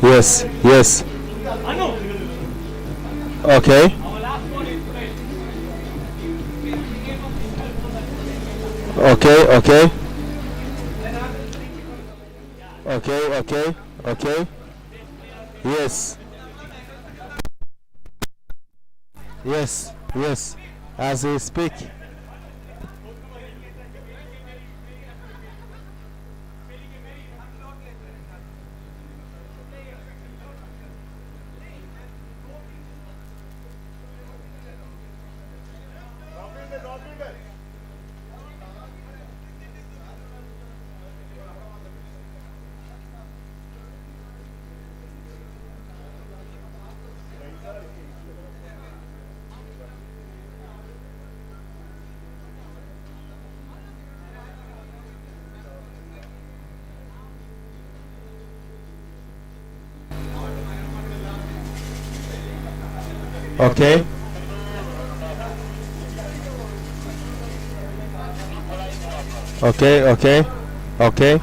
Yes, yes. Okay. Okay, okay. Okay, okay, okay. Yes, yes, yes. As we speak. Okay. Okay, okay, okay,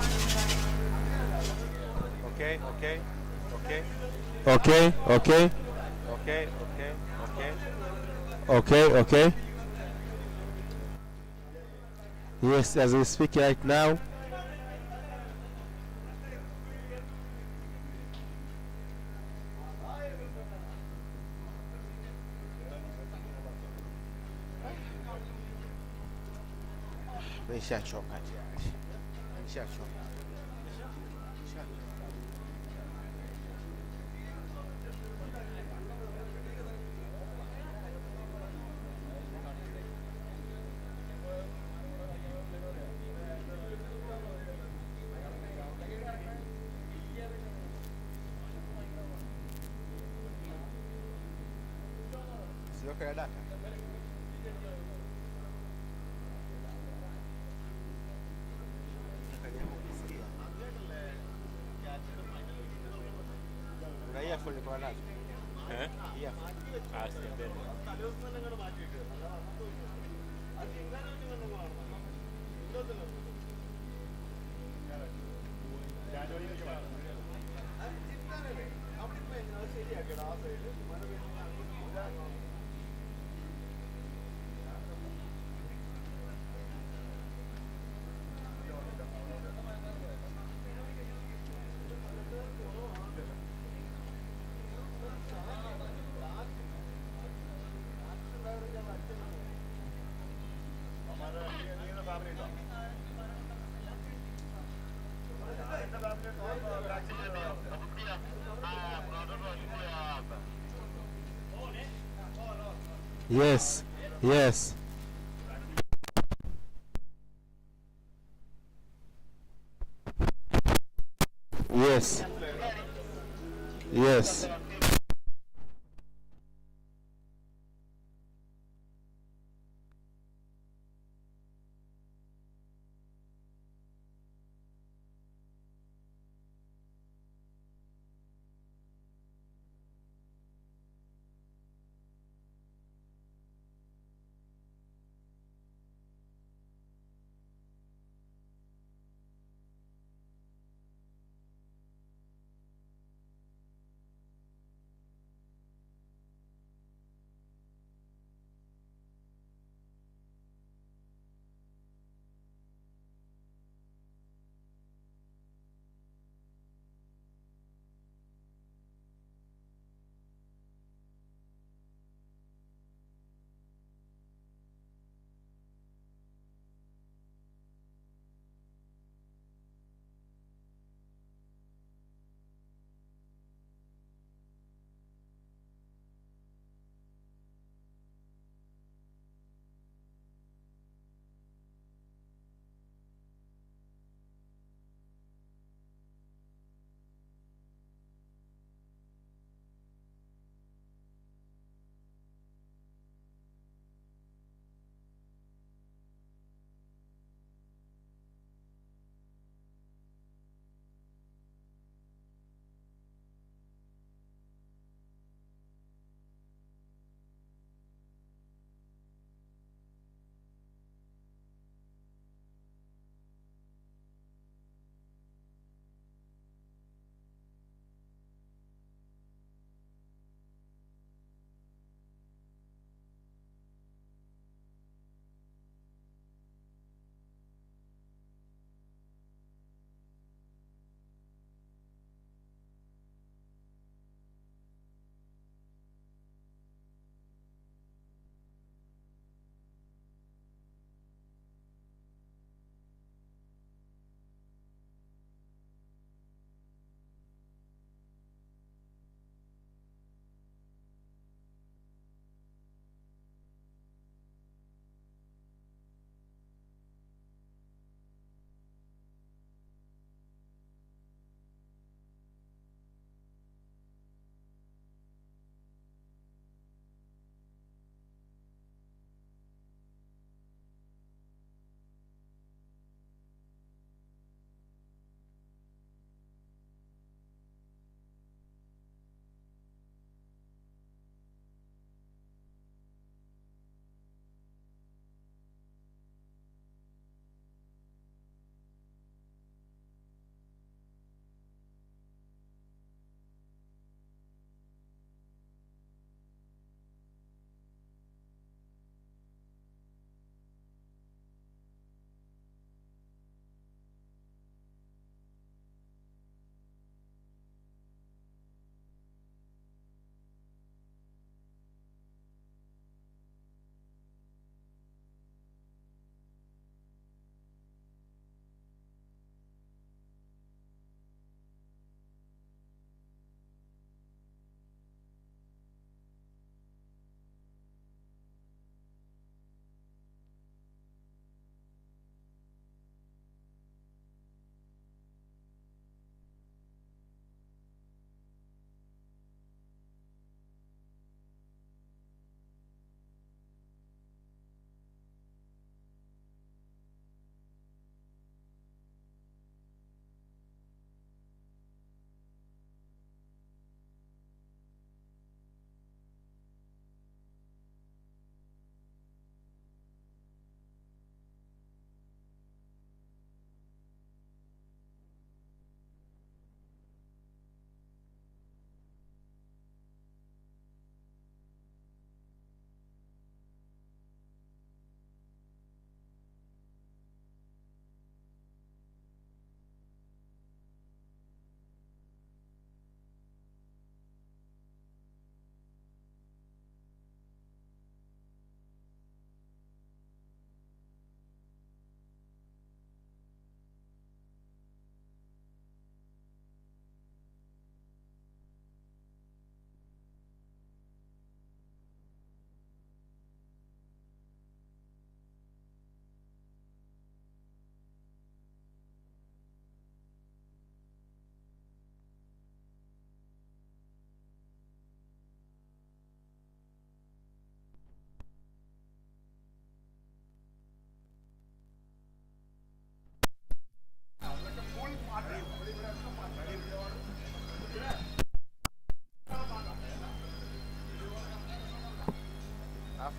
Okay, okay, okay, okay, okay, okay, okay, okay. okay, okay. Yes, as we speak right now. Nishachoka tayari. Nishachoka. Sio kwa data. Raia full kwa nazo. Eh? Yeah. Asante. Yes, yes, yes, yes.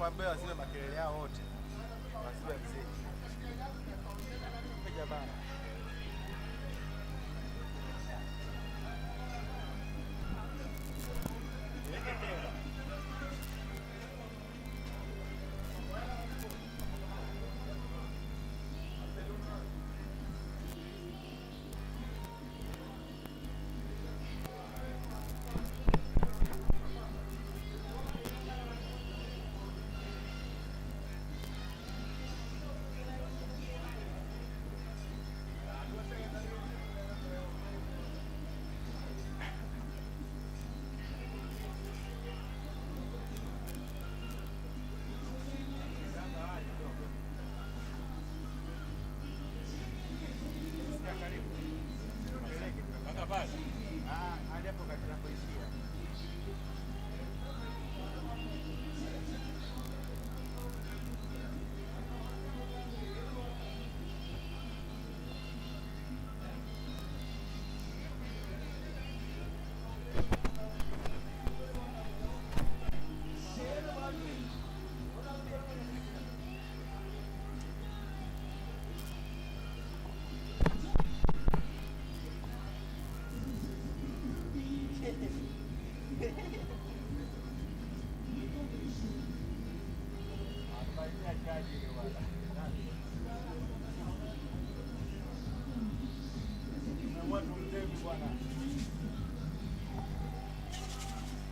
Waambie wasiwe makelele yao wote. Wasiwe mzee. Jamaa.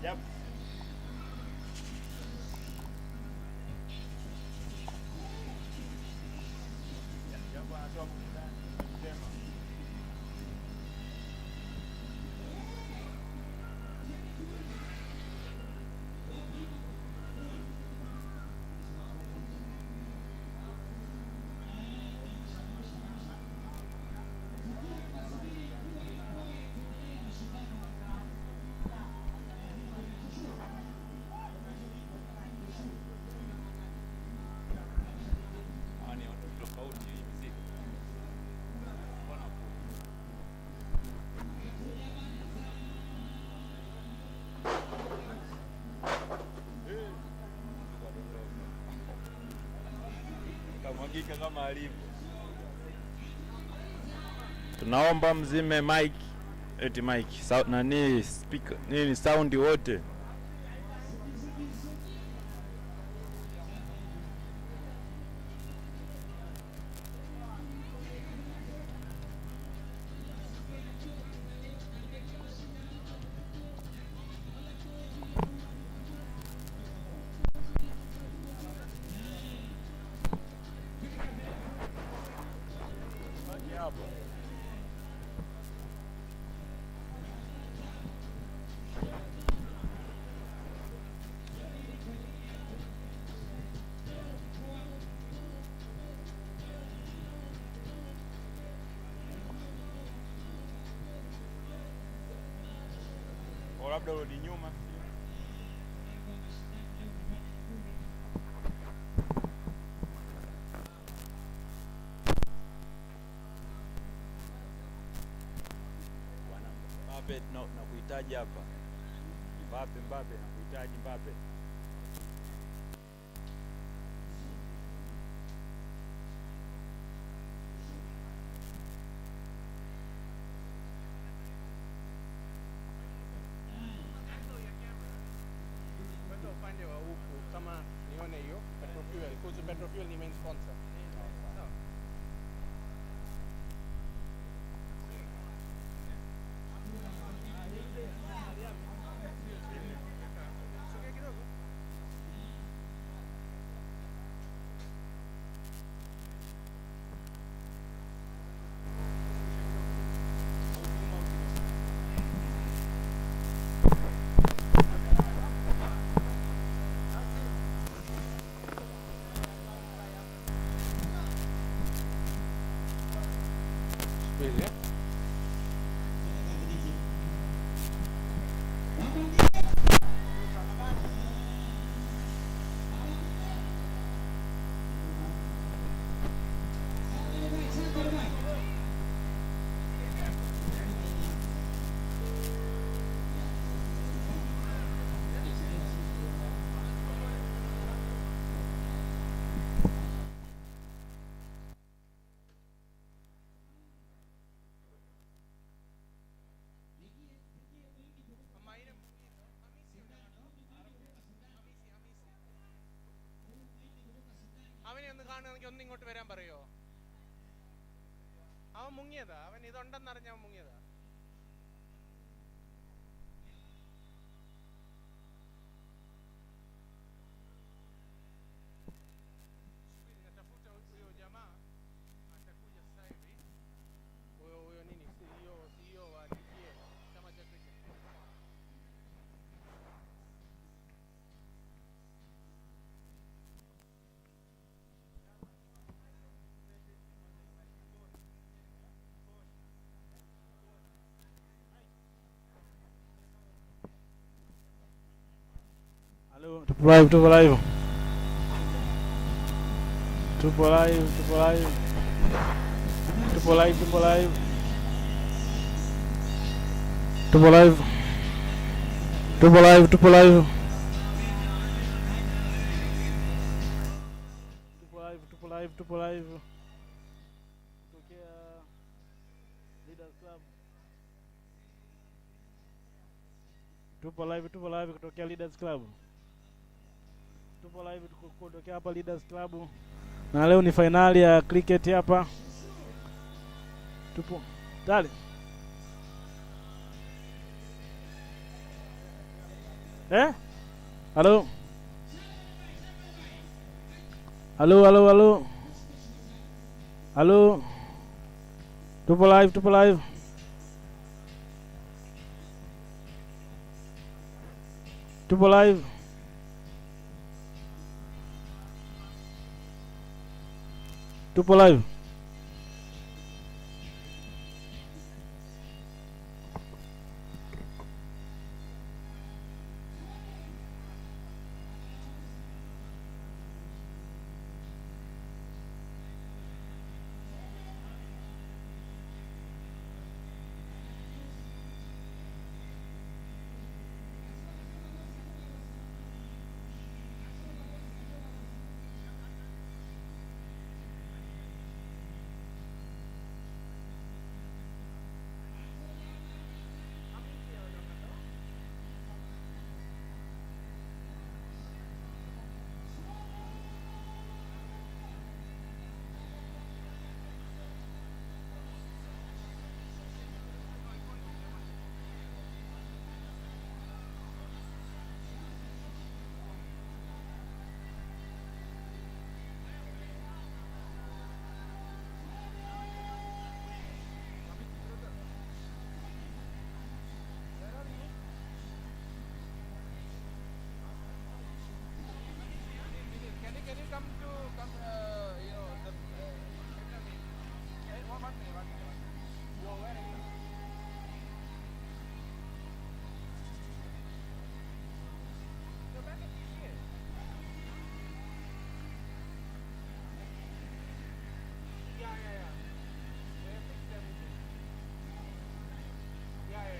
Yep. Kamwagika kama alivyo. Tunaomba mzime mic, eti mic, nani speaker, nini sound wote. Labda rudi nyuma. Mbappe nakuhitaji hapa. Mbappe nakuhitaji Mbappe. Upande wa huku kama nione hiyo petrol fuel, kuhusu petrol fuel ni main sponsor. നിന്ന് കാണുകയാണെങ്കിൽ ഒന്ന് ഇങ്ങോട്ട് വരാൻ പറയോ? അവൻ മുങ്ങിയതാ, അവൻ ഇതുണ്ടെന്നറിഞ്ഞ അവൻ മുങ്ങിയതാ. Natafuta huyo jamaa atakuja sasa hivi. Huyo nini CEO wa TPA chama cha cricket. Halo, tupo live. Tupo live. Tupo live. Tupo live. Tupo live. Tupo live. Tupo live. Tupo live. Tupo live. Tupo live. Tupo live. Kutokea Leaders Club. Tupo live. Tupo live kutokea Leaders Club. Tupo live kutokea hapa Leaders Club. Na leo ni finali ya cricket hapa. Tupo tayari. Halo. Halo, halo, halo. Halo. Tupo live, tupo live. Tupo live. Tupo live. Can you come to you know the one minute. Yo, where are you? You're back at TPA. Yeah. They have fixed everything. Yeah.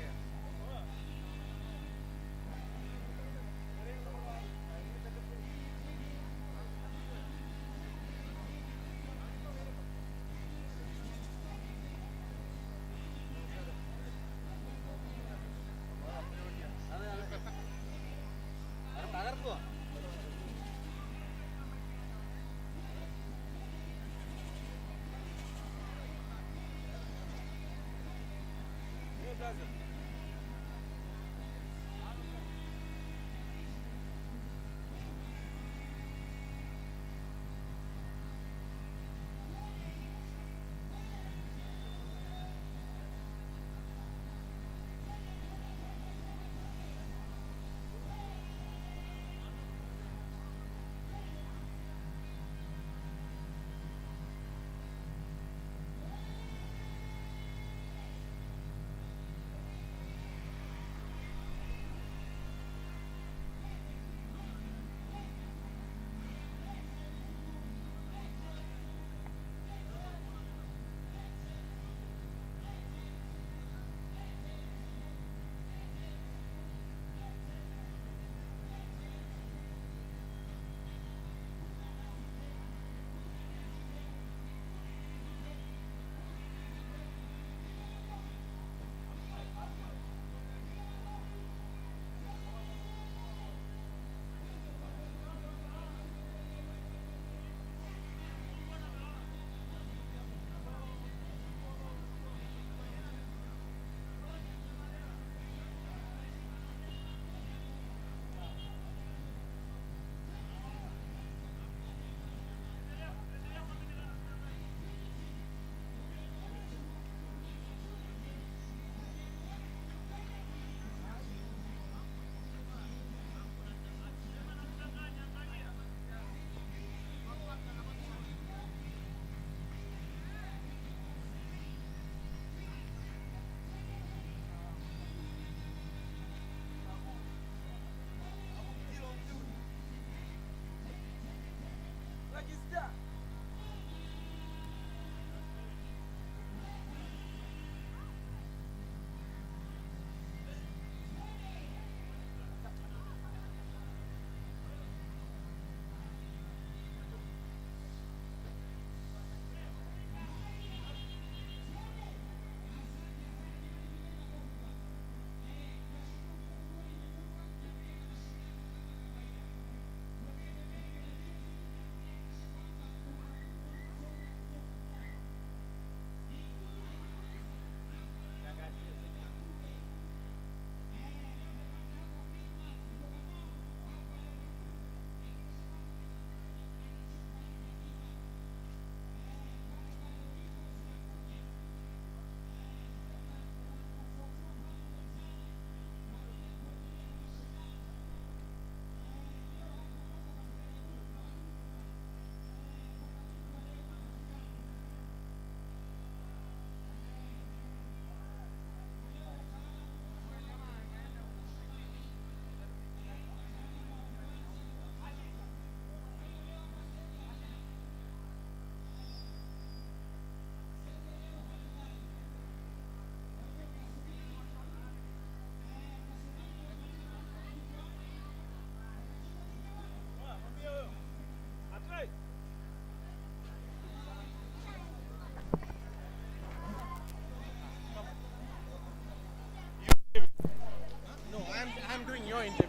No, I'm doing your interview.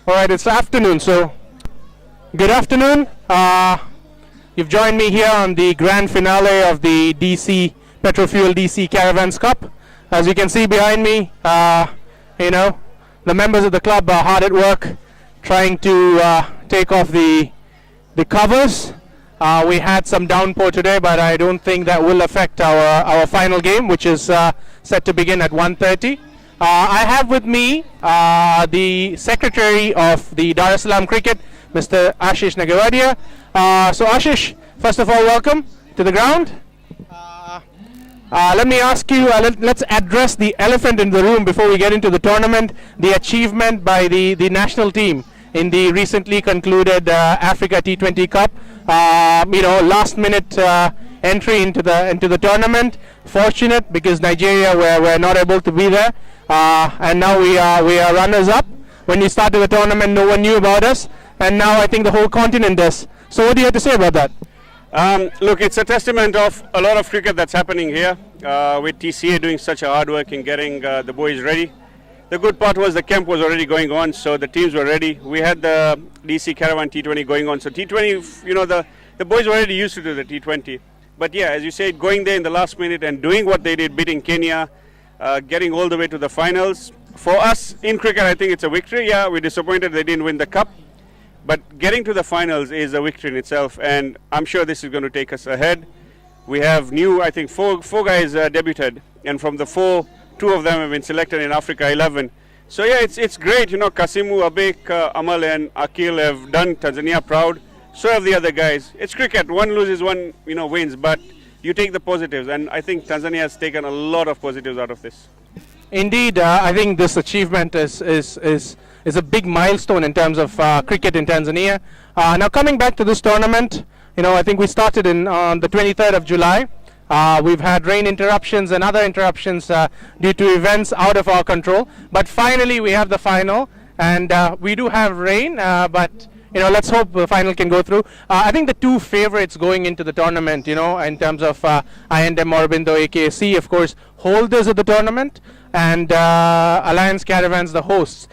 All right, it's afternoon, so good afternoon. You've joined me here on the grand finale of the DC Petrofuel DC Caravans Cup. As you can see behind me, the members of the club are hard at work trying to take off the covers. We had some downpour today, but I don't think that will affect our final game, which is set to begin at 1:30. I have with me the secretary of the Dar es Salaam Cricket, Mr. Ashish Nagawadia. So Ashish, first of all, welcome to the ground. Let me ask you, let's address the elephant in the room before we get into the tournament, the achievement by the national team in the recently concluded Africa T20 Cup. Last minute entry into the tournament. Fortunate because Nigeria were not able to be there, and now we are runners up. When we started the tournament, no one knew about us, and now I think the whole continent does. So what do you have to say about that? Look, it's a testament of a lot of cricket that's happening here, with TCA doing such a hard work in getting the boys ready. The good part was the camp was already going on, so the teams were ready. We had the DC Caravan T20 going on, so T20, the boys were already used to the T20. But yeah, as you said, going there in the last minute and doing what they did, beating Kenya, getting all the way to the finals. For us in cricket, I think it's a victory. Yeah, we're disappointed they didn't win the cup. But getting to the finals is a victory in itself, and I'm sure this is going to take us ahead. We have I think four guys debuted, and from the four, two of them have been selected in Africa 11. So yeah, it's great. Kasimu, Abek, Amal and Akil have done Tanzania proud. So have the other guys. It's cricket. One loses, one wins, but you take the positives, and I think Tanzania has taken a lot of positives out of this. Indeed, I think this achievement is a big milestone in terms of cricket in Tanzania. Now coming back to this tournament, I think we started on the 23rd of July. We've had rain interruptions and other interruptions due to events out of our control. But finally we have the final, and we do have rain, but let's hope the final can go through. I think the two favorites going into the tournament, in terms of I&M Aurobindo, AKC, of course, holders of the tournament, and Alliance Caravans, the hosts.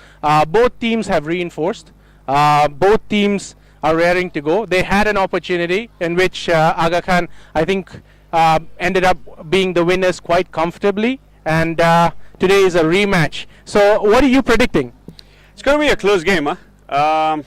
Both teams have reinforced. Both teams are raring to go. They had an opportunity in which Aga Khan, I think, ended up being the winners quite comfortably, and today is a rematch. So what are you predicting? It's going to be a close game, huh?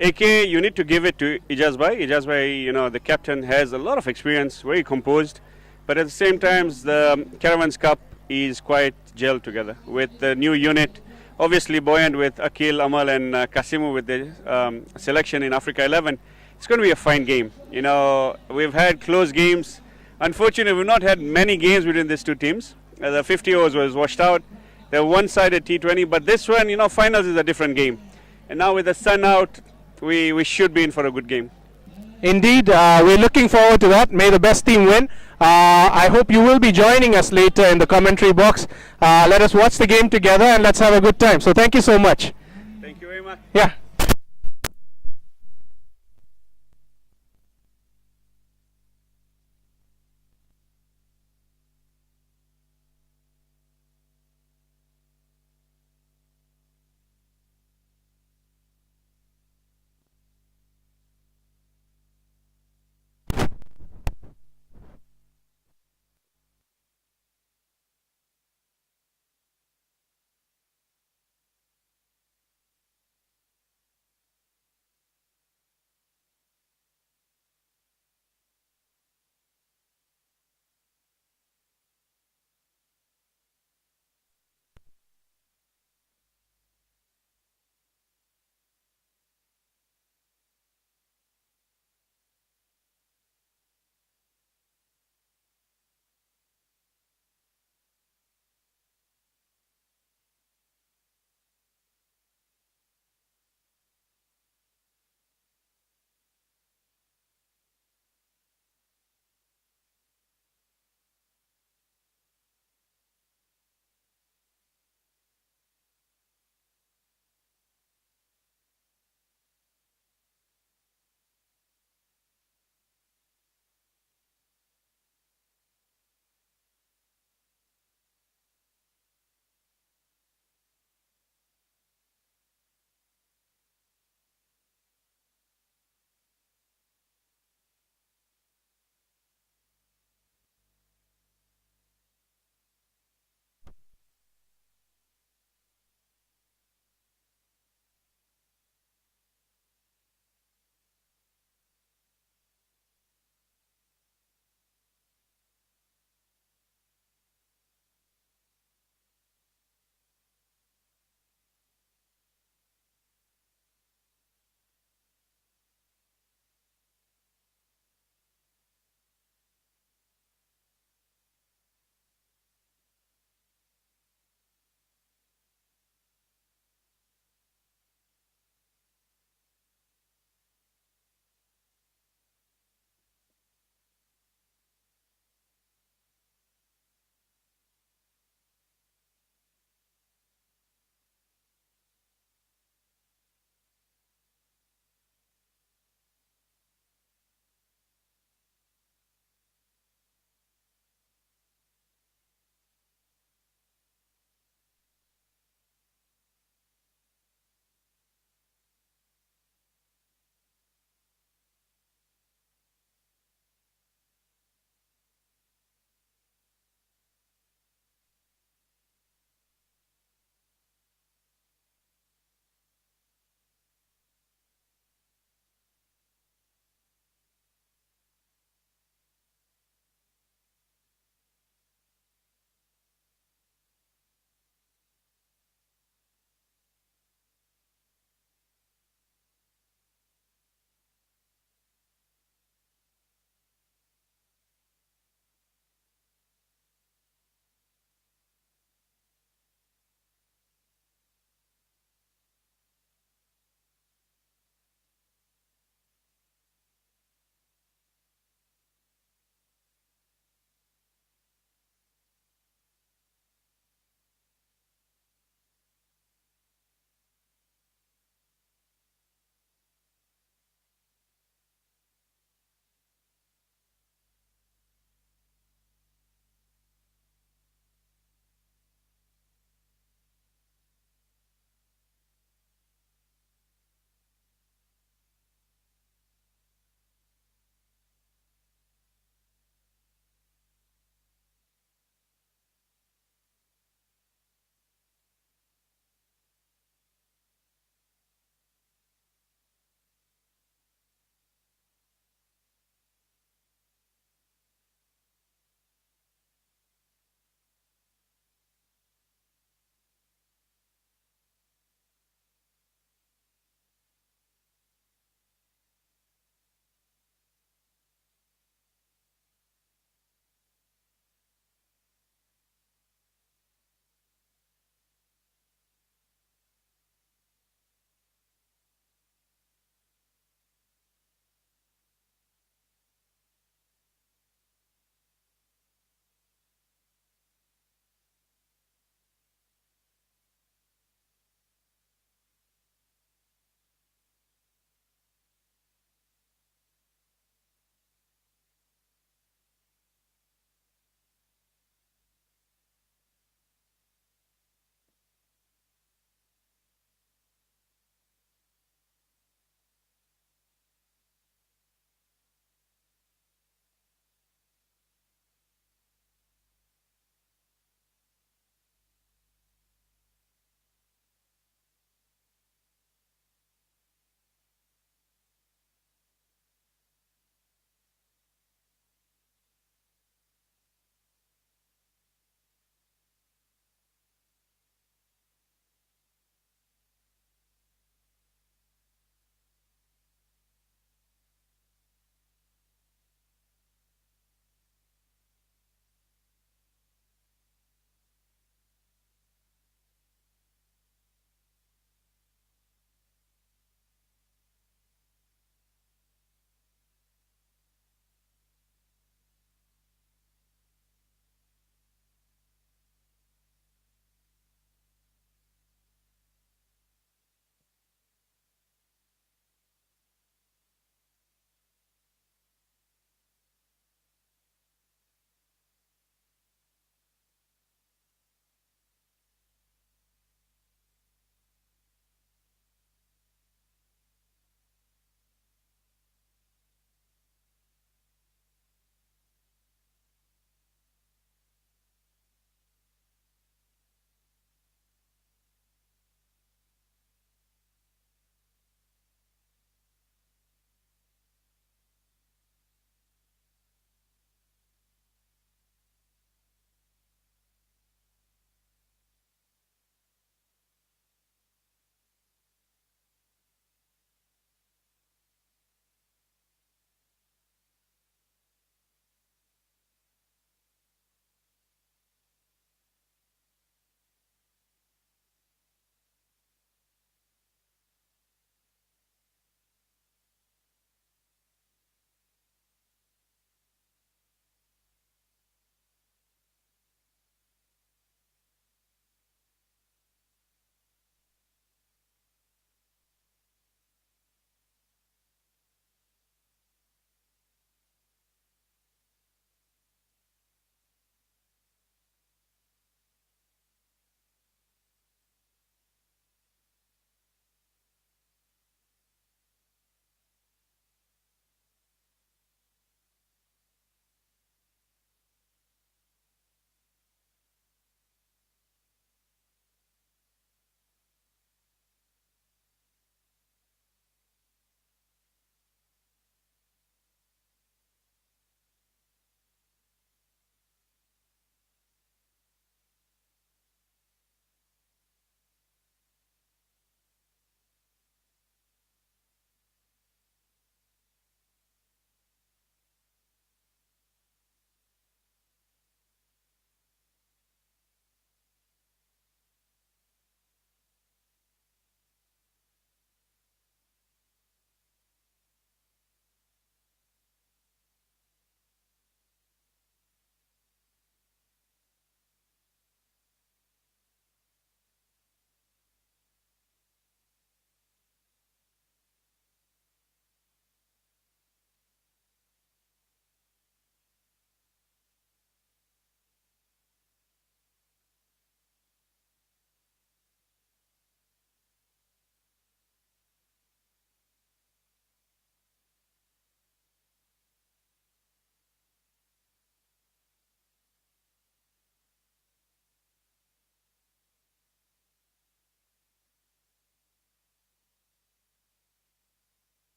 AK, you need to give it to Ijazbhai. Ijazbhai, the captain, has a lot of experience, very composed, but at the same time, the Caravans Cup is quite gelled together with the new unit, obviously buoyant with Akil, Amal and Kasimu with the selection in Africa 11. It's going to be a fine game. We've had close games. Unfortunately, we've not had many games between these two teams. The 50 overs was washed out. They're one-sided T20, but this one, finals is a different game. And now with the sun out, we should be in for a good game. Indeed, we're looking forward to that. May the best team win. I hope you will be joining us later in the commentary box. Let us watch the game together and let's have a good time. So thank you so much. Thank you very much. Yeah.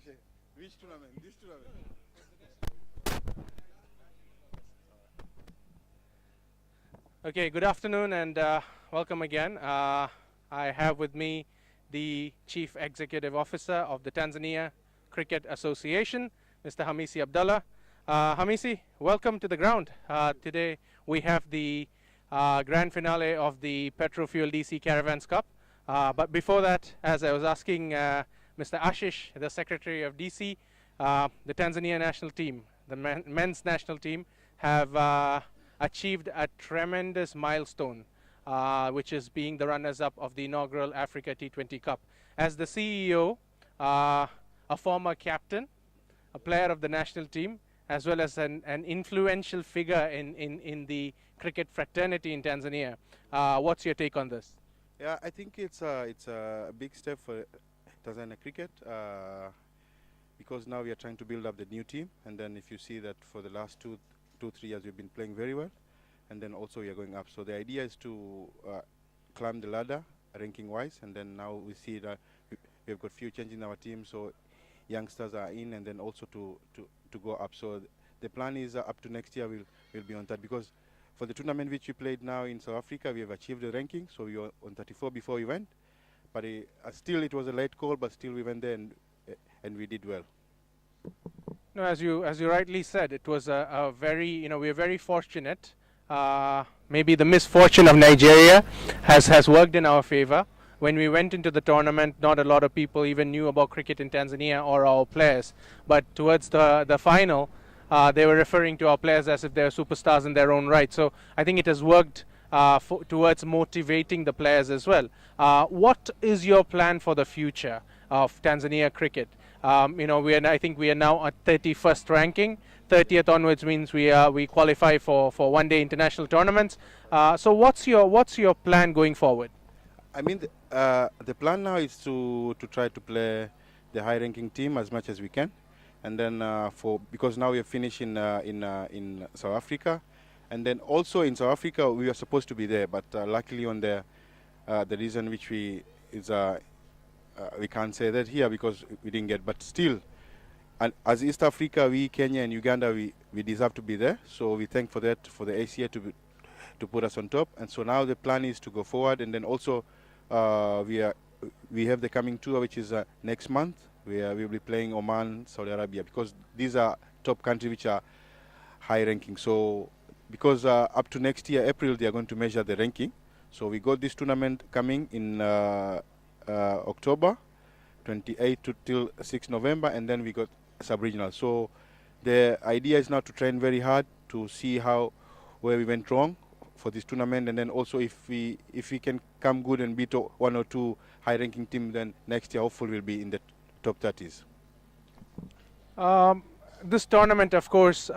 Which tournament? This tournament. Okay, good afternoon and welcome again. I have with me the Chief Executive Officer of the Tanzania Cricket Association, Mr. Hamisi Abdallah. Hamisi, welcome to the ground. Today we have the grand finale of the Petrol Fuel DC Caravans Cup. But before that, as I was asking Mr. Ashish, the Secretary of DC, the Tanzania national team, the men's national team, have achieved a tremendous milestone, which is being the runners-up of the inaugural Africa T20 Cup. As the CEO, a former captain, a player of the national team, as well as an influential figure in the cricket fraternity in Tanzania. What's your take on this? Yeah, I think it's a big step for Tanzania cricket because now we are trying to build up the new team, and then if you see that for the last 2-3 years we've been playing very well, and then also we are going up. So the idea is to climb the ladder ranking wise, and then now we see that we've got few changes in our team, so youngsters are in, and then also to go up. So the plan is up to next year we'll be on that, because for the tournament which we played now in South Africa, we have achieved the ranking, so we were on 34 before we went, but still it was a late call, but still we went there and we did well. No, as you rightly said, it was a very, we are very fortunate. Maybe the misfortune of Nigeria has worked in our favor. When we went into the tournament, not a lot of people even knew about cricket in Tanzania or our players. But towards the final, they were referring to our players as if they were superstars in their own right. So I think it has worked towards motivating the players as well. What is your plan for the future of Tanzania cricket? I think we are now at 31st ranking. 30th onwards means we qualify for one-day international tournaments. So what's your plan going forward? I mean, the plan now is to try to play the high-ranking team as much as we can, and then because now we have finished in South Africa, and then also in South Africa we are supposed to be there, but luckily on the reason which we can't say that here because we didn't get, but still, and as East Africa, we Kenya and Uganda, we deserve to be there. So we thank for that, for the ACA to put us on top. And so now the plan is to go forward, and then also we have the coming tour, which is next month. We'll be playing Oman, Saudi Arabia, because these are top countries which are high ranking. So because up to next year April they are going to measure the ranking. So we got this tournament coming in October 28 till 6 November, and then we got sub-regional. So the idea is now to train very hard to see where we went wrong for this tournament, and then also if we can come good and beat one or two high-ranking team, then next year hopefully we'll be in the top 30s. This tournament, of course,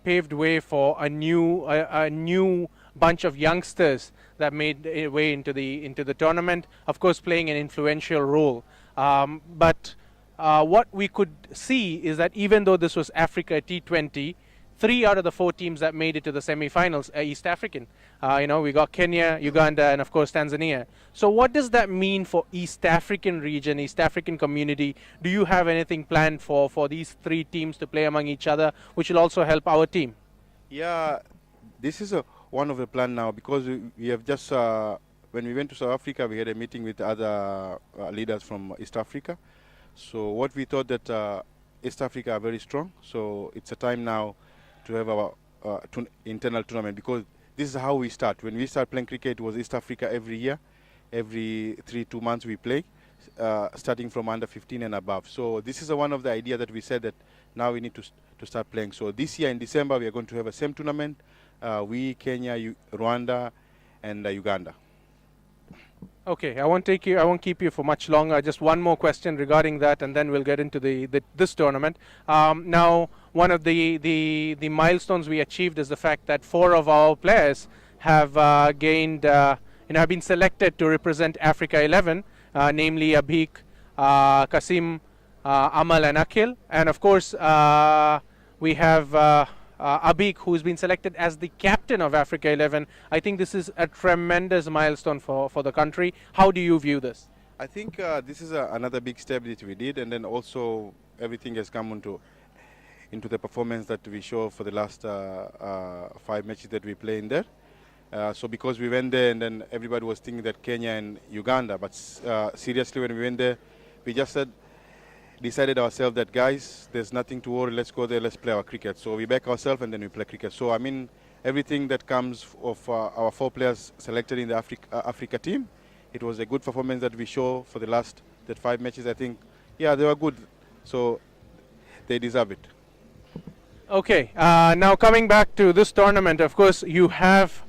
paved way for a new bunch of youngsters that made their way into the tournament. Of course, playing an influential role. But what we could see is that even though this was Africa T20, 3 out of the 4 teams that made it to the semi-finals are East African. We got Kenya, Uganda, and of course Tanzania. So what does that mean for East African region, East African community? Do you have anything planned for these 3 teams to play among each other, which will also help our team? Yeah, this is one of the plan now, because we have just, when we went to South Africa, we had a meeting with other leaders from East Africa. So what we thought that East Africa are very strong, so it's a time now to have our internal tournament, because this is how we start. When we start playing cricket, it was East Africa every year. Every 2 months we play, starting from under 15 and above. So this is one of the ideas that we said that now we need to start playing. So this year in December, we are going to have a same tournament. We, Kenya, Rwanda, and Uganda. Okay, I won't keep you for much longer. Just one more question regarding that, and then we'll get into this tournament. Now, one of the milestones we achieved is the fact that 4 of our players have have been selected to represent Africa 11, namely Abhik, Kasim, Amal, and Akhil. And of course, we have Abhik, who's been selected as the captain of Africa 11. I think this is a tremendous milestone for the country. How do you view this? I think this is another big step that we did, and then also everything has come into the performance that we show for the last 5 matches that we play in there. So because we went there and then everybody was thinking that Kenya and Uganda, but seriously when we went there, we just decided ourselves that guys, there's nothing to worry, let's go there, let's play our cricket. So we back ourselves and then we play cricket. So I mean, everything that comes of our 4 players selected in the Africa team, it was a good performance that we show for the last 5 matches. I think, yeah, they were good. So they deserve it. Okay, now coming back to this tournament, of course, you have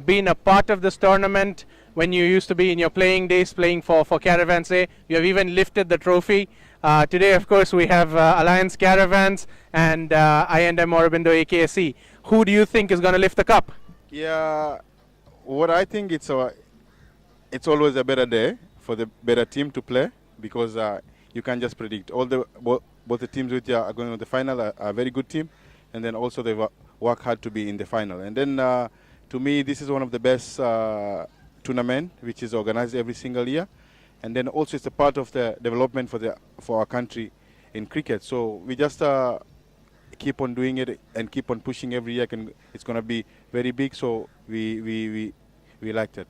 been a part of this tournament when you used to be in your playing days, playing for Caravans. You have even lifted the trophy. Today, of course, we have Alliance Caravans and I&M Aurobindo AKSE. Who do you think is going to lift the cup? Yeah, what I think it's always a better day for the better team to play, because you can't just predict. Both the teams which are going to the final are a very good team, and then also they work hard to be in the final. And then to me, this is one of the best tournament which is organized every single year, and then also it's a part of the development for our country in cricket. So we just keep on doing it and keep on pushing every year, and it's going to be very big. So we liked it.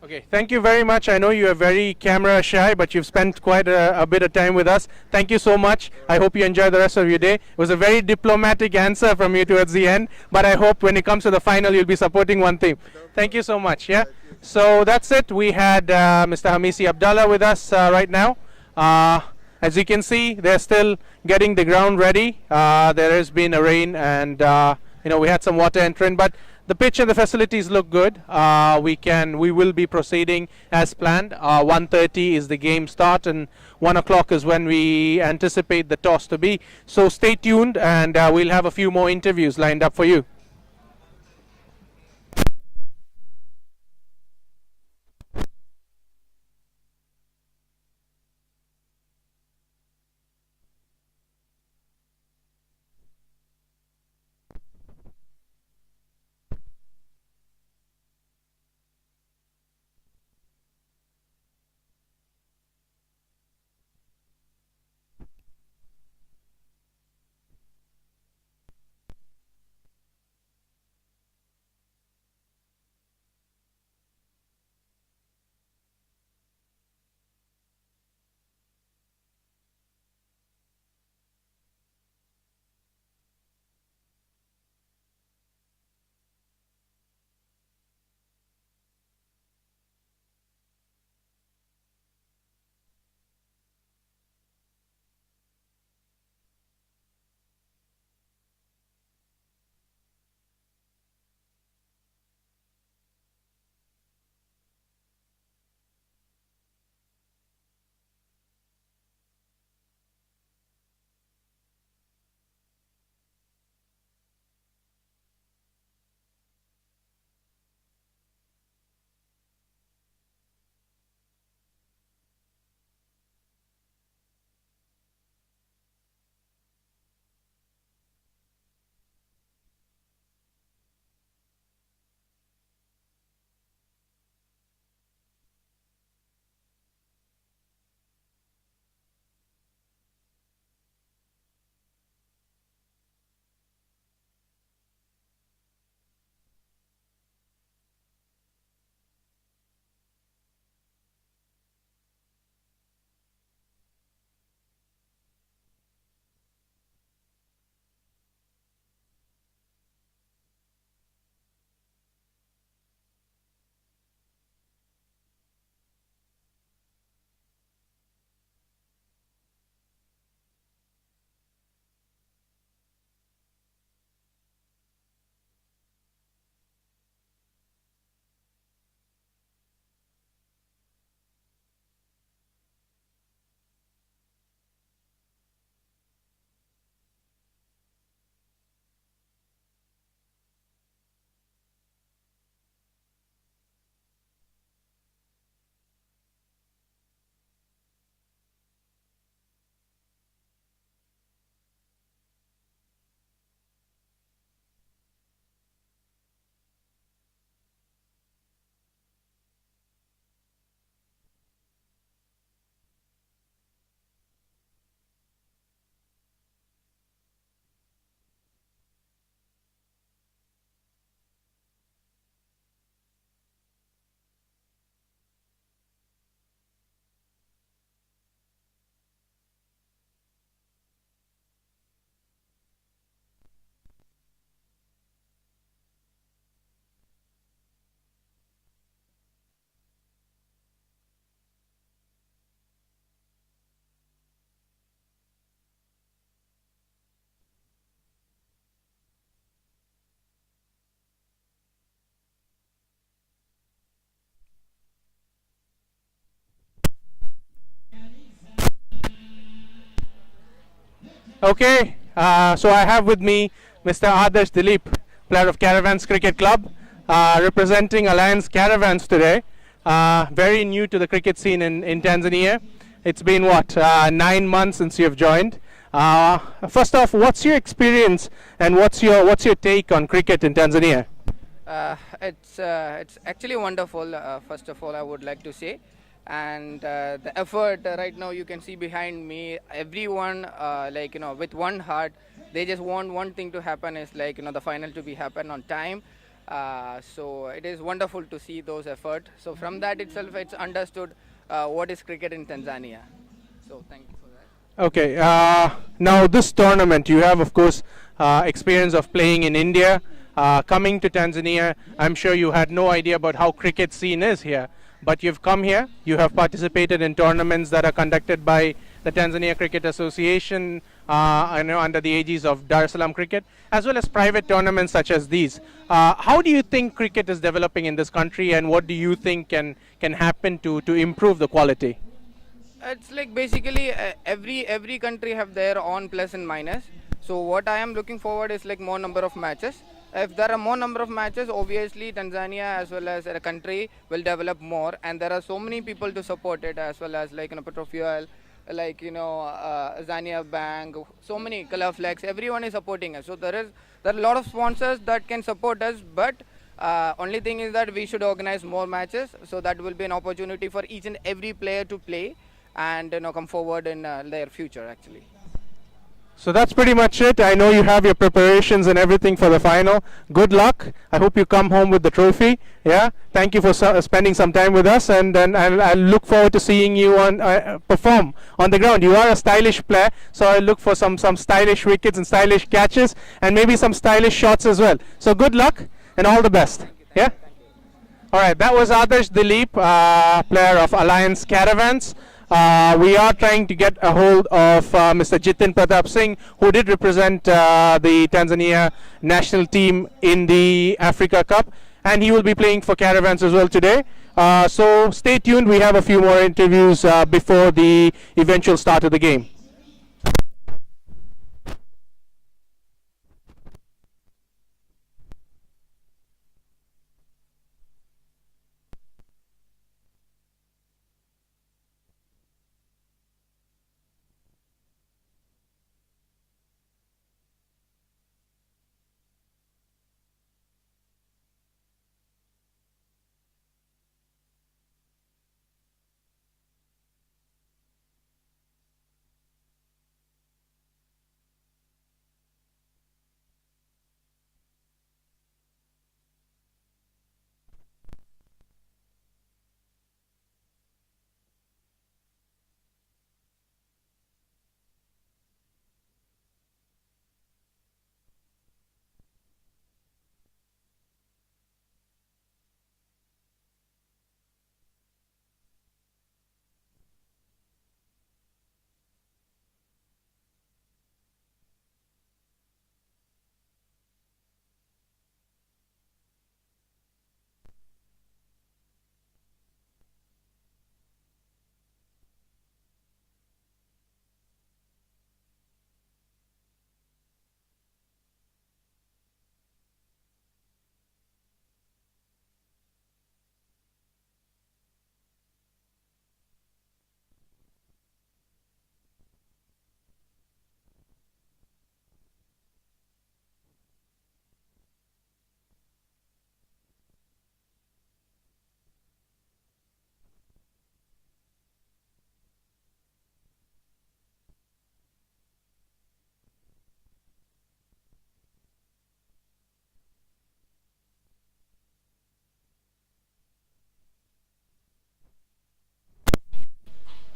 Okay, thank you very much. I know you are very camera shy, but you've spent quite a bit of time with us. Thank you so much. I hope you enjoy the rest of your day. It was a very diplomatic answer from you towards the end, but I hope when it comes to the final, you'll be supporting one team. Thank you so much. Yeah. So that's it. We had Mr. Hamisi Abdallah with us right now. As you can see, they're still getting the ground ready. There has been a rain, and we had some water entering, but the pitch and the facilities look good. We will be proceeding as planned. 1:30 is the game start, and 1 o'clock is when we anticipate the toss to be. So stay tuned, and we'll have a few more interviews lined up for you. Okay, so I have with me Mr. Adarsh Dilip, player of Caravans Cricket Club, representing Alliance Caravans today. Very new to the cricket scene in Tanzania. It's been what, 9 months since you have joined. First off, what's your experience and what's your take on cricket in Tanzania? It's actually wonderful. First of all, I would like to say, and the effort right now you can see behind me. Everyone, with one heart, they just want one thing to happen. Is the final to be happen on time. So it is wonderful to see those efforts. So from that itself, it's understood what is cricket in Tanzania. So thank you for that. Okay, now this tournament, you have of course experience of playing in India, coming to Tanzania. I'm sure you had no idea about how cricket scene is here, but you've come here, you have participated in tournaments that are conducted by the Tanzania Cricket Association, under the aegis of Dar es Salaam Cricket, as well as private tournaments such as these. How do you think cricket is developing in this country, and what do you think can happen to improve the quality? It's like basically every country have their own plus and minus. So what I am looking forward is like more number of matches. If there are more number of matches, obviously Tanzania as well as a country will develop more, and there are so many people to support it, as well as Petro Fuel, Zania Bank, so many color flags. Everyone is supporting us. So there are a lot of sponsors that can support us, but only thing is that we should organize more matches. So that will be an opportunity for each and every player to play and come forward in their future actually. So that's pretty much it. I know you have your preparations and everything for the final. Good luck. I hope you come home with the trophy. Yeah. Thank you for spending some time with us, and then I'll look forward to seeing you perform on the ground. You are a stylish player, so I look for some stylish wickets and stylish catches, and maybe some stylish shots as well. So good luck and all the best. Yeah. All right. That was Adarsh Dilip, player of Alliance Caravans. We are trying to get a hold of Mr. Jiten Pratap Singh, who did represent the Tanzania national team in the Africa Cup, and he will be playing for Caravans as well today. So stay tuned. We have a few more interviews before the eventual start of the game.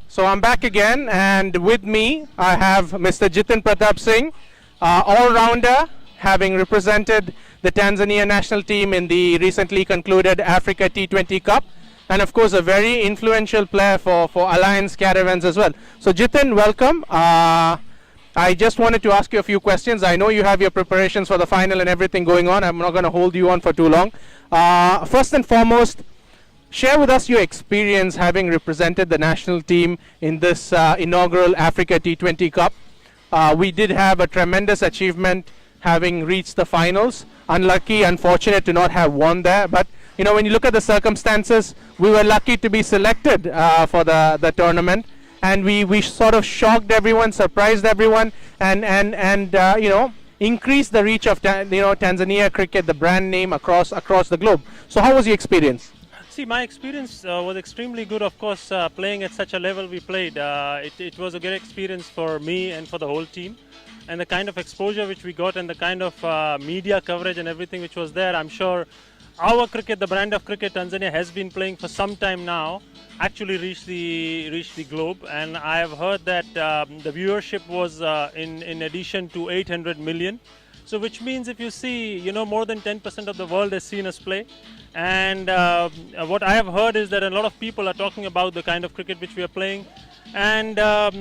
So I'm back again, and with me I have Mr. Jiten Pratap Singh, all-rounder, having represented the Tanzania national team in the recently concluded Africa T20 Cup, and of course a very influential player for Alliance Caravans as well. So Jiten, welcome. I just wanted to ask you a few questions. I know you have your preparations for the final and everything going on. I'm not going to hold you on for too long. First and foremost, share with us your experience having represented the national team in this inaugural Africa T20 Cup. we did have a tremendous achievement having reached the finals. Unlucky, unfortunate to not have won there, but you know, when you look at the circumstances, we were lucky to be selected for the tournament, and we sort of shocked everyone, surprised everyone, and you know, increased the reach of Tanzania cricket, the brand name across the globe. So how was your experience? See, my experience was extremely good, of course, playing at such a level we played. It was a great experience for me and for the whole team. And the kind of exposure which we got and the kind of media coverage and everything which was there, I'm sure our cricket, the brand of cricket Tanzania has been playing for some time now, actually reached the globe. And I have heard that the viewership was in addition to 800 million. So which means if you see, you know, more than 10% of the world has seen us play. And what I have heard is that a lot of people are talking about the kind of cricket which we are playing. And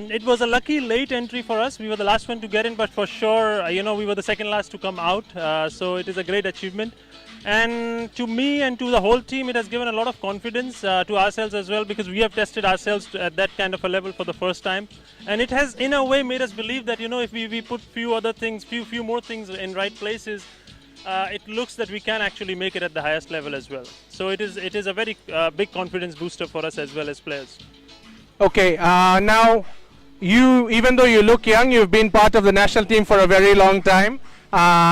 it was a lucky late entry for us. We were the last one to get in, but for sure, you know, we were the second last to come out. So it is a great achievement. And to me and to the whole team, it has given a lot of confidence to ourselves as well, because we have tested ourselves at that kind of a level for the first time. And it has, in a way, made us believe that, you know, if we put few other things, few more things in right places, it looks that we can actually make it at the highest level as well. So it is a very big confidence booster for us as well as players. Okay, now you, even though you look young, you've been part of the national team for a very long time.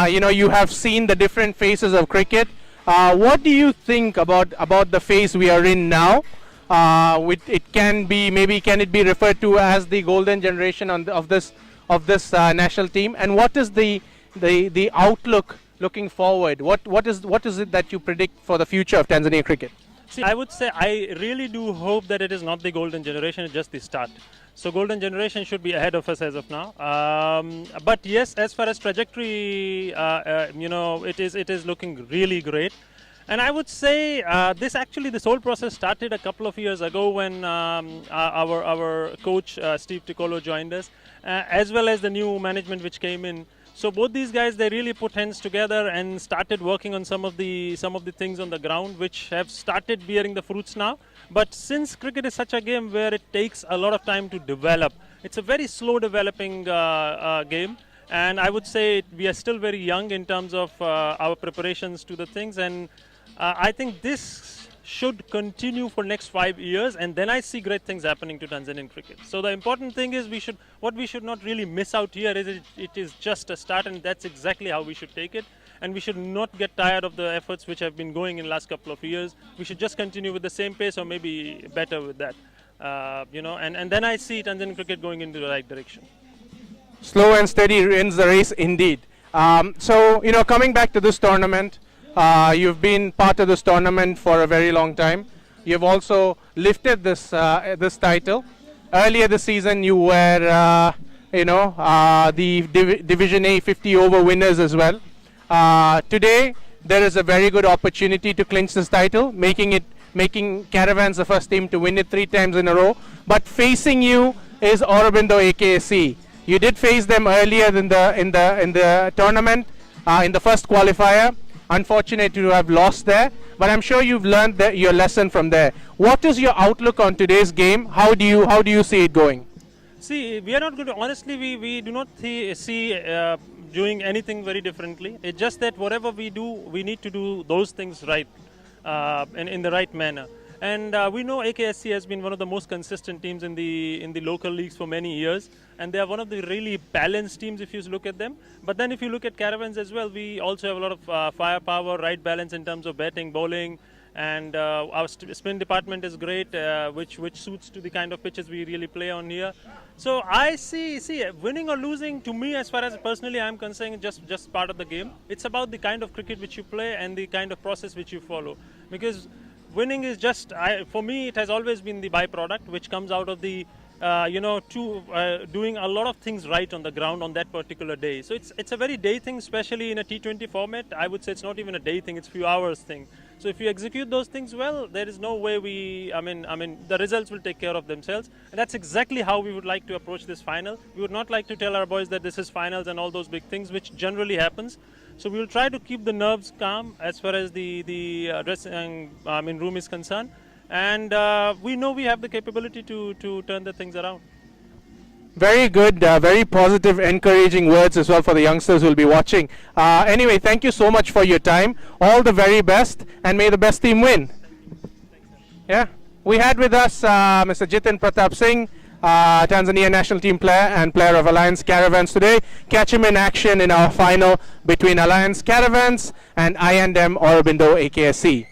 You know, you have seen the different phases of cricket. What do you think about the phase we are in now? It can be, maybe can it be referred to as the golden generation of this national team? And what is the outlook looking forward? What is it that you predict for the future of Tanzania cricket? See, I would say I really do hope that it is not the golden generation, it's just the start. So golden generation should be ahead of us as of now. But yes, as far as trajectory, you know, it is looking really great. And I would say this whole process started a couple of years ago when our coach Steve Tikolo joined us, as well as the new management which came in. So both these guys, they really put hands together and started working on some of the things on the ground, which have started bearing the fruits now. But since cricket is such a game where it takes a lot of time to develop, it's a very slow developing game. And I would say we are still very young in terms of our preparations to the things. And I think this should continue for next 5 years, and then I see great things happening to Tanzanian cricket. So the important thing is what we should not really miss out here is it is just a start, and that's exactly how we should take it. And we should not get tired of the efforts which have been going in the last couple of years. We should just continue with the same pace or maybe better with that. You know, and then I see Tanzanian cricket going into the right direction. Slow and steady wins the race indeed. So, you know, coming back to this tournament, you've been part of this tournament for a very long time. You've also lifted this this title. Earlier this season, you were, you know, the Division A 50 over winners as well. Today, there is a very good opportunity to clinch this title, making Caravans the first team to win it 3 times in a row. But facing you is Aurobindo AKSC. You did face them earlier in the tournament, in the first qualifier. Unfortunate to have lost there, but I'm sure you've learned your lesson from there. What is your outlook on today's game? How do you see it going? See, we are not going to, honestly, we do not see doing anything very differently. It's just that whatever we do, we need to do those things right, in the right manner. And we know AKSC has been one of the most consistent teams in the local leagues for many years, and they are one of the really balanced teams if you look at them. But then if you look at Caravans as well, we also have a lot of firepower, right balance in terms of batting, bowling, and our spin department is great, which suits to the kind of pitches we really play on here. So I see winning or losing, to me, as far as personally I'm concerned, just part of the game. It's about the kind of cricket which you play and the kind of process which you follow. Because winning is just, for me, it has always been the byproduct which comes out of the, doing a lot of things right on the ground on that particular day. So it's a very day thing, especially in a T20 format. I would say it's not even a day thing, it's few hours thing. So if you execute those things well, there is no way the results will take care of themselves. And that's exactly how we would like to approach this final. We would not like to tell our boys that this is finals and all those big things, which generally happens. So we will try to keep the nerves calm as far as the dressing room is concerned. And we know we have the capability to turn the things around. Very good, very positive, encouraging words as well for the youngsters who will be watching. Anyway, thank you so much for your time. All the very best, and may the best team win. Yeah, we had with us Mr. Jiten Pratap Singh, Tanzania national team player and player of Alliance Caravans today. Catch him in action in our final between Alliance Caravans and I&M Aurobindo AKSC.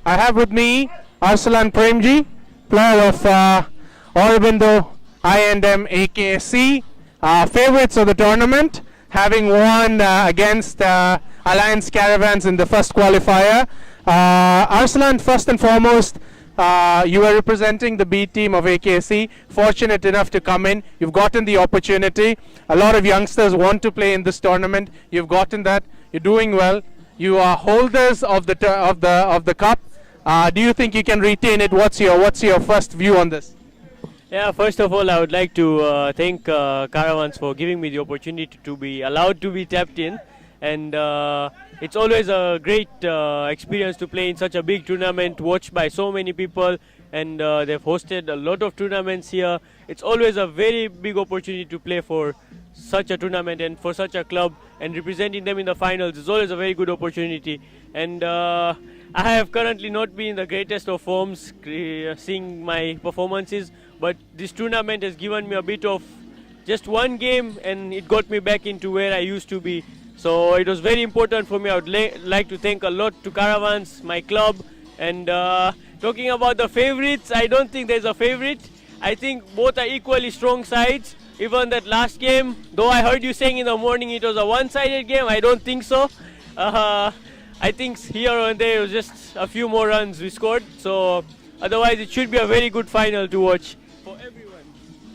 I have with me Arsalan Premji, player of Aurobindo I&M AKSC, favorites of the tournament, having won against Alliance Caravans in the first qualifier. Arsalan, first and foremost, you are representing the B team of AKSC, fortunate enough to come in. You've gotten the opportunity. A lot of youngsters want to play in this tournament. You've gotten that. You're doing well. You are holders of the cup. Do you think you can retain it? What's your first view on this? Yeah, first of all, I would like to thank Caravans for giving me the opportunity to be allowed to be tapped in, and it's always a great experience to play in such a big tournament, watched by so many people, and they've hosted a lot of tournaments here. It's always a very big opportunity to play for such a tournament and for such a club, and representing them in the finals is always a very good opportunity. And I have currently not been in the greatest of forms seeing my performances, but this tournament has given me a bit of just one game, and it got me back into where I used to be. So it was very important for me. I would like to thank a lot to Caravans, my club. And talking about the favorites, I don't think there's a favorite. I think both are equally strong sides. Even that last game, though I heard you saying in the morning it was a one-sided game, I don't think so. I think here and there it was just a few more runs we scored. So otherwise it should be a very good final to watch for everyone.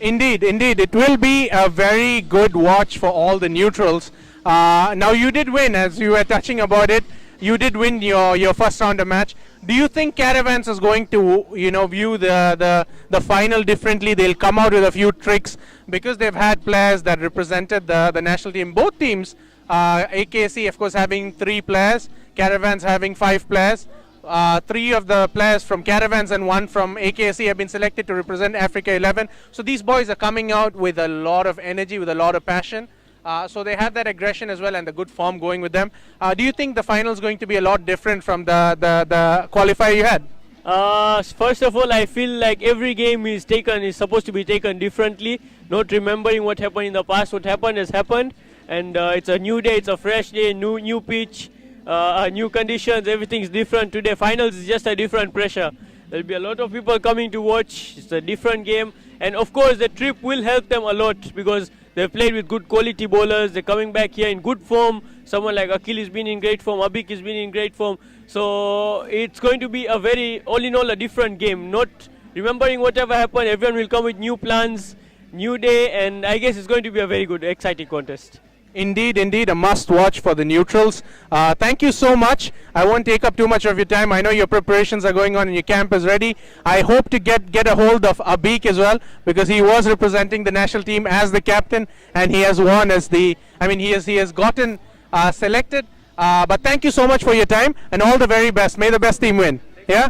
Indeed, indeed. It will be a very good watch for all the neutrals. Now you did win, as you were touching about it. You did win your first rounder match. Do you think Caravans is going to view the final differently? They'll come out with a few tricks because they've had players that represented the national team. Both teams, AKC of course having 3 players, Caravans having 5 players. 3 of the players from Caravans and 1 from AKC have been selected to represent Africa 11. So these boys are coming out with a lot of energy, with a lot of passion. So they have that aggression as well and the good form going with them. Do you think the final is going to be a lot different from the qualifier you had? First of all, I feel like every game is supposed to be taken differently, not remembering what happened in the past. What happened has happened, and it's a new day, it's a fresh day, new pitch, new conditions, everything is different today. Finals is just a different pressure. There'll be a lot of people coming to watch. It's a different game, and of course the trip will help them a lot because they've played with good quality bowlers. They're coming back here in good form. Someone like Akil has been in great form. Abik has been in great form. So it's going to be a very, all in all, a different game. Not remembering whatever happened. Everyone will come with new plans, new day, and I guess it's going to be a very good, exciting contest. Indeed, indeed, a must-watch for the neutrals. Thank you so much. I won't take up too much of your time. I know your preparations are going on and your camp is ready. I hope to get a hold of Abik as well because he was representing the national team as the captain and he has won as he has gotten selected. But thank you so much for your time and all the very best. May the best team win. Yeah?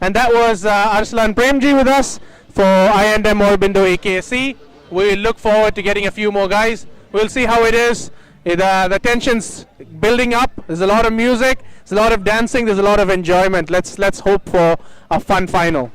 And that was Arsalan Premji with us for I&M Aurobindo AKSC. We look forward to getting a few more guys. We'll see how it is. The tension's building up. There's a lot of music. There's a lot of dancing. There's a lot of enjoyment. Let's hope for a fun final.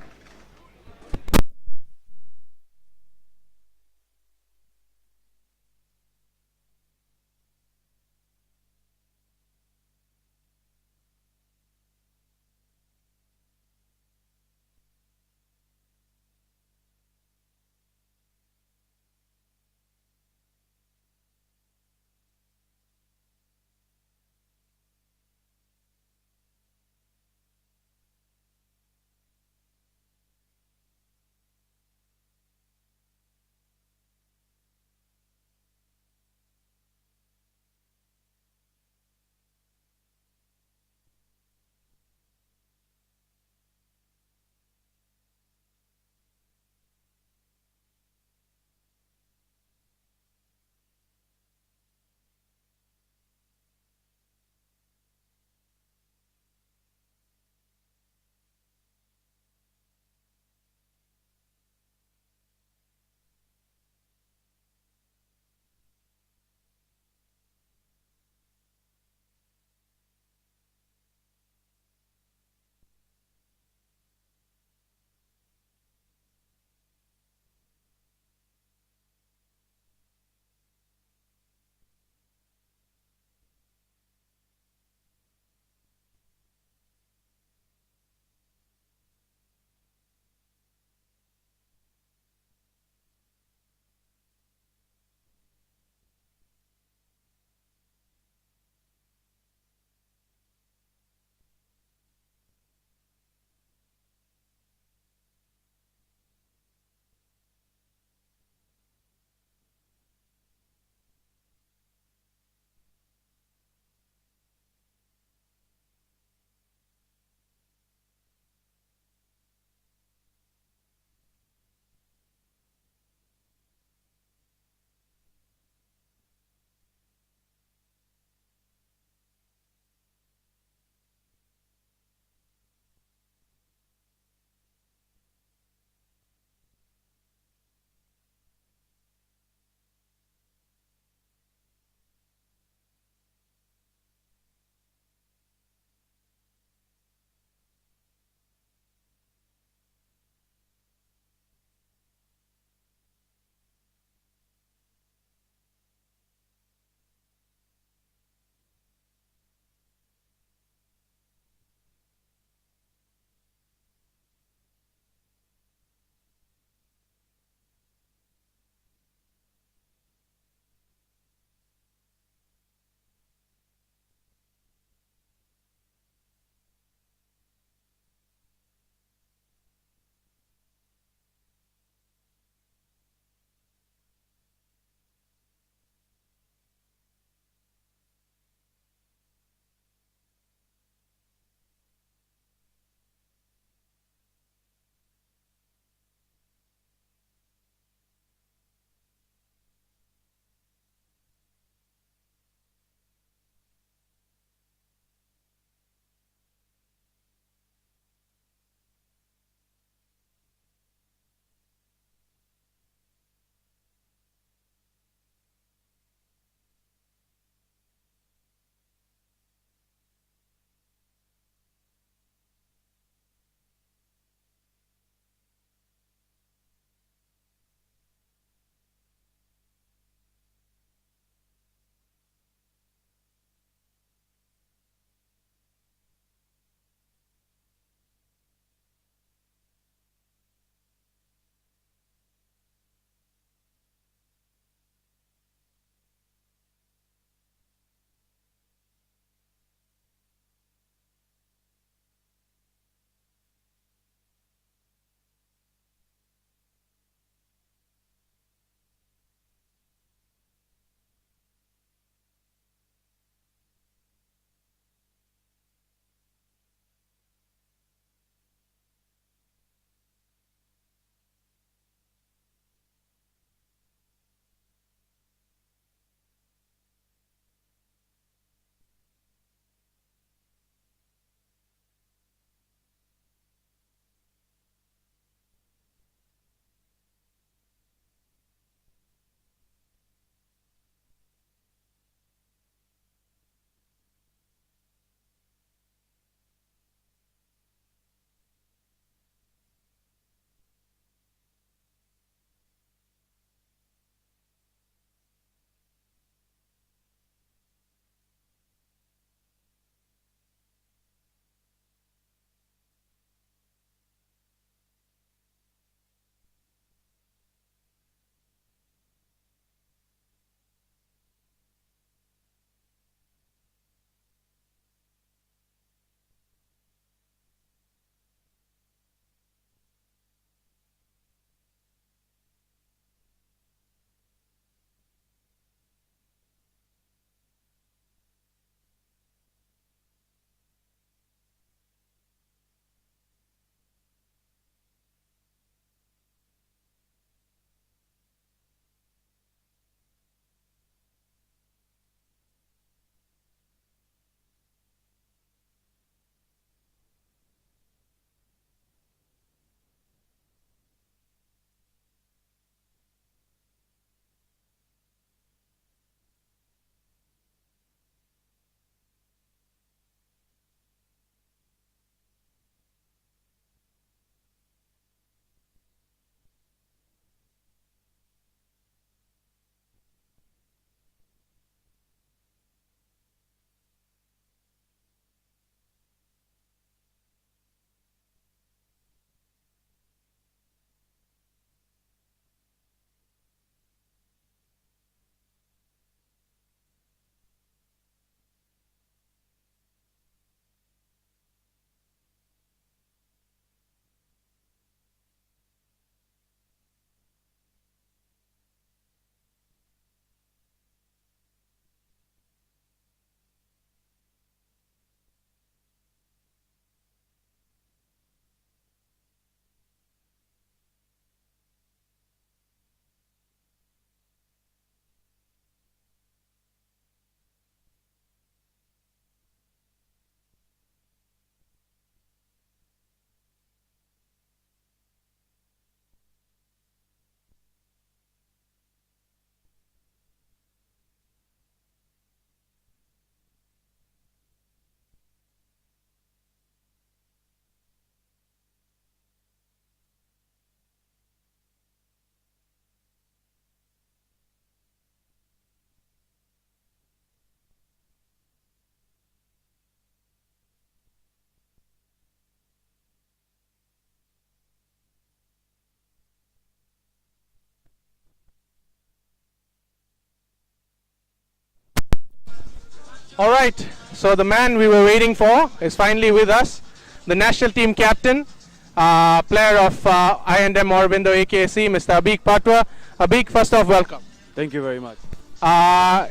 All right, so the man we were waiting for is finally with us, the national team captain, player of I&M Aurobindo AKC, Mr. Abik Patwa. Abik, first off, welcome. Thank you very much.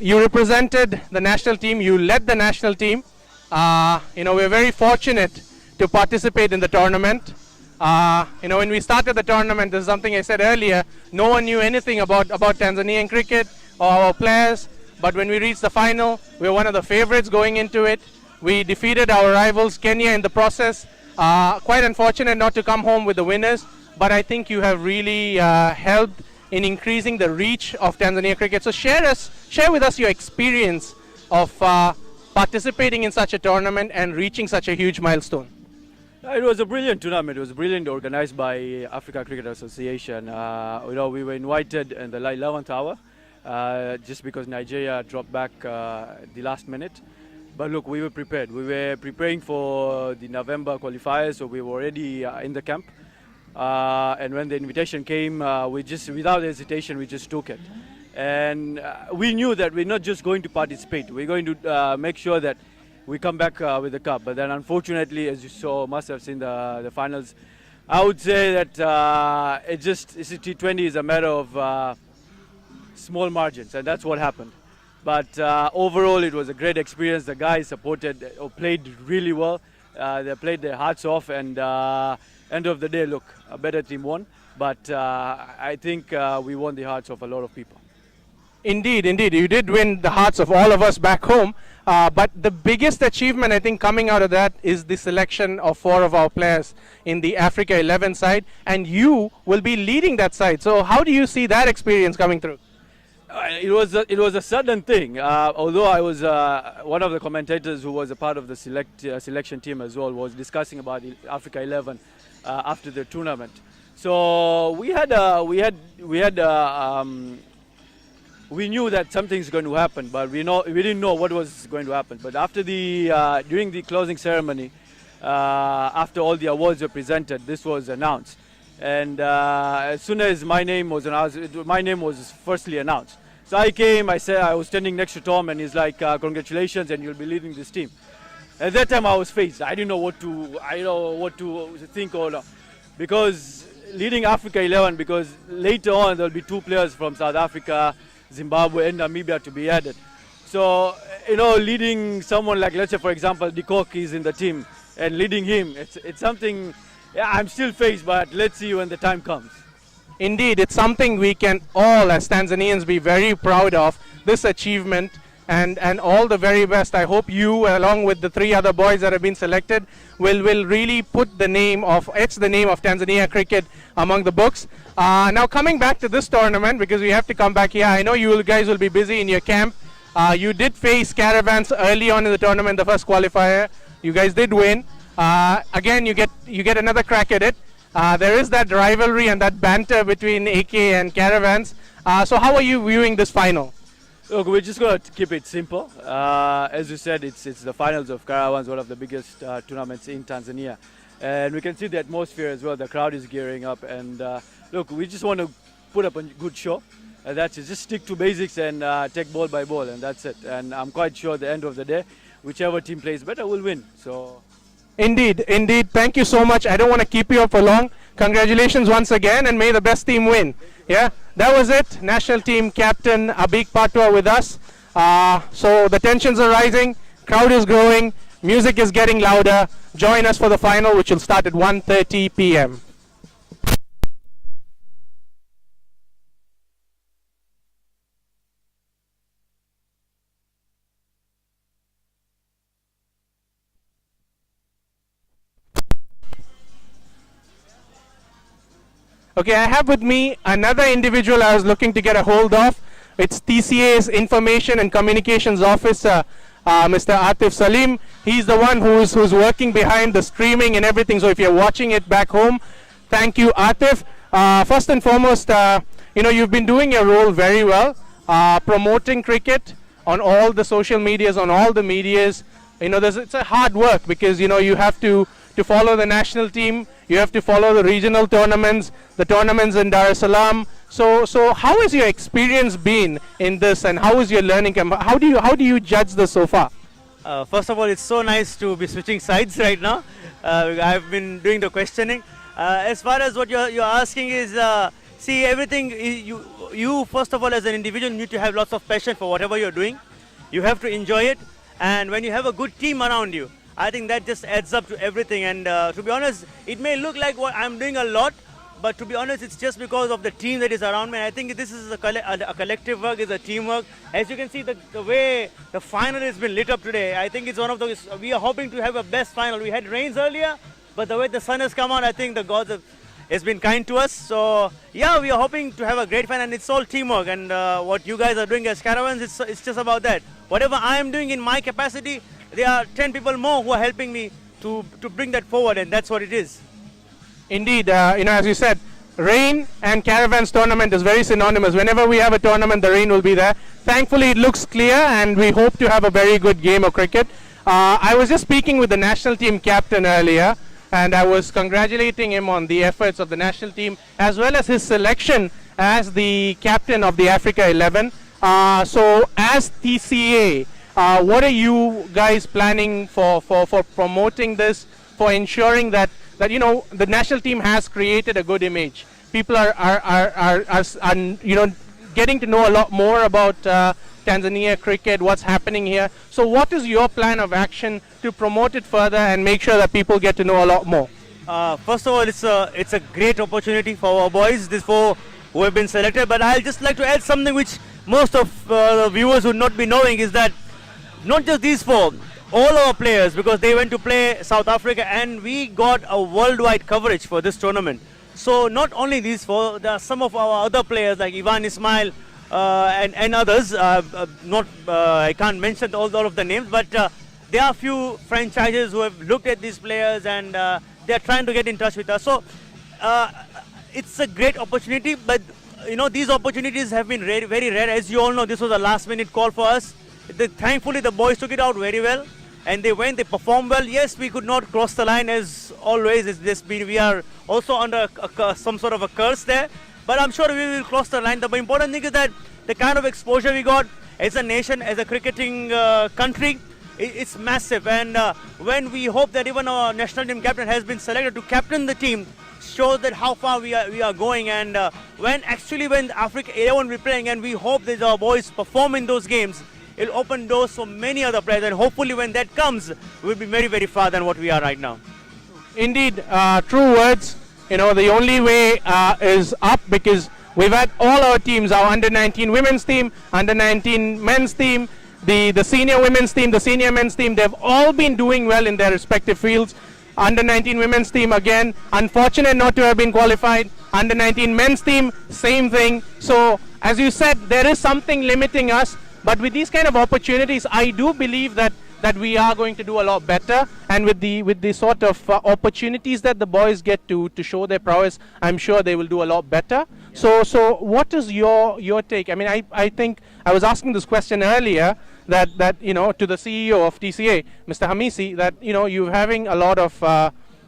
You represented the national team, you led the national team. We're very fortunate to participate in the tournament. When we started the tournament, this is something I said earlier, no one knew anything about Tanzanian cricket or our players. But when we reached the final, we were one of the favorites going into it. We defeated our rivals, Kenya, in the process. Quite unfortunate not to come home with the winners, but I think you have really helped in increasing the reach of Tanzania cricket. So share with us your experience of participating in such a tournament and reaching such a huge milestone. It was a brilliant tournament. It was brilliantly organized by Africa Cricket Association. We were invited in the 11th hour. Just because Nigeria dropped back the last minute. But look, we were prepared. We were preparing for the November qualifiers, so we were already in the camp. And when the invitation came, we just, without hesitation, we just took it. And we knew that we're not just going to participate. We're going to make sure that we come back with the cup. But then unfortunately, as you must have seen the finals, I would say that it's T20 is a matter of small margins, and that's what happened. But overall, it was a great experience. The guys played really well. They played their hearts off, and end of the day, look, a better team won. But I think we won the hearts of a lot of people. Indeed. You did win the hearts of all of us back home. But the biggest achievement, I think, coming out of that is the selection of 4 of our players in the Africa 11 side. And you will be leading that side. So how do you see that experience coming through? It was a sudden thing. Although I was one of the commentators who was a part of the selection team as well, was discussing about the Africa 11 after the tournament. So we knew that something's going to happen, but we didn't know what was going to happen. But after during the closing ceremony, after all the awards were presented, this was announced. And as soon as my name was announced, my name was firstly announced. So I came, I was standing next to Tom, and he's like, congratulations, and you'll be leading this team. At that time I was phased. I didn't know what to think or not. Because leading Africa 11, because later on there'll be 2 players from South Africa, Zimbabwe and Namibia to be added. So, leading someone like, let's say for example, De Kock is in the team, and leading him, it's something. Yeah, I'm still phased, but let's see when the time comes. Indeed, it's something we can all as Tanzanians be very proud of, this achievement, and all the very best. I hope you, along with the 3 other boys that have been selected, will really put the name of Tanzania cricket among the books. Now coming back to this tournament, because we have to come back here, I know you guys will be busy in your camp. You did face Caravans early on in the tournament, the first qualifier. You guys did win. Again, you get another crack at it. There is that rivalry and that banter between AK and Caravans. So how are you viewing this final? Look, we're just going to keep it simple. As you said, it's the finals of Caravans, one of the biggest tournaments in Tanzania. And we can see the atmosphere as well. The crowd is gearing up. And look, we just want to put up a good show. That's it. Just stick to basics and take ball by ball, and that's it. And I'm quite sure at the end of the day, whichever team plays better will win. So. Indeed. Thank you so much. I don't want to keep you up for long. Congratulations once again, and may the best team win. Yeah, that was it. National team captain Abik Patwa with us. So the tensions are rising, crowd is growing, music is getting louder. Join us for the final, which will start at 1:30 p.m. Okay, I have with me another individual I was looking to get a hold of. It's TCA's Information and Communications Officer, Mr. Atif Salim. He's the one who's working behind the streaming and everything. So if you're watching it back home, thank you, Atif. First and foremost, you've been doing your role very well, promoting cricket on all the social medias, on all the medias. It's a hard work because you have to follow the national team. You have to follow the regional tournaments, the tournaments in Dar es Salaam. So how has your experience been in this, and how is your learning? How do you judge this so far? First of all, it's so nice to be switching sides right now. I've been doing the questioning. As far as what you're asking is, see, everything, you first of all as an individual need to have lots of passion for whatever you're doing. You have to enjoy it. And when you have a good team around you, I think that just adds up to everything. And to be honest, it may look like what I'm doing a lot, but to be honest, it's just because of the team that is around me. And I think this is a collective work, it's a teamwork. As you can see, the way the final has been lit up today, I think it's one of those, we are hoping to have a best final. We had rains earlier, but the way the sun has come on, I think the gods has been kind to us. So yeah, we are hoping to have a great final, and it's all teamwork. And what you guys are doing as Caravans, it's just about that. Whatever I am doing in my capacity, there are 10 people more who are helping me to bring that forward, and that's what it is. Indeed, as you said, rain and Caravans tournament is very synonymous. Whenever we have a tournament, the rain will be there. Thankfully, it looks clear, and we hope to have a very good game of cricket. I was just speaking with the national team captain earlier, and I was congratulating him on the efforts of the national team, as well as his selection as the captain of the Africa 11. So, as TCA, what are you guys planning for promoting this, for ensuring that the national team has created a good image? People are getting to know a lot more about Tanzania cricket, what's happening here. So what is your plan of action to promote it further and make sure that people get to know a lot more? First of all, it's a great opportunity for our boys, these four who have been selected. But I'll just like to add something which most of the viewers would not be knowing, is that not just these four, all our players, because they went to play South Africa, and we got a worldwide coverage for this tournament. So not only these four, there are some of our other players like Ivan Ismail and others. I can't mention all of the names, but there are a few franchises who have looked at these players, and they are trying to get in touch with us. So it's a great opportunity, but these opportunities have been very rare. As you all know, this was a last-minute call for us. Thankfully, the boys took it out very well, and they performed well. Yes, we could not cross the line as always. We are also under some sort of a curse there, but I'm sure we will cross the line. The important thing is that the kind of exposure we got as a nation, as a cricketing country, it's massive. And when we hope that even our national team captain has been selected to captain the team, shows that how far we are going. And when Africa 11 will be playing, and we hope that our boys perform in those games, it'll open doors for many other players, and hopefully when that comes, we'll be very far than what we are right now. Indeed, true words. The only way is up, because we've had all our teams, our under-19 women's team, under-19 men's team, the senior women's team, the senior men's team, they've all been doing well in their respective fields. Under-19 women's team, again, unfortunate not to have been qualified. Under-19 men's team, same thing. So, as you said, there is something limiting us. But with these kind of opportunities, I do believe that we are going to do a lot better. And with the sort of opportunities that the boys get to show their prowess, I'm sure they will do a lot better. Yeah. So what is your take? I mean, I think I was asking this question earlier that to the CEO of TCA, Mr. Hamisi, that you're having a lot of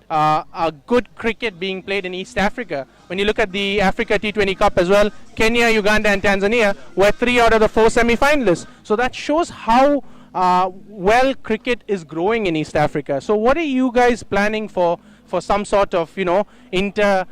a good cricket being played in East Africa. When you look at the Africa T20 Cup as well, Kenya, Uganda and Tanzania were 3 out of the 4 semi-finalists. So that shows how well cricket is growing in East Africa. So what are you guys planning for some sort of inter-country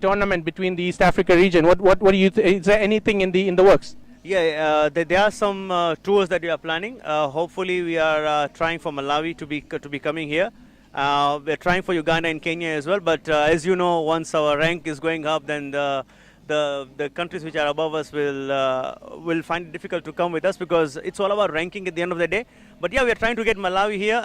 tournament between the East Africa region? What do you is there anything in the works? Yeah, there are some tours that we are planning. Hopefully, we are trying for Malawi to be coming here. We're trying for Uganda and Kenya as well. But as you know, once our rank is going up, then the countries which are above us will find it difficult to come with us, because it's all about ranking at the end of the day. But yeah, we are trying to get Malawi here.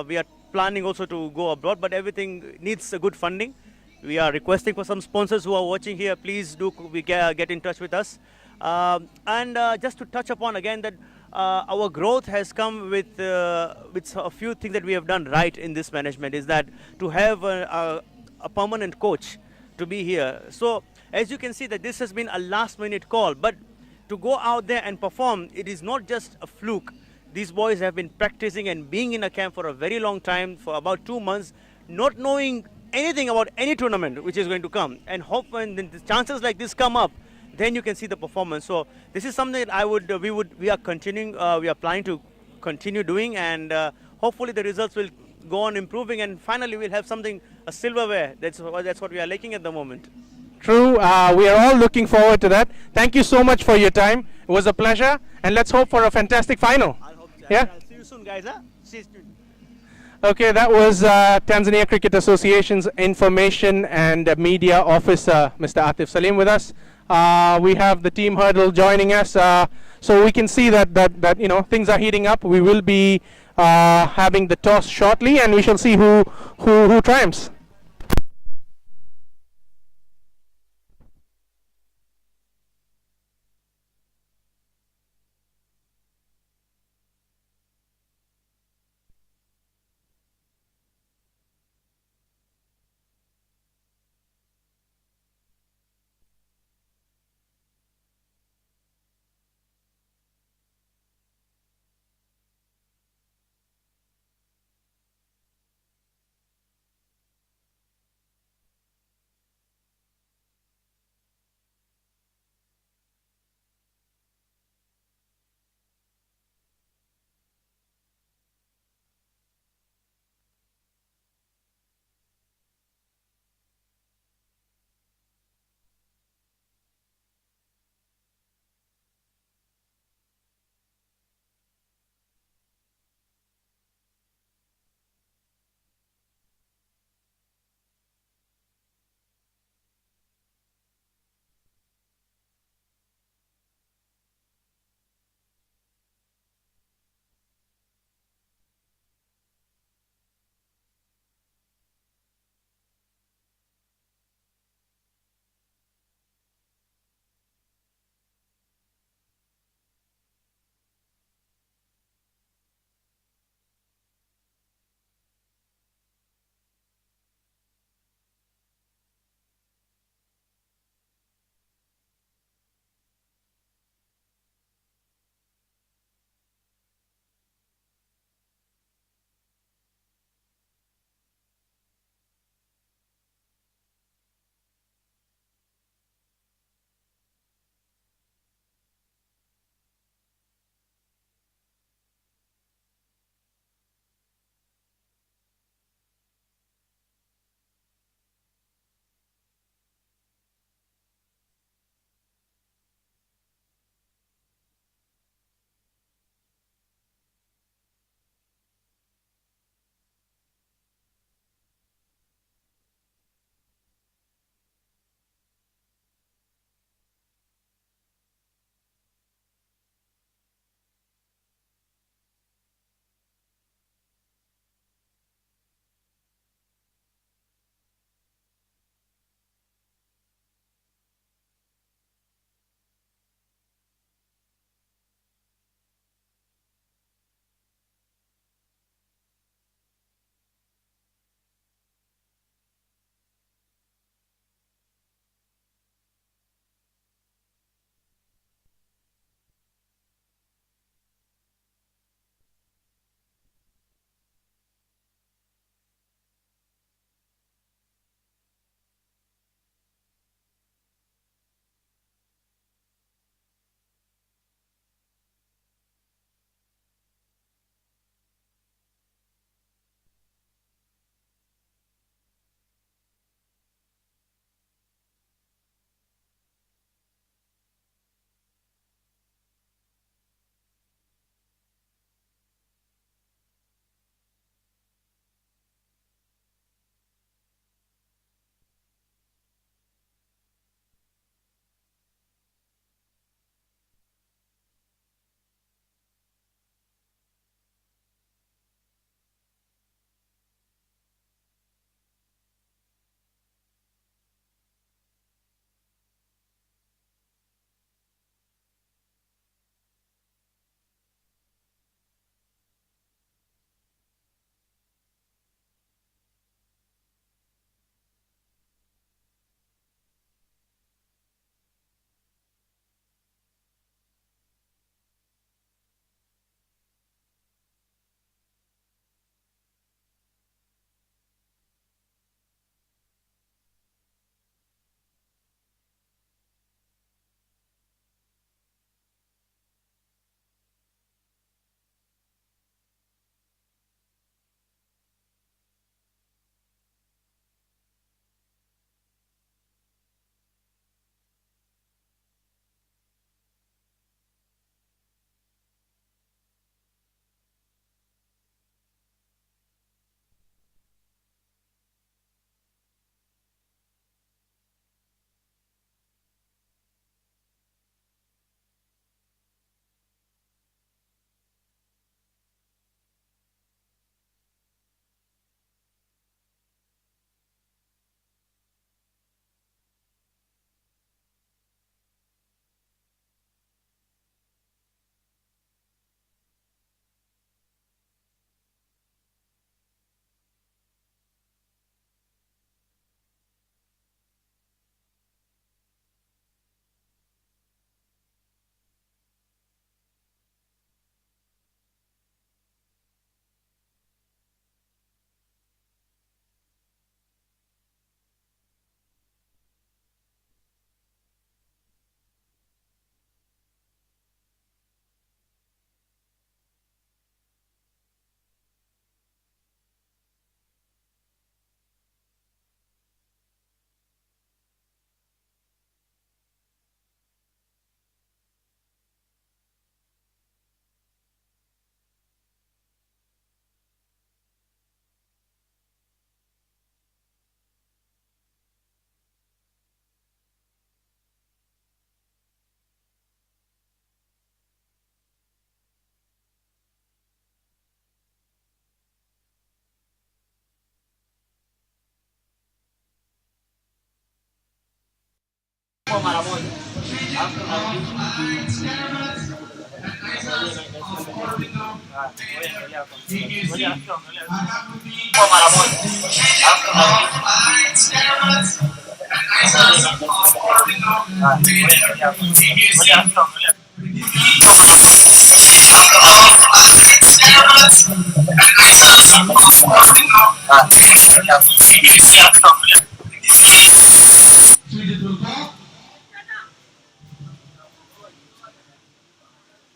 We are planning also to go abroad, but everything needs a good funding. We are requesting for some sponsors who are watching here. Please do get in touch with us. And just to touch upon again that our growth has come with a few things that we have done right in this management, is that to have a permanent coach to be here. So as you can see that this has been a last-minute call, but to go out there and perform, it is not just a fluke. These boys have been practicing and being in a camp for a very long time, for about 2 months, not knowing anything about any tournament which is going to come. And hope when the chances like this come up, then you can see the performance. So this is something that we are continuing, we are planning to continue doing, and hopefully the results will go on improving, and finally we'll have something, a silverware. That's what we are lacking at the moment. True. We are all looking forward to that. Thank you so much for your time. It was a pleasure, and let's hope for a fantastic final. Yeah. I'll see you soon, guys. Huh? See you soon. Okay, that was Tanzania Cricket Association's Information and Media Officer, Mr. Atif Salim, with us. We have the team hurdle joining us, so we can see that you know, things are heating up. We will be having the toss shortly, and we shall see who triumphs.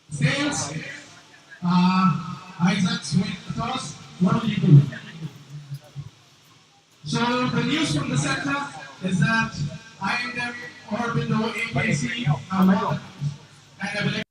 Sales, Isaac's with the toss. What will you do? So the news from the center is that I&M Orbindo AKC have won, and I believe.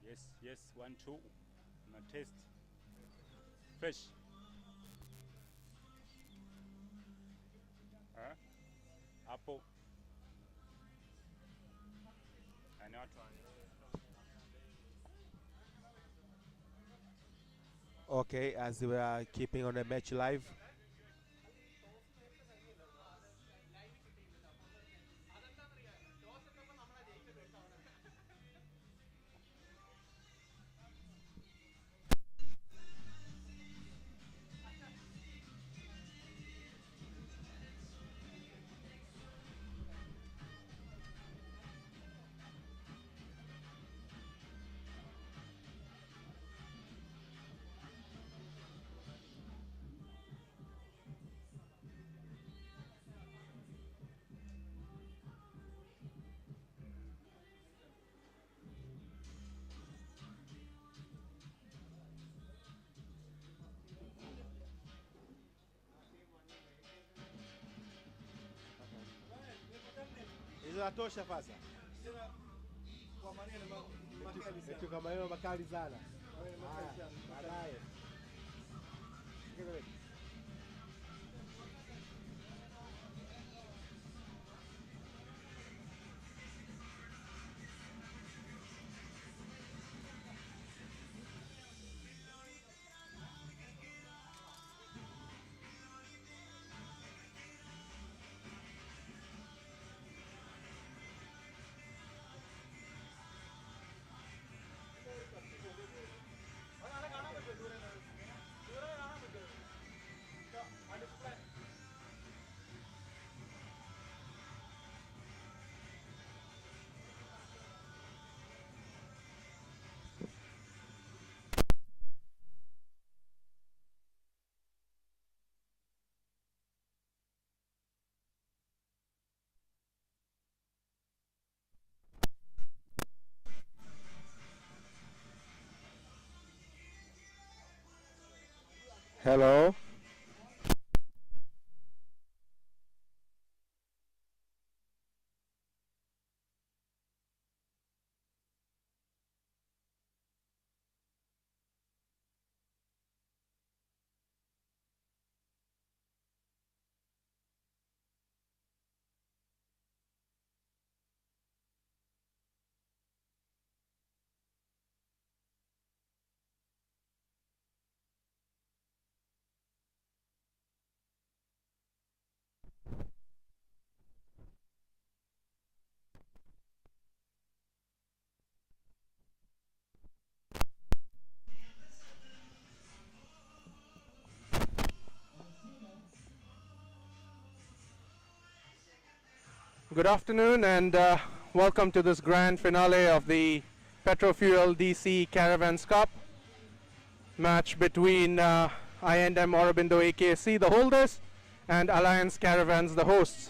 Yes, yes, 1, 2. Na test. Fresh. Apple. And not Okay, as we are keeping on the match live. Zinatosha sasa. Kitu kama hiyo makali sana. Baadaye. Hello. Good afternoon and welcome to this grand finale of the Petrofuel DC Caravans Cup match between I&M Aurobindo AKC, the holders, and Alliance Caravans, the hosts.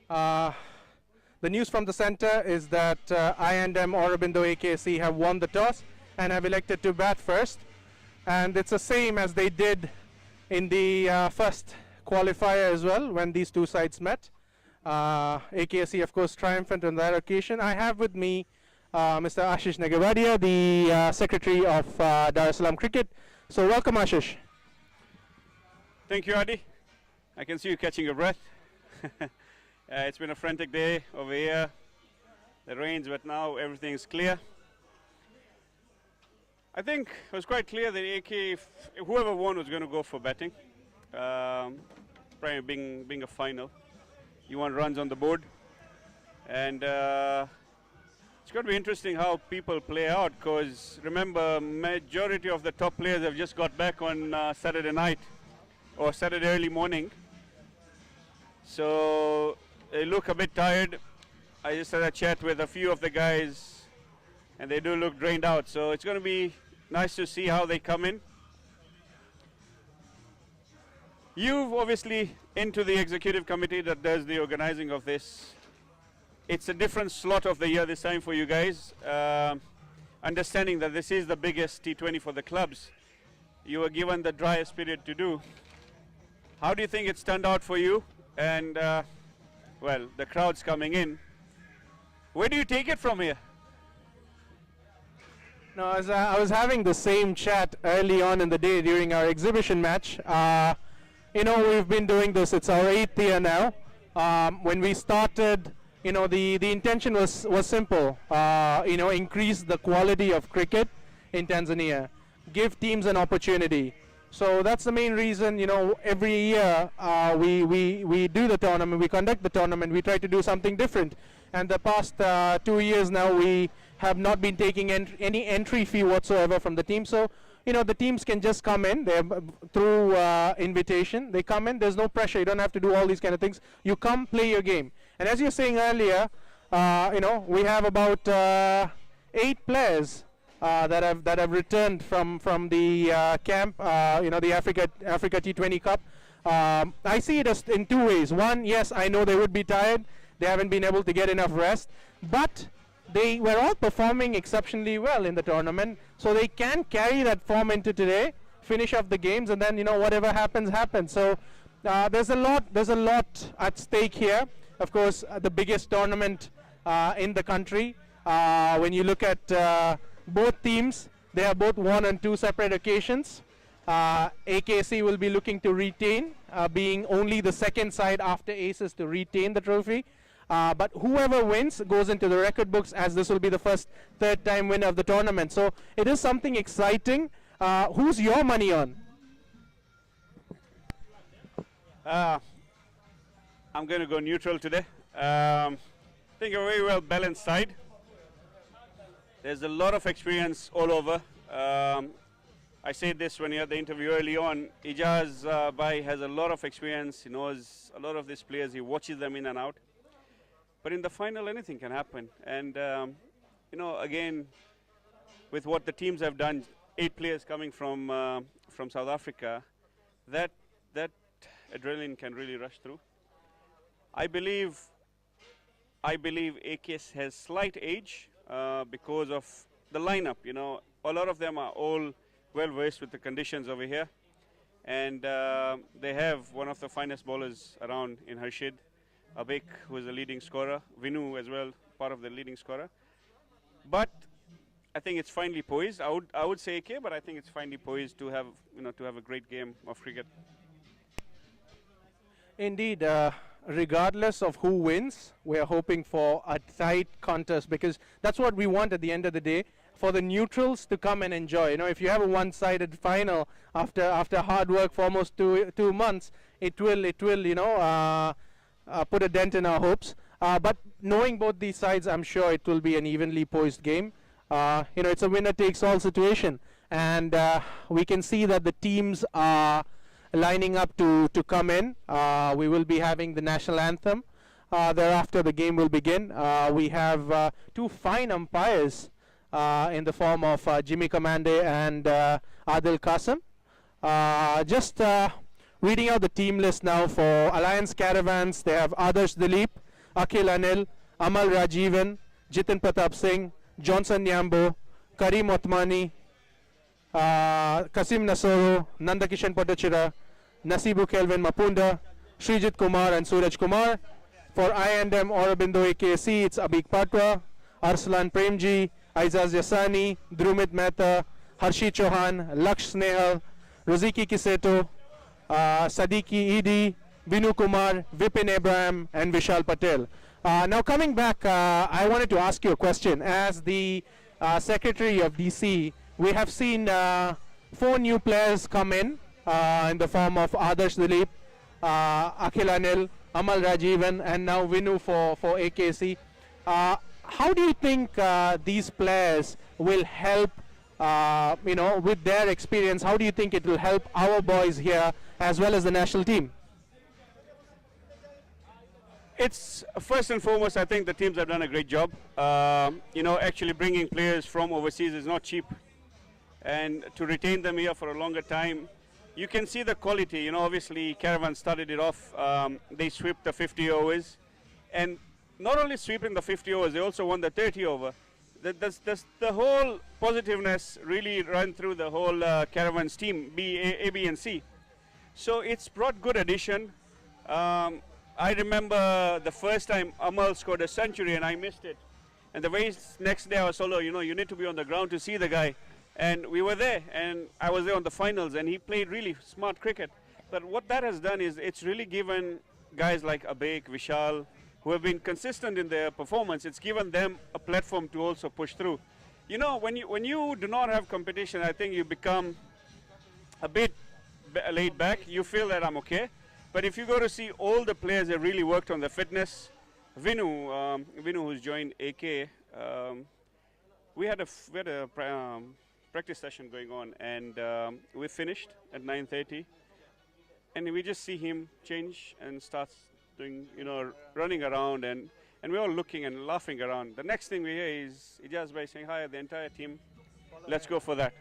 The news from the center is that I&M Aurobindo AKC have won the toss and have elected to bat first, and it's the same as they did in the first qualifier as well when these two sides met. AKSC, of course, triumphant on that occasion. I have with me Mr. Ashish Nagavadia, the Secretary of Dar es Salaam Cricket. So welcome, Ashish. Thank you, Adi. I can see you catching your breath. It's been a frantic day over here. The rains, but now everything is clear. I think it was quite clear that AK, whoever won was going to go for batting. Probably being a final. You want runs on the board. And it's going to be interesting how people play out, because remember, majority of the top players have just got back on Saturday night or Saturday early morning. So they look a bit tired. I just had a chat with a few of the guys and they do look drained out. So it's going to be nice to see how they come in. You've obviously into the executive committee that does the organizing of this. It's a different slot of the year this time for you guys. Understanding that this is the biggest T20 for the clubs, you were given the driest period to do. How do you think it's turned out for you? And well, the crowd's coming in. Where do you take it from here? No, as I was having the same chat early on in the day during our exhibition match. You know, we've been doing this, it's our 8th year now. When we started, you know, the intention was simple. You know, increase the quality of cricket in Tanzania, give teams an opportunity. So that's the main reason, you know, every year we do the tournament, we conduct the tournament, we try to do something different. And the past 2 years now, we have not been taking any entry fee whatsoever from the team. So, you know, the teams can just come in through invitation. They come in, there's no pressure. You don't have to do all these kind of things. You come, play your game. And as you're saying earlier, you know, we have about 8 players that have returned from the camp, you know, the Africa T20 Cup. I see it as in 2 ways. One, yes, I know they would be tired. They haven't been able to get enough rest, but they were all performing exceptionally well in the tournament, so they can carry that form into today, finish off the games, and then, you know, whatever happens, happens. So there's a lot at stake here. Of course, the biggest tournament in the country. When you look at both teams, they have both won on 2 separate occasions. AKC will be looking to retain, being only the second side after Aces to retain the trophy. But whoever wins goes into the record books, as this will be the third time winner of the tournament. So it is something exciting. Who's your money on? I'm going to go neutral today. I think a very well balanced side. There's a lot of experience all over. I said this when you had the interview early on. Ijaz Bhai has a lot of experience. He knows a lot of these players. He watches them in and out. But in the final, anything can happen. And, you know, again, with what the teams have done, 8 players coming from South Africa, that adrenaline can really rush through. I believe AKS has slight edge because of the lineup. You know, a lot of them are all well versed with the conditions over here. And they have one of the finest bowlers around in Harshid. Abek, who is the leading scorer, Vinu as well, part of the leading scorer. But I think it's finely poised. I would say AK, but I think it's finely poised to have, you know, to have a great game of cricket. Indeed, regardless of who wins, we are hoping for a tight contest, because that's what we want at the end of the day, for the neutrals to come and enjoy. You know, if you have a one-sided final after hard work for almost two months, it will you know, put a dent in our hopes. But knowing both these sides, I'm sure it will be an evenly poised game. You know, it's a winner-takes-all situation, and we can see that the teams are lining up to come in. We will be having the national anthem. Thereafter, the game will begin. We have 2 fine umpires in the form of Jimmy Kamande and Adil Qasim. Just reading out the team list now for Alliance Caravans. They have Adarsh Dilip, Akhil Anil, Amal Rajivan, Jiten Pratap Singh, Johnson Nyambo, Karim Othmani, Kasim Nasoro, Nandakishan Potachira, Nasibu Kelvin Mapunda, Srijit Kumar and Suraj Kumar. For I&M Aurobindo AKC, it's Abhik Patwa, Arslan Premji, Aizaz Yasani, Drumit Mehta, Harshi Chauhan, Laksh Snehal, Roziki Kiseto, Sadiki Idi, Vinu Kumar, Vipin Abraham and Vishal Patel. Now coming back, I wanted to ask you a question. As the Secretary of DC, we have seen 4 new players come in the form of Adarsh Dilip, Akhil Anil, Amal Rajivan and now Vinu for AKC. How do you think these players will help, with their experience, how do you think it will help our boys here as well as the national team? It's first and foremost, I think the teams have done a great job. Actually bringing players from overseas is not cheap. And to retain them here for a longer time, you can see the quality. Obviously Caravan started it off, they swept the 50 overs. And not only sweeping the 50 overs, they also won the 30 over. The whole positiveness really ran through the whole Caravans team, A, B and C. So it's brought good addition. I remember the first time Amal scored a century and I missed it. And the very next day I was told, you need to be on the ground to see the guy. And we were there, and I was there on the finals, and he played really smart cricket. But what that has done is it's really given guys like Abek, Vishal, who have been consistent in their performance, it's given them a platform to also push through. When you do not have competition, I think you become a bit laid back. You feel that I'm okay. But if you go to see all the players that really worked on their fitness, Vinu who's joined AK, we had a practice session going on, and we finished at 9:30, and we just see him change and starts doing, running around, and we're all looking and laughing around. The next thing we hear is Ijaz Bhai saying, "Hi, the entire team, let's go for that."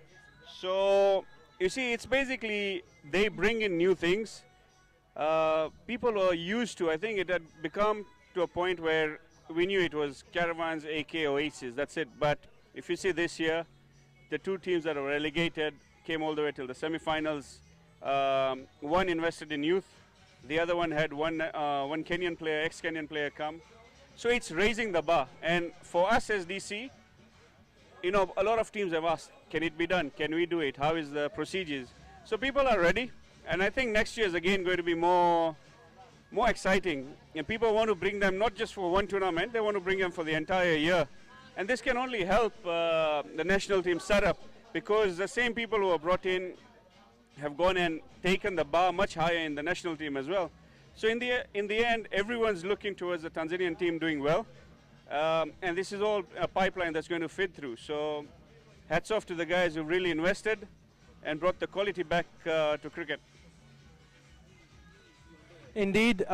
So you see, it's basically they bring in new things. People are used to, I think it had become to a point where we knew it was Caravans, AK, Oasis, that's it. But if you see this year, the 2 teams that were relegated came all the way till the semi-finals. One invested in youth, the other one had one Kenyan player, ex-Kenyan player come. So it's raising the bar. And for us as DC, a lot of teams have asked, can it be done? Can we do it? How is the procedures? So people are ready. And I think next year is again going to be more exciting. And people want to bring them not just for one tournament, they want to bring them for the entire year. And this can only help the national team setup, because the same people who are brought in have gone and taken the bar much higher in the national team as well. So in the end, everyone's looking towards the Tanzanian team doing well. And this is all a pipeline that's going to feed through. So hats off to the guys who really invested and brought the quality back to cricket. Indeed,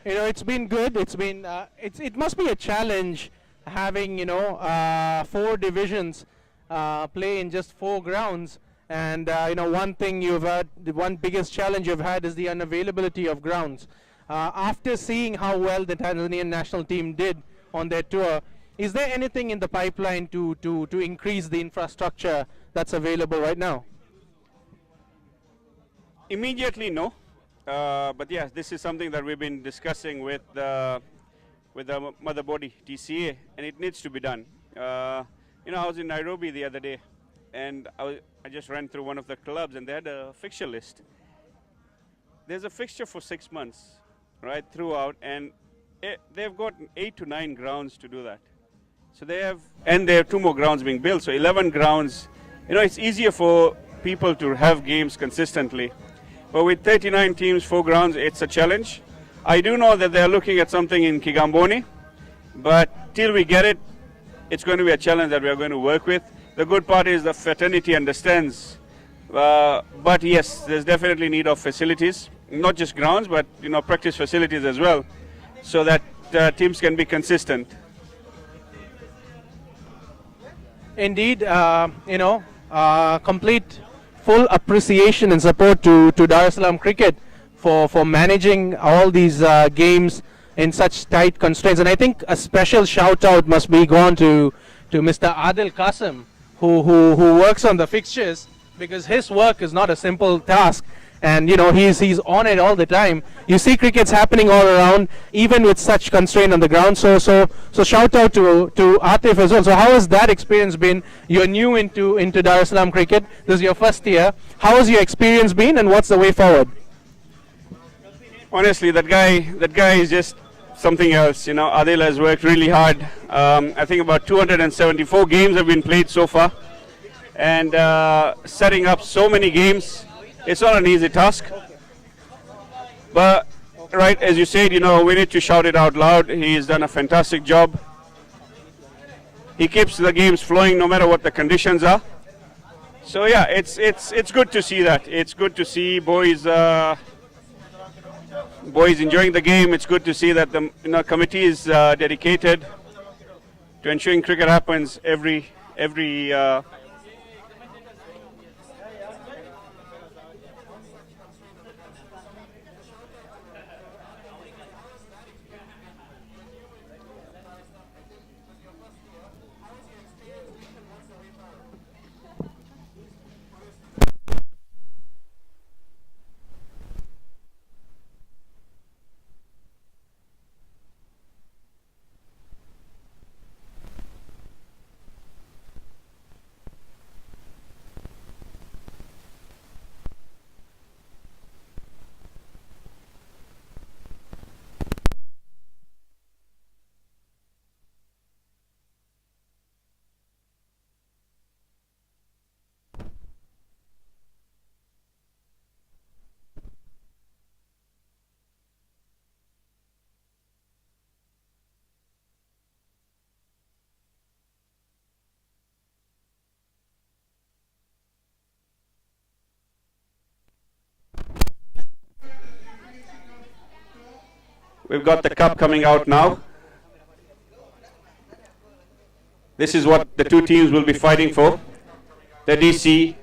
it's been good. It's been it must be a challenge having 4 divisions play in just 4 grounds. And one thing you've had, the one biggest challenge you've had is the unavailability of grounds. After seeing how well the Tanzanian national team did on their tour, is there anything in the pipeline to increase the infrastructure that's available right now? Immediately, no. But yes, this is something that we've been discussing with the mother body, TCA, and it needs to be done. I was in Nairobi the other day, and I just ran through one of the clubs, and they had a fixture list. There's a fixture for 6 months, right, throughout, and they've got 8 to 9 grounds to do that. So they have 2 more grounds being built, so 11 grounds. It's easier for people to have games consistently. But with 39 teams, 4 grounds, it's a challenge. I do know that they're looking at something in Kigamboni, but till we get it, it's going to be a challenge that we are going to work with. The good part is the fraternity understands. But yes, there's definitely need of facilities, not just grounds, but practice facilities as well, so that teams can be consistent. Indeed, complete full appreciation and support to Dar es Salaam Cricket for managing all these games in such tight constraints. And I think a special shout out must be gone to Mr. Adil Qasim, who works on the fixtures, because his work is not a simple task. and he's on it all the time. You see cricket's happening all around, even with such constraint on the ground. So shout out to Atif as well. So how has that experience been? You're new into Dar es Salaam cricket. This is your first year. How has your experience been, and what's the way forward? Honestly, that guy is just something else. Adil has worked really hard. I think about 274 games have been played so far, and setting up so many games, it's not an easy task. But right, as you said, we need to shout it out loud. He's done a fantastic job. He keeps the games flowing no matter what the conditions are. So yeah, it's good to see that. It's good to see boys enjoying the game. It's good to see that the committee is dedicated to ensuring cricket happens every We've got the cup coming out now. This is what the two teams will be fighting for. The DC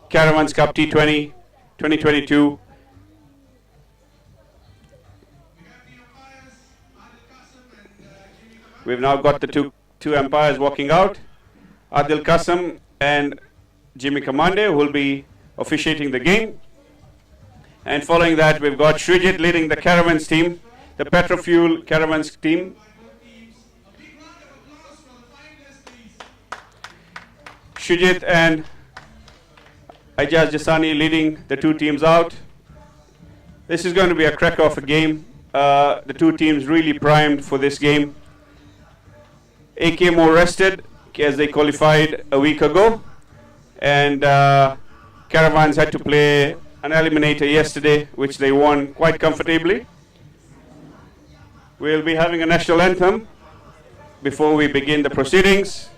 Caravans Cup T20 2022. We've now got the two umpires walking out. Adil Kasam and Jimmy Kamande, who will be officiating the game. And following that, we've got Srijit leading the Caravans team, the Petrofuel Caravans team. Srijit and Ajaz Jasani leading the two teams out. This is going to be a cracker of a game. The two teams really primed for this game. AK more rested as they qualified a week ago, and Caravans had to play an eliminator yesterday, which they won quite comfortably. We'll be having a national anthem before we begin the proceedings.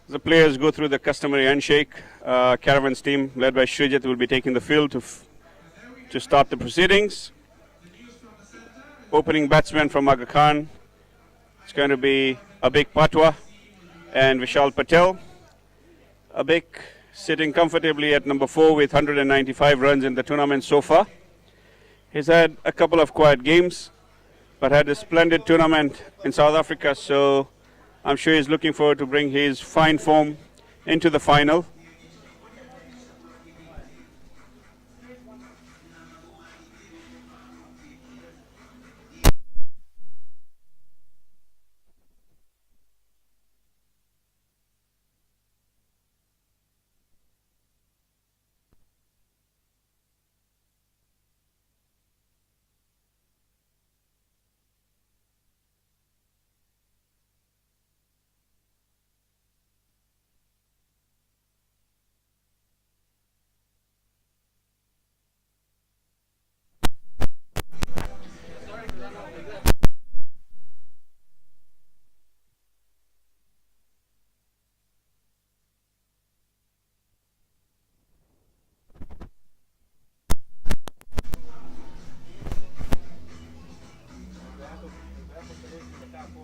the players go through the customary handshake. Caravans team led by Srijit will be taking the field to start the proceedings. Opening batsman from Aga Khan. It's going to be Abik Patwa and Vishal Patel. Abik sitting comfortably at number 4 with 195 runs in the tournament so far. He's had a couple of quiet games, but had a splendid tournament in South Africa, so I'm sure he's looking forward to bring his fine form into the final.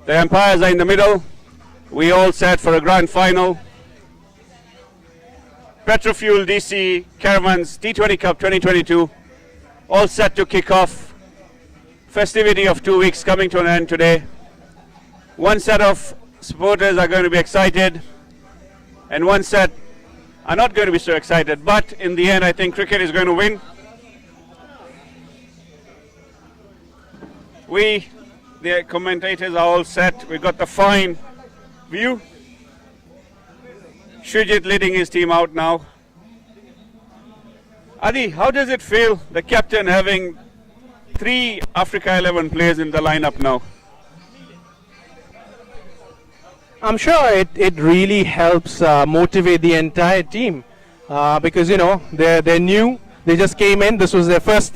The umpires are in the middle. We all set for a grand final. Petrofuel DC Caravans T20 Cup 2022 all set to kick off. Festivity of 2 weeks coming to an end today. One set of supporters are going to be excited and one set are not going to be so excited, but in the end I think cricket is going to win. The commentators are all set. We've got the fine view. Srijit leading his team out now. Adi, how does it feel, the captain having 3 Africa 11 players in the lineup now? I'm sure it really helps motivate the entire team because, you know, they're new. They just came in. This was their first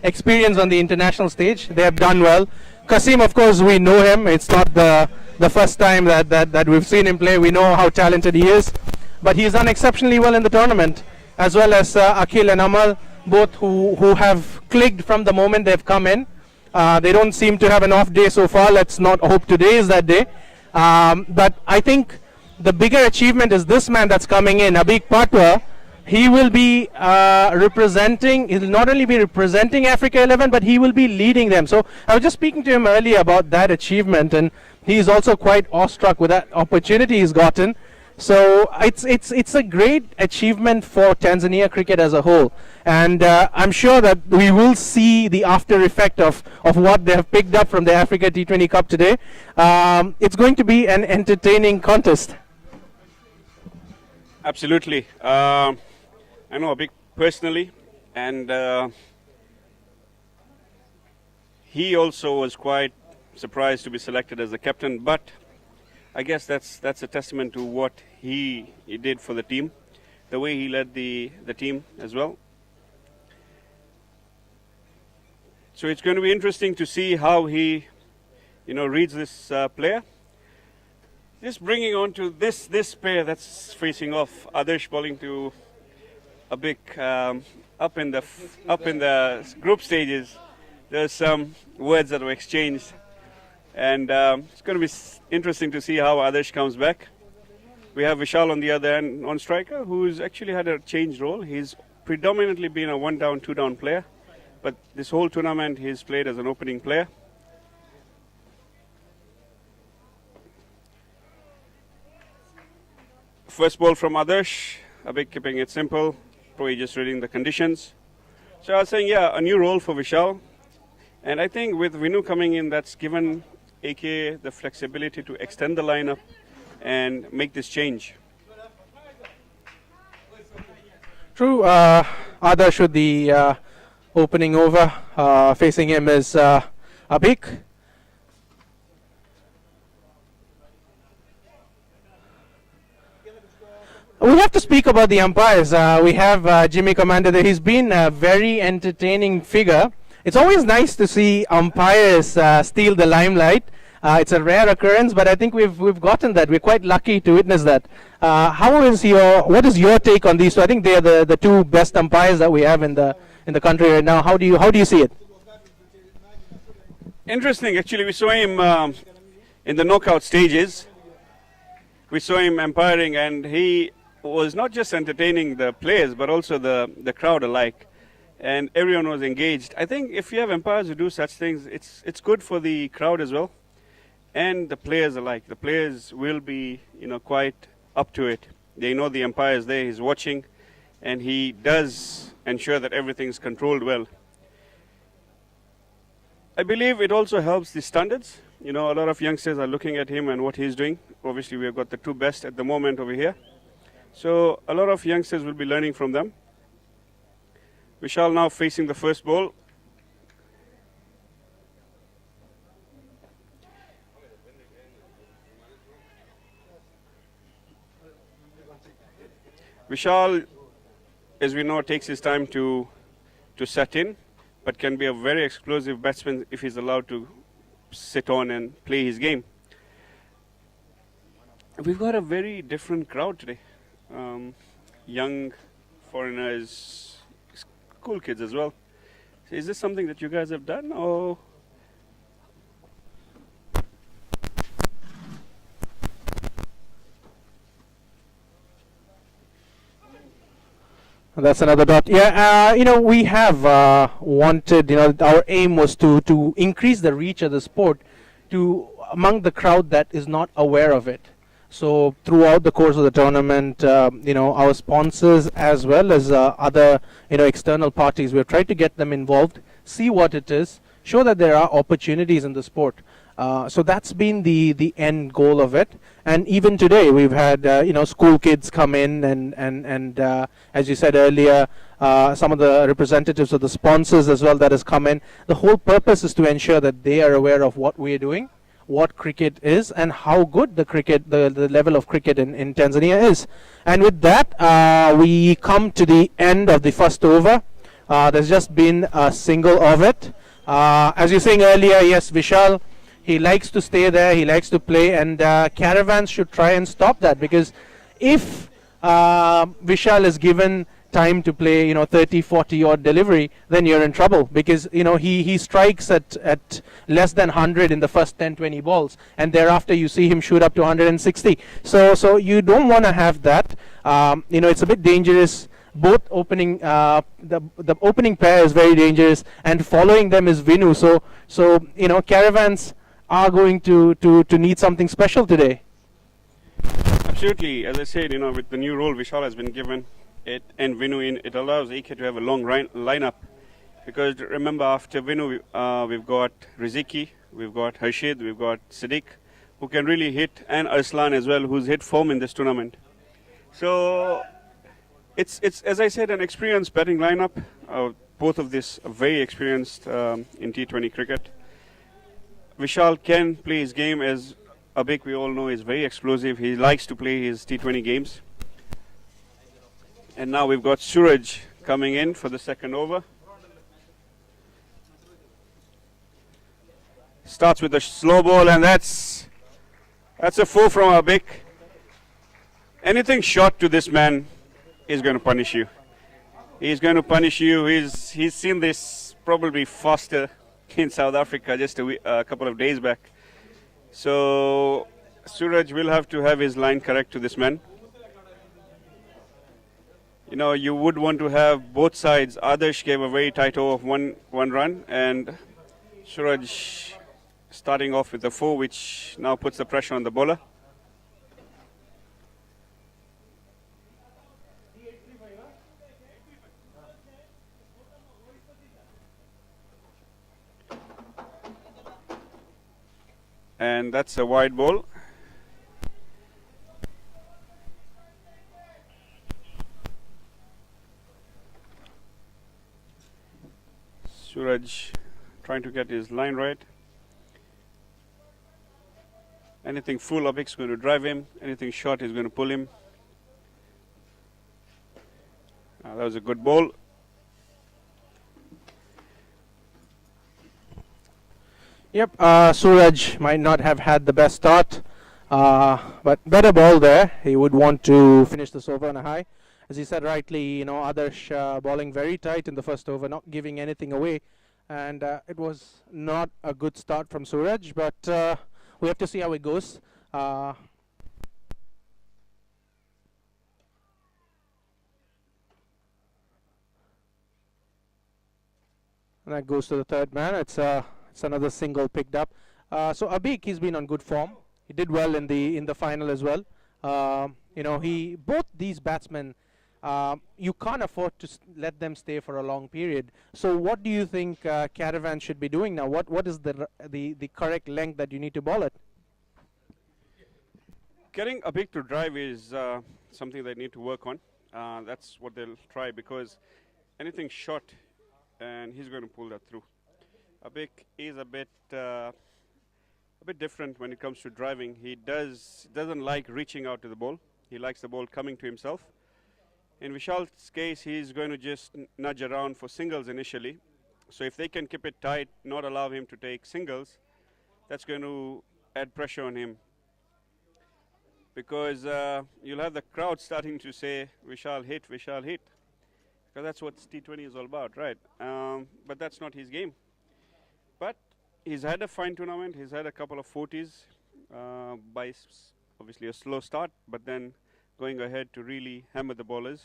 experience on the international stage. They have done well. Kasim, of course, we know him. It's not the first time that we've seen him play. We know how talented he is. But he's done exceptionally well in the tournament, as well as Akhil and Amal, both who have clicked from the moment they've come in. They don't seem to have an off day so far. Let's not hope today is that day. But I think the bigger achievement is this man that's coming in, Abik Patwa. He will be he'll not only be representing Africa 11, but he will be leading them. So I was just speaking to him earlier about that achievement, and he's also quite awestruck with that opportunity he's gotten. So it's a great achievement for Tanzania cricket as a whole. And I'm sure that we will see the after effect of what they have picked up from the Africa T20 Cup today. It's going to be an entertaining contest. Absolutely. I know Abik personally, and he also was quite surprised to be selected as the captain, but I guess that's a testament to what he did for the team, the way he led the team as well. So it's going to be interesting to see how he, reads this player. Just bringing on to this pair that's facing off, Adarsh bowling to Abik up in the group stages. There's some words that were exchanged, and it's going to be interesting to see how Adarsh comes back. We have Vishal on the other end, on striker, who's actually had a changed role. He's predominantly been a 1-down, 2-down player, but this whole tournament he's played as an opening player. First ball from Adarsh, Abik keeping it simple, probably just reading the conditions. So I was saying, yeah, a new role for Vishal. And I think with Vinu coming in, that's given AK the flexibility to extend the lineup and make this change. True. Adarsh with the opening over. Facing him is Abik. We have to speak about the umpires. We have Jimmy Commander there. He's been a very entertaining figure. It's always nice to see umpires steal the limelight. It's a rare occurrence, but I think we've gotten that. We're quite lucky to witness that. What is your take on these two? I think they are the two best umpires that we have in the country right now. How do you see it? Interesting. Actually, we saw him in the knockout stages. We saw him umpiring, and he was not just entertaining the players, but also the crowd alike. And everyone was engaged. I think if you have umpires who do such things, it's good for the crowd as well, and the players alike. The players will be, quite up to it. They know the umpire is there, he's watching, and he does ensure that everything's controlled well. I believe it also helps the standards. A lot of youngsters are looking at him and what he's doing. Obviously, we have got the two best at the moment over here. So a lot of youngsters will be learning from them. Vishal now facing the first ball. Vishal, as we know, takes his time to set in, but can be a very explosive batsman if he's allowed to sit on and play his game. We've got a very different crowd today. Young foreigners, cool kids as well. So is this something that you guys have done, or? That's another dot. Yeah, we have wanted, our aim was to increase the reach of the sport among the crowd that is not aware of it. So throughout the course of the tournament, our sponsors as well as other, external parties, we've tried to get them involved, see what it is, show that there are opportunities in the sport. So that's been the end goal of it. And even today, we've had school kids come in, and as you said earlier, some of the representatives of the sponsors as well that has come in. The whole purpose is to ensure that they are aware of what we're doing, what cricket is, and how good the level of cricket in Tanzania is. And with that, we come to the end of the first over. There's just been a single of it. As you were saying earlier, yes, Vishal, he likes to stay there, he likes to play, and Caravans should try and stop that, because if Vishal is given time to play, 30, 40 odd delivery, then you're in trouble, because he strikes at less than 100 in the first 10, 20 balls, and thereafter you see him shoot up to 160. So you don't want to have that. It's a bit dangerous. Both opening, the opening pair is very dangerous, and following them is Vinu. So Caravans are going to need something special today. Absolutely. As I said, with the new role Vishal has been given, and Vinu in, it allows AK to have a long lineup. Because remember, after Vinu, we've got Riziki, we've got Harshid, we've got Siddiq, who can really hit, and Arslan as well, who's hit form in this tournament. So it's as I said, an experienced batting lineup. Both of this are very experienced in T20 cricket. Vishal can play his game, as Abik, we all know, is very explosive. He likes to play his T20 games. And now we've got Suraj coming in for the second over. Starts with a slow ball, and that's a 4 from Abik. Anything short to this man is going to punish you. He's going to punish you. He's seen this probably faster in South Africa just a couple of days back. So Suraj will have to have his line correct to this man. You would want to have both sides. Adarsh gave a very tight over of one run, and Suraj starting off with a 4, which now puts the pressure on the bowler. And that's a wide ball. Suraj trying to get his line right. Anything full, Abik's going to drive him. Anything short, he's going to pull him. That was a good ball. Yep, Suraj might not have had the best start, but better ball there. He would want to finish this over on a high. As he said rightly, Adarsh bowling very tight in the first over, not giving anything away. And it was not a good start from Suraj, but we have to see how it goes. And that goes to the third man. It's another single picked up. So Abik, he's been on good form. He did well in the final as well. Both these batsmen, you can't afford to let them stay for a long period. So what do you think Caravan should be doing now? What is the correct length that you need to bowl at? Getting Abik to drive is something they need to work on. That's what they'll try, because anything short, and he's going to pull that through. Abik is a bit different when it comes to driving. He doesn't like reaching out to the ball. He likes the ball coming to himself. In Vishal's case, he's going to just nudge around for singles initially. So if they can keep it tight, not allow him to take singles, that's going to add pressure on him. Because you'll have the crowd starting to say, Vishal hit, Vishal hit. Because that's what T20 is all about, right? But that's not his game. But he's had a fine tournament. He's had a couple of 40s by obviously a slow start, but then going ahead to really hammer the bowlers.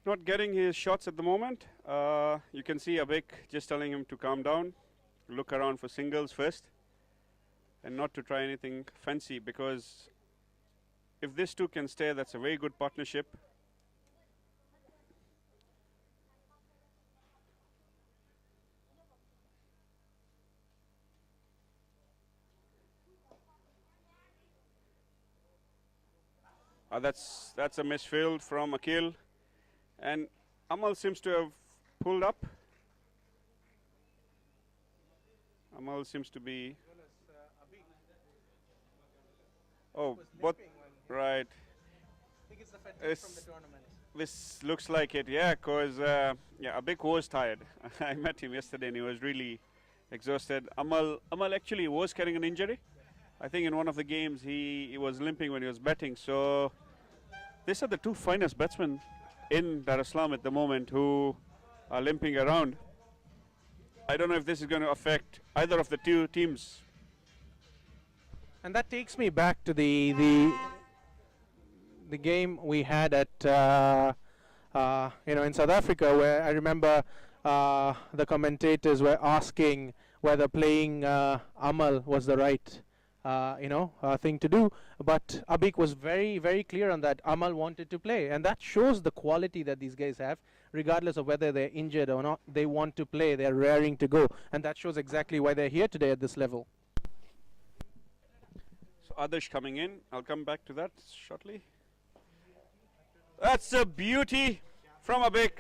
Not getting his shots at the moment. You can see Abik just telling him to calm down, look around for singles first, and not to try anything fancy, because if these two can stay, that's a very good partnership. That's a misfield from Akil, and Amal seems to have pulled up. Amal seems to be. Oh, both right. This looks like it, yeah, because Abik was tired. I met him yesterday and he was really exhausted. Amal actually was carrying an injury. I think in one of the games he was limping when he was batting. So these are the two finest batsmen in Dar es Salaam at the moment who are limping around. I don't know if this is going to affect either of the two teams. And that takes me back to the game we had at in South Africa, where I remember the commentators were asking whether playing Amal was the right thing to do, but Abik was very, very clear on that. Amal wanted to play, and that shows the quality that these guys have. Regardless of whether they're injured or not, they want to play. They're raring to go, and that shows exactly why they're here today at this level. So Adarsh coming in. I'll come back to that shortly. That's a beauty from Abik.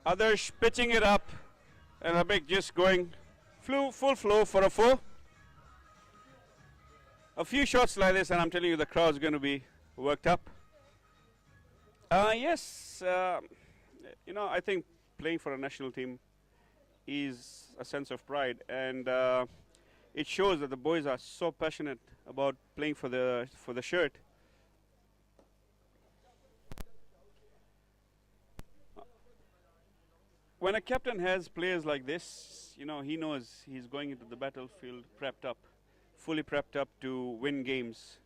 Adarsh pitching it up, and Abik just going full flow for a 4. A few shots like this, and I'm telling you, the crowd's going to be worked up. Yes, I think playing for a national team is a sense of pride, and it shows that the boys are so passionate about playing for the shirt. When a captain has players like this, he knows he's going into the battlefield prepped up, fully prepped up to win games.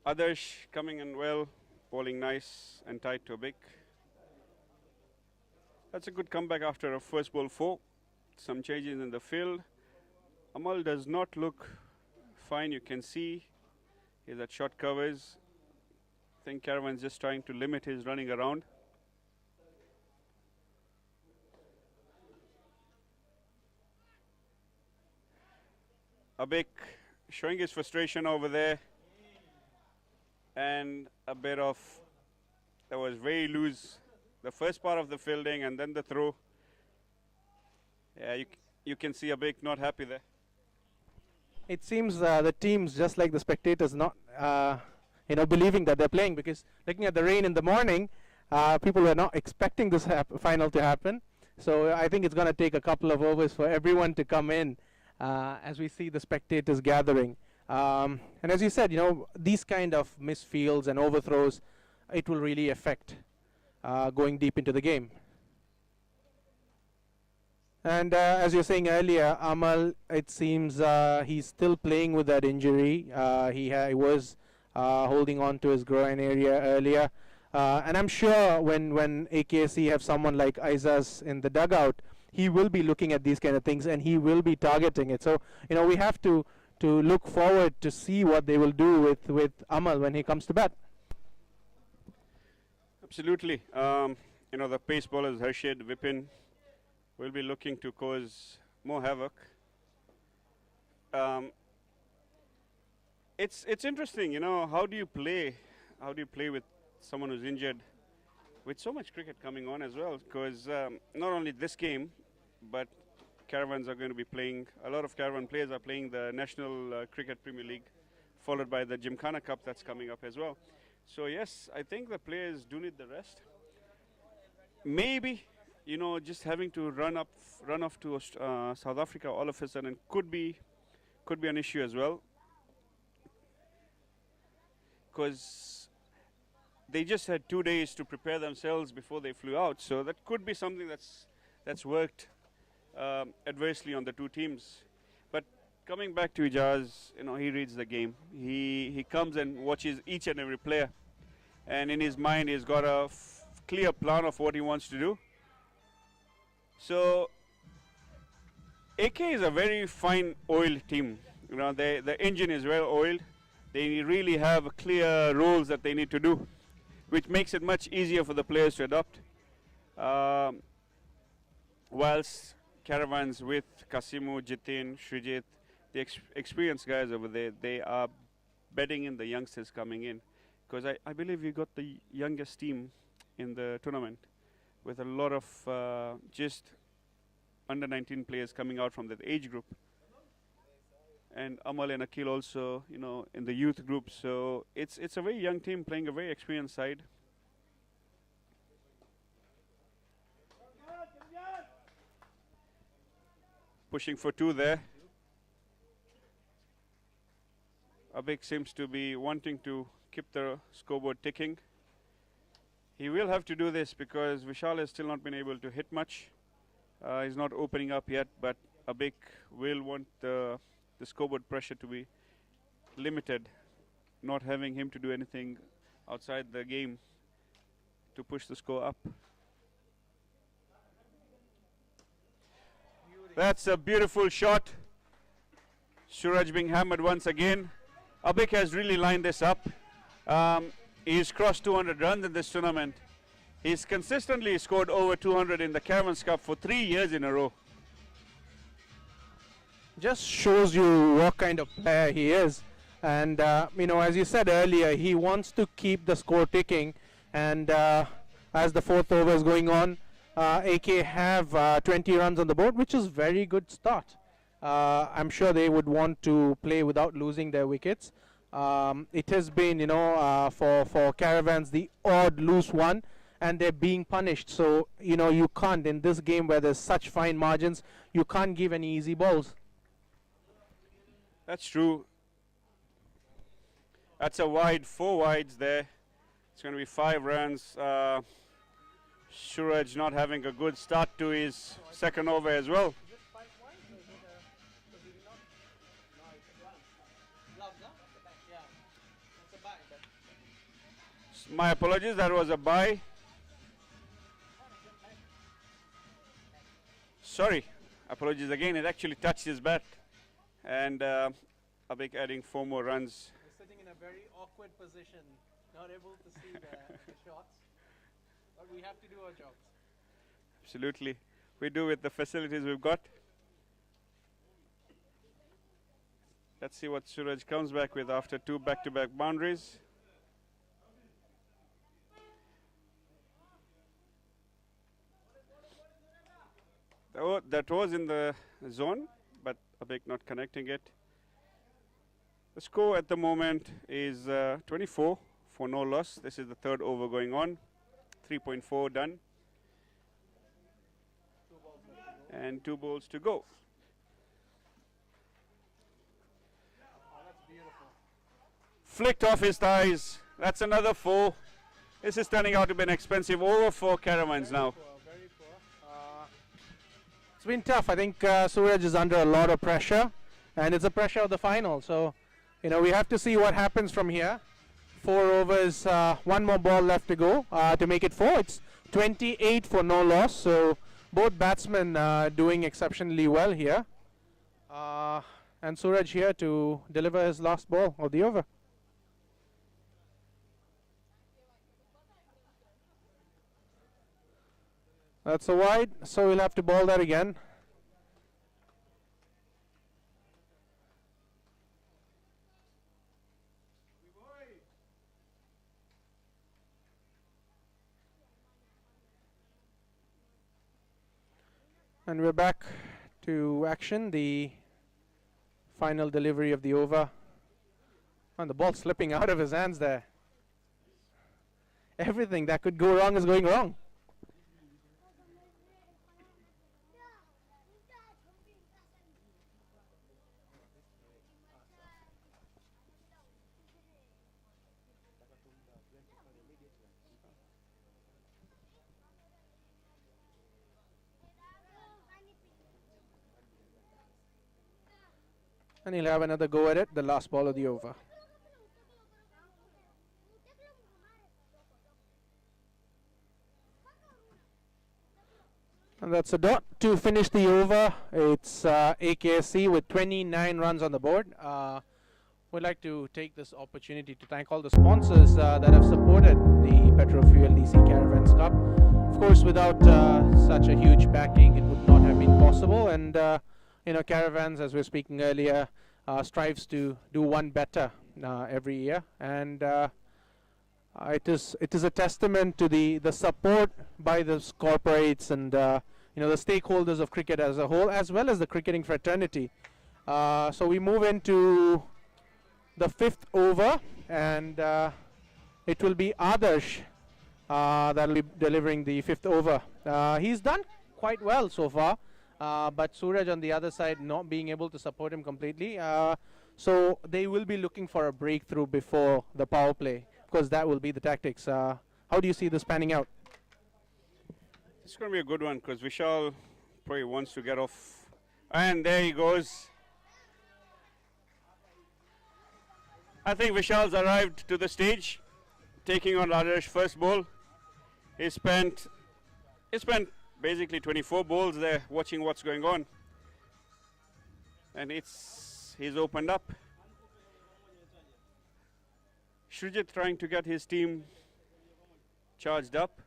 Adarsh coming in well, bowling nice and tight to Abik. That's a good comeback after a first ball 4. Some changes in the field. Amal does not look fine, you can see. He's at short covers. I think Caravan's just trying to limit his running around. Abik showing his frustration over there, and a bit of, that was very loose, the first part of the fielding and then the throw. Yeah, you can see Abik not happy there. It seems the teams, just like the spectators, not believing that they're playing, because looking at the rain in the morning, people were not expecting this final to happen. So I think it's going to take a couple of overs for everyone to come in as we see the spectators gathering. And as you said, these kind of misfields and overthrows, it will really affect going deep into the game. And as you were saying earlier, Amal, it seems he's still playing with that injury. He was holding on to his groin area earlier. And I'm sure when AKC have someone like Aizaz in the dugout, he will be looking at these kind of things and he will be targeting it. So, we have to look forward to see what they will do with Amal when he comes to bat. Absolutely. The pace bowlers, Harshad, Vipin, will be looking to cause more havoc. It's interesting, how do you play with someone who's injured, with so much cricket coming on as well, because not only this game, but Caravans are going to be playing, a lot of Caravan players are playing the National Cricket Premier League, followed by the Gymkhana Cup that's coming up as well. So yes, I think the players do need the rest. Maybe, just having to run off to South Africa all of a sudden could be an issue as well, because they just had 2 days to prepare themselves before they flew out. So that could be something that's worked adversely on the two teams. But coming back to Ijaz, he reads the game. He comes and watches each and every player, and in his mind he's got a clear plan of what he wants to do. So AK is a very fine oiled team. The engine is well oiled. They really have clear roles that they need to do, which makes it much easier for the players to adopt. Whilst Caravans with Kasimu, Jiten, Srijit, the experienced guys over there, they are betting in the youngsters coming in, because I believe we got the youngest team in the tournament, with a lot of just under 19 players coming out from that age group. And Amal and Akhil also, in the youth group. So it's a very young team playing a very experienced side. Pushing for two there. Abik seems to be wanting to keep the scoreboard ticking. He will have to do this because Vishal has still not been able to hit much. He's not opening up yet, but Abik will want the scoreboard pressure to be limited, not having him to do anything outside the game to push the score up. That's a beautiful shot. Suraj being hammered once again. Abik has really lined this up. He's crossed 200 runs in this tournament. He's consistently scored over 200 in the Caravans Cup for 3 years in a row. Just shows you what kind of player he is. And, as you said earlier, he wants to keep the score ticking. And as the fourth over is going on, AK have 20 runs on the board, which is very good start. I'm sure they would want to play without losing their wickets. It has been, for Caravans, the odd loose one, and they're being punished. So, you can't, in this game where there's such fine margins, you can't give any easy balls. That's true. That's a wide, 4 wides there. It's going to be 5 runs. Suraj not having a good start to his second over as well. My apologies, that was a bye. Sorry, apologies again, it actually touched his bat. And Abik adding 4 more runs. We're sitting in a very awkward position, not able to see the shots, but we have to do our jobs. Absolutely, we do with the facilities we've got. Let's see what Suraj comes back with after 2 back-to-back boundaries. That was in the zone, but Abik not connecting it. The score at the moment is 24 for no loss. This is the third over going on. 3.4 done. And 2 balls to go. Flicked off his thighs. That's another 4. This is turning out to be an expensive over for Caravans now. It's been tough. I think Suraj is under a lot of pressure, and it's the pressure of the final. So, you know, we have to see what happens from here. 4 overs, 1 more ball left to go to make it 4. It's 28 for no loss. So both batsmen doing exceptionally well here. And Suraj here to deliver his last ball of the over. That's a wide, so we'll have to ball that again. And we're back to action, the final delivery of the over. And the ball slipping out of his hands there. Everything that could go wrong is going wrong. And he'll have another go at it, the last ball of the over. And that's a dot to finish the over. It's AKSC with 29 runs on the board. We'd like to take this opportunity to thank all the sponsors that have supported the Petrol Fuel DC Caravans Cup. Of course, without such a huge backing, it would not have been possible. And you know, Caravans, as we were speaking earlier, strives to do one better every year, and it is a testament to the support by the corporates and you know, the stakeholders of cricket as a whole, as well as the cricketing fraternity. So we move into the 5th over, and it will be Adarsh that will be delivering the 5th over. He's done quite well so far. But Suraj on the other side not being able to support him completely. So they will be looking for a breakthrough before the power play, because that will be the tactics. How do you see this panning out? It's going to be a good one because Vishal probably wants to get off. And there he goes. I think Vishal's arrived to the stage, taking on Adarsh's first ball. He spent basically 24 balls there watching what's going on, and he's opened up. Shrujit trying to get his team charged up.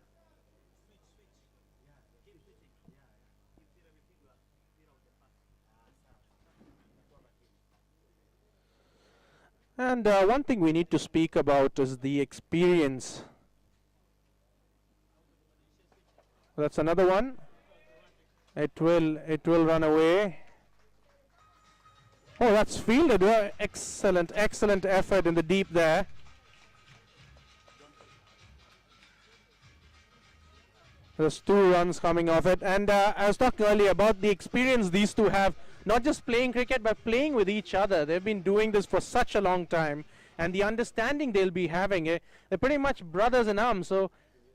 And one thing we need to speak about is the experience. That's another one. It will run away. Oh, that's fielded. Excellent effort in the deep there. There's 2 runs coming off it. And I was talking earlier about the experience these two have, not just playing cricket, but playing with each other. They've been doing this for such a long time. And the understanding they'll be having, they're pretty much brothers in arms. So,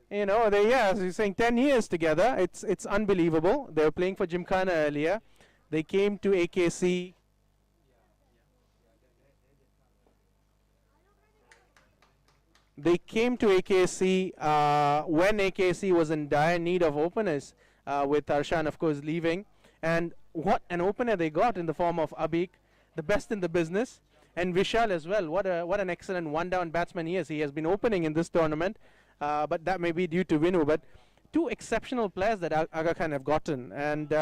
you know, as you're saying, 10 years together. It's unbelievable. They were playing for Gymkhana earlier. They came to AKC. They came to AKC when AKC was in dire need of openers, with Arshan, of course, leaving. And what an opener they got in the form of Abik, the best in the business, and Vishal as well. What an excellent one-down batsman he is. He has been opening in this tournament. But that may be due to Vinu. But 2 exceptional players that Aga Khan have gotten. And you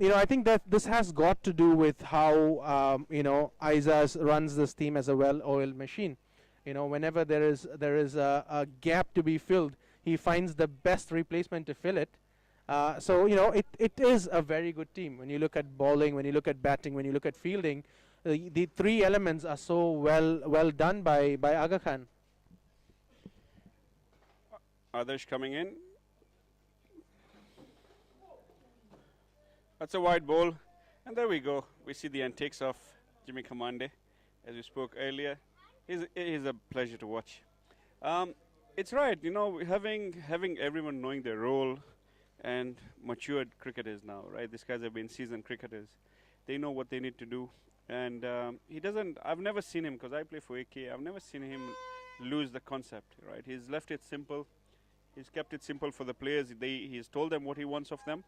know, I think that this has got to do with how you know, Aizaz runs this team as a well-oiled machine. You know, whenever there is a gap to be filled, he finds the best replacement to fill it. So it is a very good team. When you look at bowling, when you look at batting, when you look at fielding, the three elements are so well done by Aga Khan. Adarsh coming in. That's a wide ball. And there we go. We see the antics of Jimmy Kamande, as we spoke earlier. He's a pleasure to watch. It's right, having everyone knowing their role and matured cricketers now, right? These guys have been seasoned cricketers. They know what they need to do. And I've never seen him, because I play for AK, I've never seen him lose the concept, right? He's left it simple. He's kept it simple for the players. He's told them what he wants of them.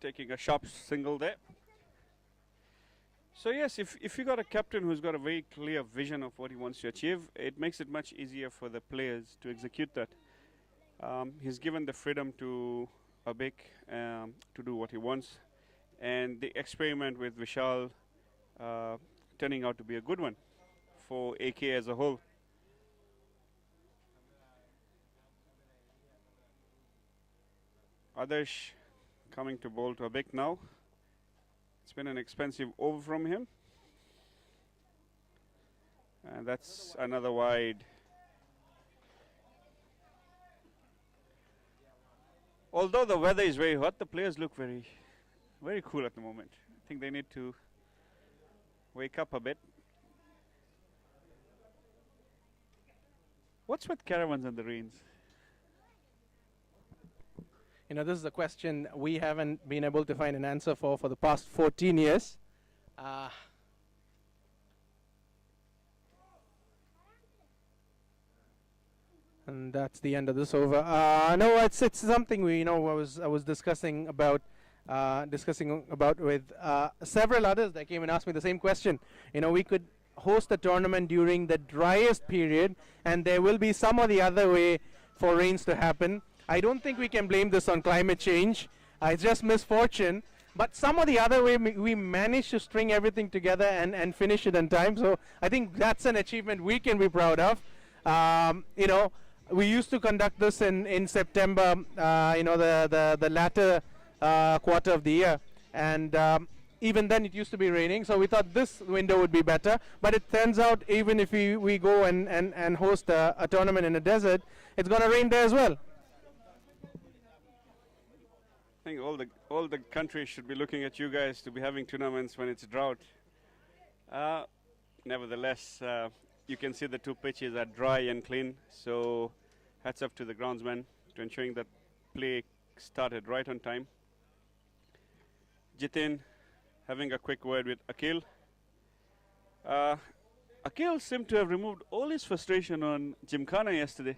Taking a sharp single there. So yes, if you got a captain who's got a very clear vision of what he wants to achieve, it makes it much easier for the players to execute that. He's given the freedom to Abik to do what he wants, and the experiment with Vishal turning out to be a good one for AK as a whole. Adarsh coming to bowl to Abik now. It's been an expensive over from him. And that's another wide. Although the weather is very hot, the players look very, very cool at the moment. I think they need to wake up a bit. What's with Caravans and the rains? This is a question we haven't been able to find an answer for the past 14 years. And that's the end of this over. No, it's something I was discussing about with several others that came and asked me the same question. We could host a tournament during the driest period, and there will be some or the other way for rains to happen. I don't think we can blame this on climate change. It's just misfortune. But some or the other way, we managed to string everything together and finish it in time. So I think that's an achievement we can be proud of. We used to conduct this in September, the latter quarter of the year. And even then it used to be raining. So we thought this window would be better. But it turns out even if we go and host a tournament in a desert, it's going to rain there as well. I think all the countries should be looking at you guys to be having tournaments when it's drought. Nevertheless, you can see the two pitches are dry and clean. So hats up to the groundsmen to ensuring that play started right on time. Jiten having a quick word with Akhil. Akhil seemed to have removed all his frustration on Gymkhana yesterday.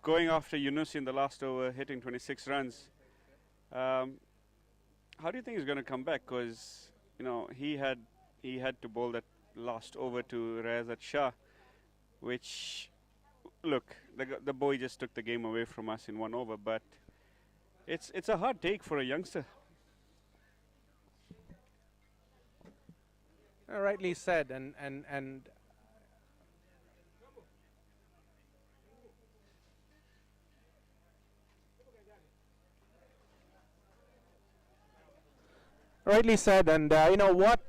Going after Yunus in the last over, hitting 26 runs. How do you think he's going to come back? Because he had to bowl that last over to Riyazat Shah, which, look, the boy just took the game away from us in one over. But it's a hard take for a youngster. Rightly said, and rightly said, and what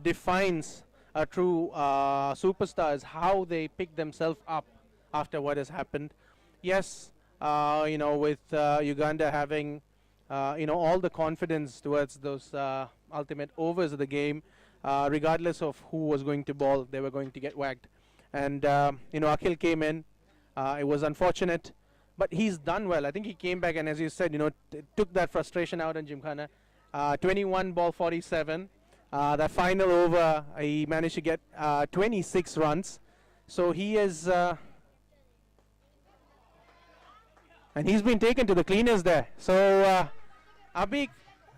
defines a true superstar is how they pick themselves up after what has happened. Yes, with Uganda having all the confidence towards those ultimate overs of the game, regardless of who was going to bowl, they were going to get whacked. And Akhil came in. It was unfortunate, but he's done well. I think he came back and, as you said, took that frustration out on Gymkhana. 21 ball 47. That final over, he managed to get 26 runs. So he is, and he's been taken to the cleaners there. So Abik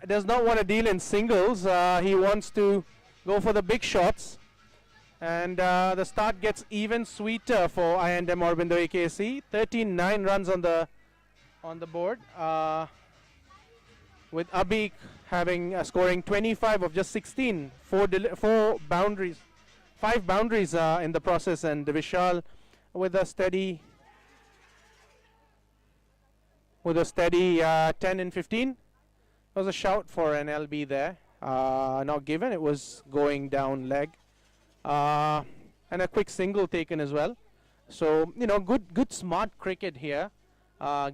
does not want to deal in singles. He wants to go for the big shots. And the start gets even sweeter for I&M Aurobindo AKC. 39 runs on the board. With Abik scoring 25 of just 16, 4 boundaries, 5 boundaries in the process, and Vishal with a steady 10 and 15. There was a shout for an LB there, not given. It was going down leg, and a quick single taken as well. So good smart cricket here.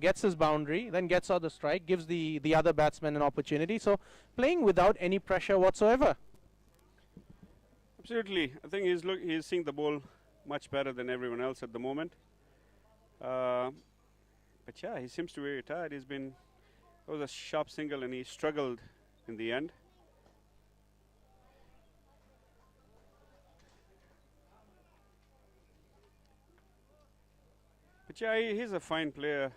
Gets his boundary, then gets out the strike, gives the other batsman an opportunity. So playing without any pressure whatsoever. Absolutely, I think he's seeing the ball much better than everyone else at the moment. But yeah, he seems to be very tired. It was a sharp single and he struggled in the end. But yeah, he's a fine player.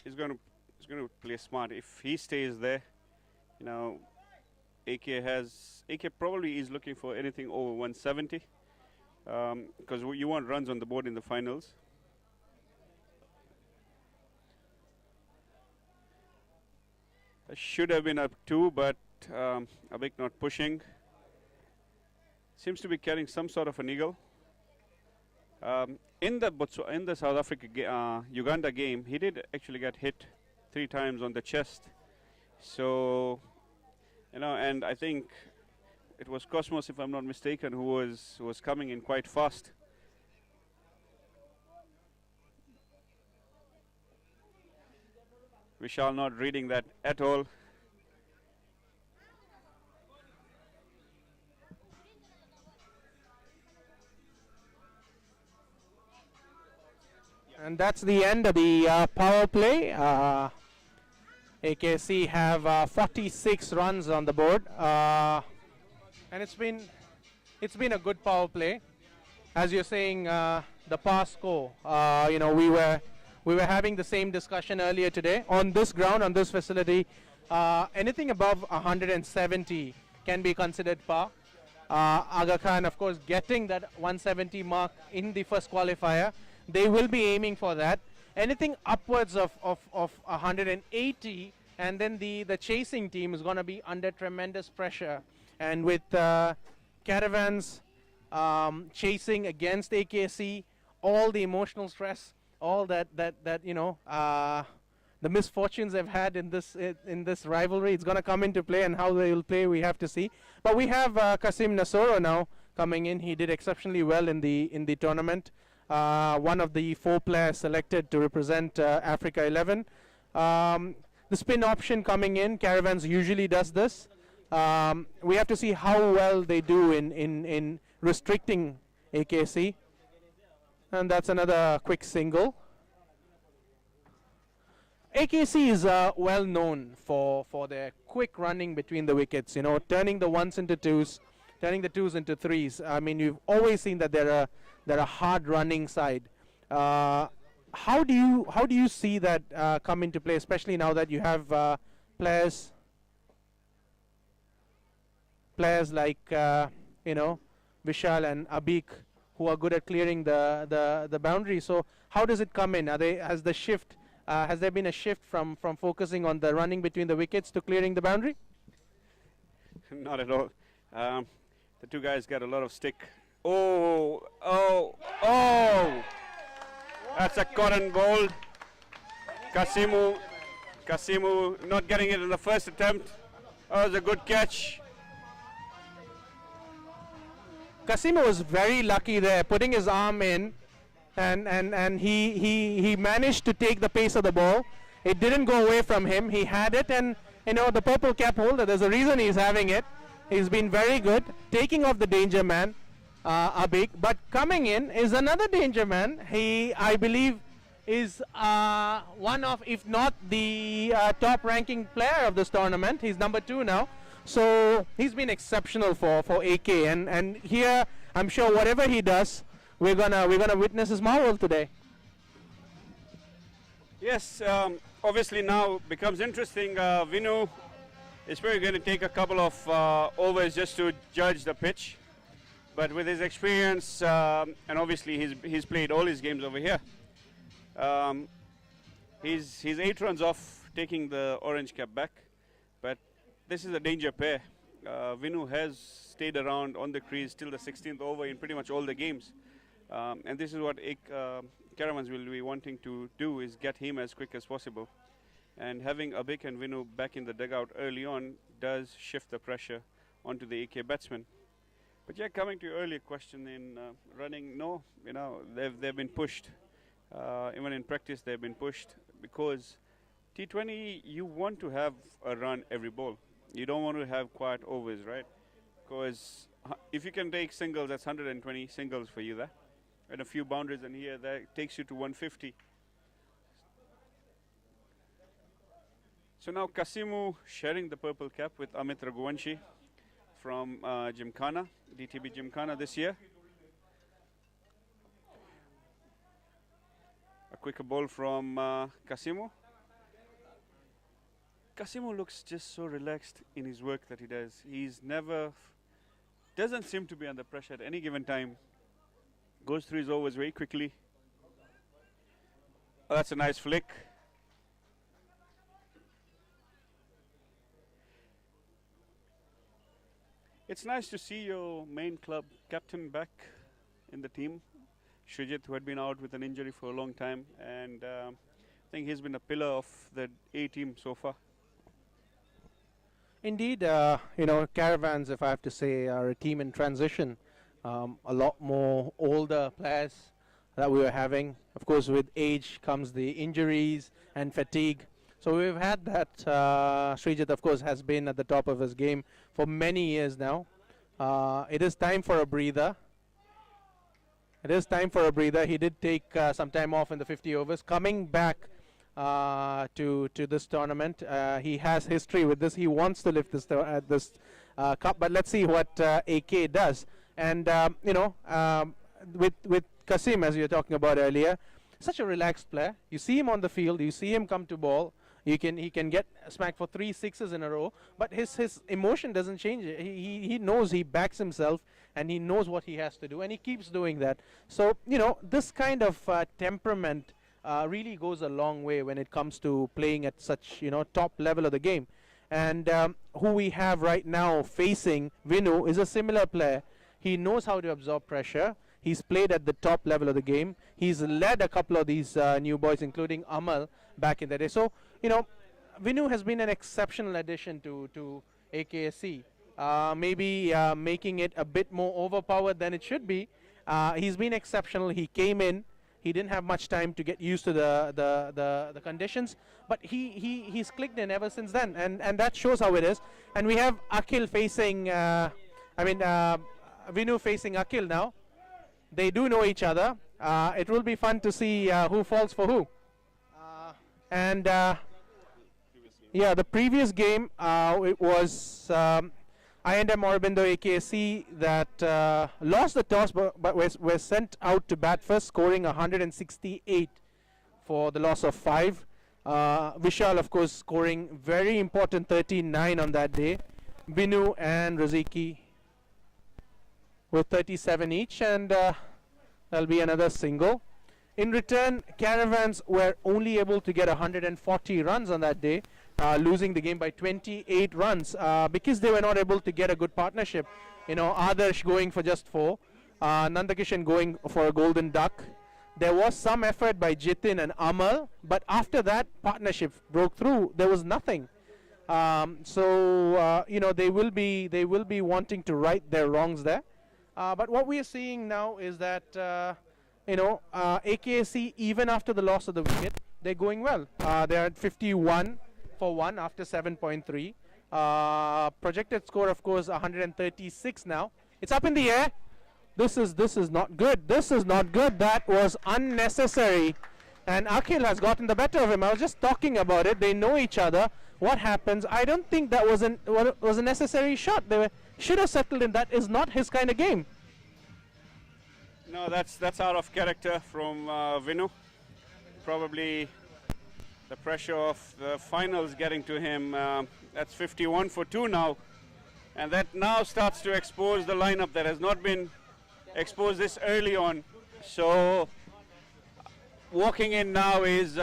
He's going to play smart. If he stays there, AK probably is looking for anything over 170, because you want runs on the board in the finals. I should have been up 2, but Abik not pushing. Seems to be carrying some sort of an eagle. In the South Africa Uganda game, he did actually get hit 3 times on the chest. So, and I think it was Cosmos, if I'm not mistaken, who was coming in quite fast. Vishal not reading that at all. And that's the end of the power play. AKC have 46 runs on the board, and it's been a good power play. As you're saying, the pass score. We were having the same discussion earlier today on this ground, on this facility. Anything above 170 can be considered par. Aga Khan, of course, getting that 170 mark in the first qualifier. They will be aiming for that. Anything upwards of 180, and then the chasing team is going to be under tremendous pressure. And with Caravans chasing against AKC, all the emotional stress, all that the misfortunes they've had in this rivalry, it's going to come into play, and how they will play, we have to see. But we have Kasim Nasoro now coming in. He did exceptionally well in the tournament. One of the 4 players selected to represent Africa 11. The spin option coming in, Caravans usually does this. We have to see how well they do in restricting AKC. And that's another quick single. AKC is well known for their quick running between the wickets, turning the 1s into 2s, turning the 2s into 3s. I mean, you've always seen that they're a hard running side. How do you see that come into play, especially now that you have players like Vishal and Abik, who are good at clearing the boundary? So how does it come in? Has there been a shift from focusing on the running between the wickets to clearing the boundary? Not at all. The 2 guys got a lot of stick. Oh! That's a cotton ball. Kasimu not getting it in the first attempt. That was a good catch. Kasimu was very lucky there, putting his arm in, and he managed to take the pace of the ball. It didn't go away from him. He had it, and the purple cap holder, there's a reason he's having it. He's been very good, taking off the danger man, Abik. But coming in is another danger man. He, I believe, is one of, if not the top ranking player of this tournament. He's number 2 now. So he's been exceptional for AK, and here I'm sure whatever he does, we're gonna witness his marvel today. Yes, obviously now becomes interesting. Vinu is probably going to take a couple of overs just to judge the pitch, but with his experience and obviously he's played all his games over here. He's 8 runs off taking the orange cap back, but this is a danger pair. Vinu has stayed around on the crease till the 16th over in pretty much all the games. And this is what Caravans will be wanting to do, is get him as quick as possible. And having Abik and Vinu back in the dugout early on does shift the pressure onto the AK batsmen. But yeah, coming to your earlier question in running, no, they've been pushed. Even in practice, they've been pushed, because T20, you want to have a run every ball. You don't want to have quiet overs, right? Because if you can take singles, that's 120 singles for you there. And a few boundaries in here, that takes you to 150. So now Kasimu sharing the purple cap with Amit Raghuvanshi from Gymkhana, DTB Gymkhana this year. A quicker ball from Kasimu. Kasimu looks just so relaxed in his work that he does. He's doesn't seem to be under pressure at any given time. Goes through his overs very quickly. Oh, that's a nice flick. It's nice to see your main club captain back in the team, Srijit, who had been out with an injury for a long time, and I think he's been a pillar of the A team so far. Indeed, Caravans, if I have to say, are a team in transition. A lot more older players that we were having. Of course, with age comes the injuries and fatigue. So we've had that. Srijit, of course, has been at the top of his game for many years now. It is time for a breather. He did take some time off in the 50 overs. Coming back to this tournament, he has history with this. He wants to lift this cup. But let's see what AK does. And with Kasim, as you were talking about earlier, such a relaxed player. You see him on the field. You see him come to ball. He can get smacked for 3 sixes in a row, but his emotion doesn't change. He knows, he backs himself, and he knows what he has to do, and he keeps doing that. So this kind of temperament really goes a long way when it comes to playing at such top level of the game. And who we have right now facing Vinu is a similar player. He knows how to absorb pressure. He's played at the top level of the game. He's led a couple of these new boys, including Amal, back in the day. So, Vinu has been an exceptional addition to AKSC. Maybe making it a bit more overpowered than it should be. He's been exceptional. He came in. He didn't have much time to get used to the conditions, but he's clicked in ever since then, and that shows how it is. And we have Akhil facing, Vinu facing Akhil now. They do know each other. It will be fun to see who falls for who. The previous game, it was I&M Aurobindo AKSC that lost the toss, but were sent out to bat first, scoring 168 for the loss of 5. Vishal, of course, scoring very important 13-9 on that day. Vinu and Raziki with 37 each, and that'll be another single. In return, Caravans were only able to get 140 runs on that day, losing the game by 28 runs because they were not able to get a good partnership. Adarsh going for just 4, Nandakishan going for a golden duck. There was some effort by Jiten and Amal, but after that partnership broke through, there was nothing. They will be wanting to right their wrongs there. But what we are seeing now is that AKSC, even after the loss of the wicket, they're going well. They're at 51 for 1 after 7.3. Projected score, of course, 136 now. It's up in the air. This is not good. This is not good. That was unnecessary. And Akhil has gotten the better of him. I was just talking about it. They know each other. What happens? I don't think that was a necessary shot. They should have settled in. That is not his kind of game. No, that's out of character from Vinu. Probably the pressure of the finals getting to him. That's 51 for 2 now. And that now starts to expose the lineup that has not been exposed this early on. So walking in now is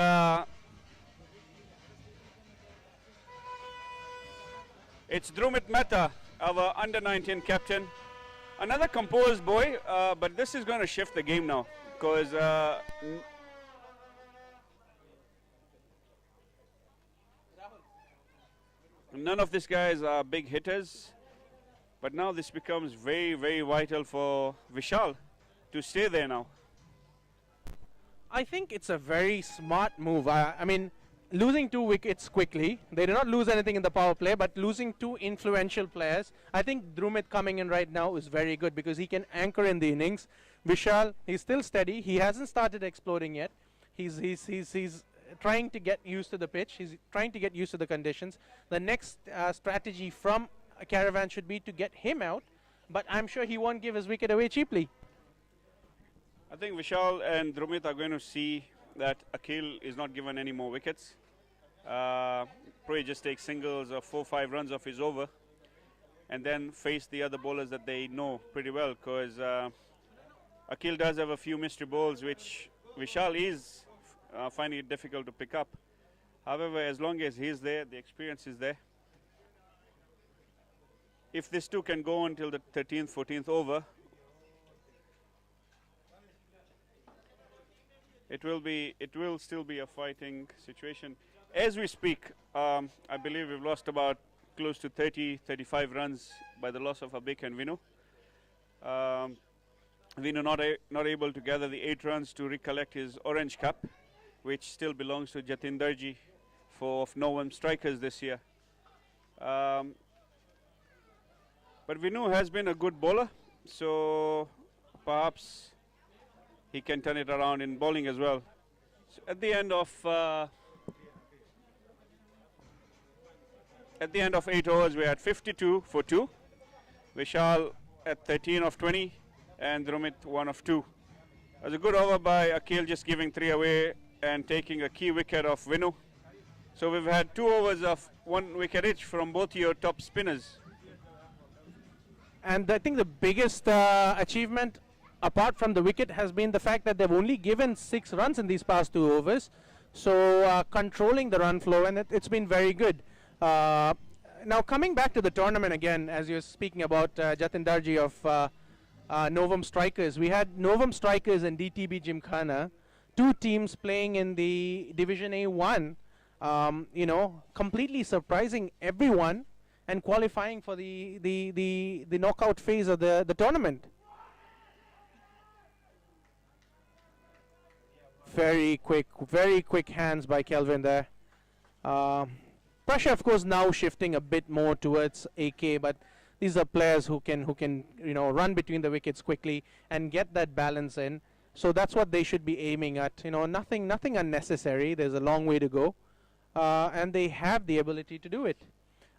it's Drumit Mehta, our under-19 captain. Another composed boy, but this is going to shift the game now because none of these guys are big hitters. But now this becomes very, very vital for Vishal to stay there now. I think it's a very smart move. I mean, losing 2 wickets quickly, they did not lose anything in the power play, but losing 2 influential players, I think Drumit coming in right now is very good because he can anchor in the innings. Vishal, he's still steady. He hasn't started exploding yet. He's trying to get used to the pitch. He's trying to get used to the conditions. The next strategy from a Caravan should be to get him out, but I'm sure he won't give his wicket away cheaply. I think Vishal and Drumit are going to see that Akhil is not given any more wickets. Probably just take singles or 4-5 runs off his over and then face the other bowlers that they know pretty well, because Akhil does have a few mystery balls which Vishal is finding it difficult to pick up. However, as long as he's there, the experience is there. If these two can go until the 13th, 14th over, it will still be a fighting situation. As we speak, I believe we've lost about close to 30, 35 runs by the loss of Abik and Vinu. Vinu not able to gather the 8 runs to recollect his orange cap, which still belongs to Jiten Darji for Novum strikers this year. But Vinu has been a good bowler, so perhaps he can turn it around in bowling as well. So at the end of 8 overs, we're at 52 for 2. Vishal at 13 of 20, and Drumit 1 of 2. It was a good over by Akhil, just giving 3 away and taking a key wicket of Vinu. So we've had 2 overs of 1 wicket each from both your top spinners. And I think the biggest achievement, apart from the wicket, has been the fact that they've only given 6 runs in these past 2 overs. So controlling the run flow, and it's been very good. Now coming back to the tournament again, as you're speaking about Jatin Darji of Novum Strikers, we had Novum Strikers and DTB Gymkhana, 2 teams playing in the Division A1, completely surprising everyone and qualifying for the knockout phase of the tournament. Very quick hands by Kelvin there. Pressure, of course, now shifting a bit more towards AK, but these are players who can run between the wickets quickly and get that balance in. So that's what they should be aiming at. Nothing unnecessary. There's a long way to go, and they have the ability to do it.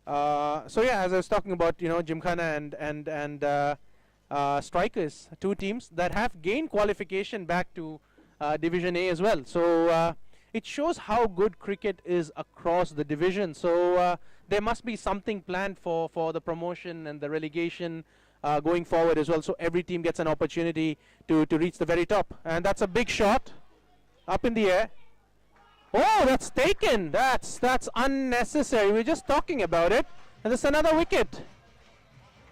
So yeah, as I was talking about, Gymkhana and Strikers, 2 teams that have gained qualification back to Division A as well. So it shows how good cricket is across the division. So there must be something planned for the promotion and the relegation going forward as well. So every team gets an opportunity to reach the very top. And that's a big shot up in the air. Oh, that's taken. That's unnecessary. We're just talking about it. And there's another wicket.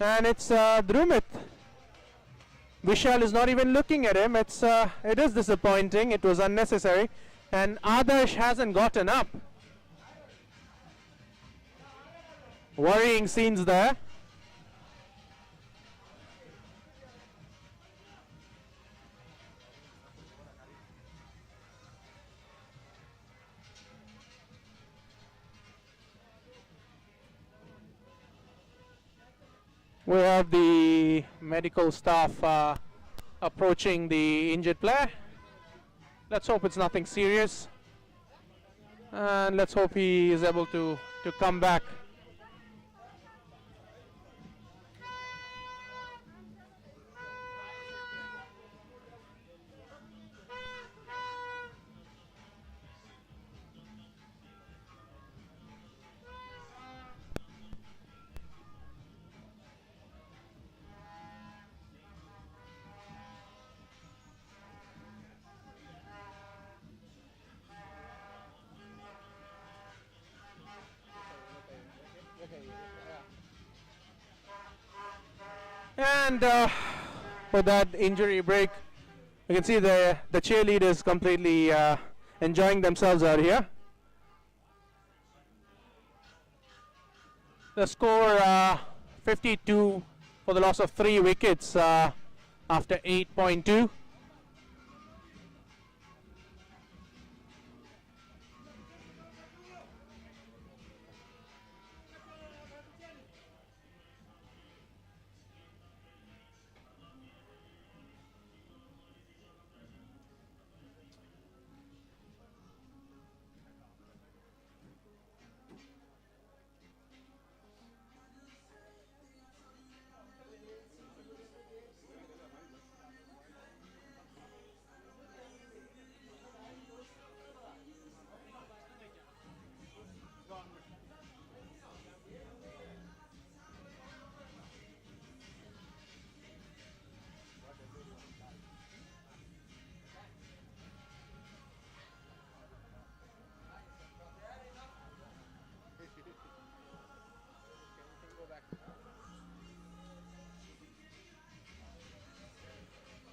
And it's Drumit. Vishal is not even looking at him. It is disappointing. It was unnecessary. And Adarsh hasn't gotten up. Worrying scenes there. We have the medical staff approaching the injured player. Let's hope it's nothing serious. And let's hope he is able to come back. And for that injury break, you can see the cheerleaders completely enjoying themselves out here. The score 52 for the loss of 3 wickets after 8.2.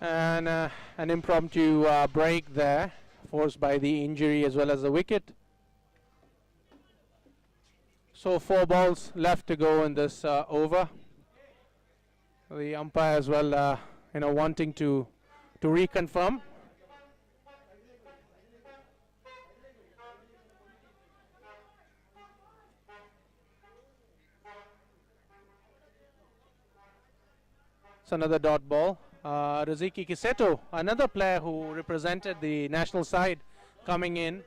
And an impromptu break there, forced by the injury as well as the wicket. So 4 balls left to go in this over. The umpire as well, wanting to reconfirm. It's another dot ball. Riziki Kiseto, another player who represented the national side, coming in.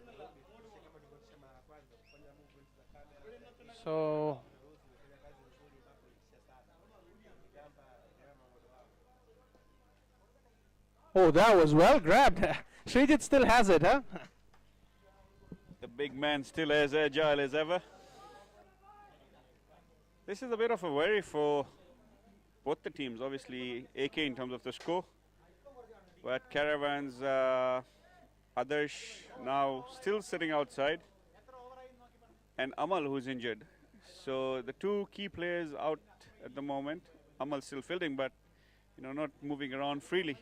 So, oh, that was well grabbed. Srijit still has it, huh? The big man still as agile as ever. This is a bit of a worry for both the teams. Obviously, AK in terms of the score, but Caravans, Adarsh now still sitting outside, and Amal who's injured. So the 2 key players out at the moment. Amal still fielding, but not moving around freely.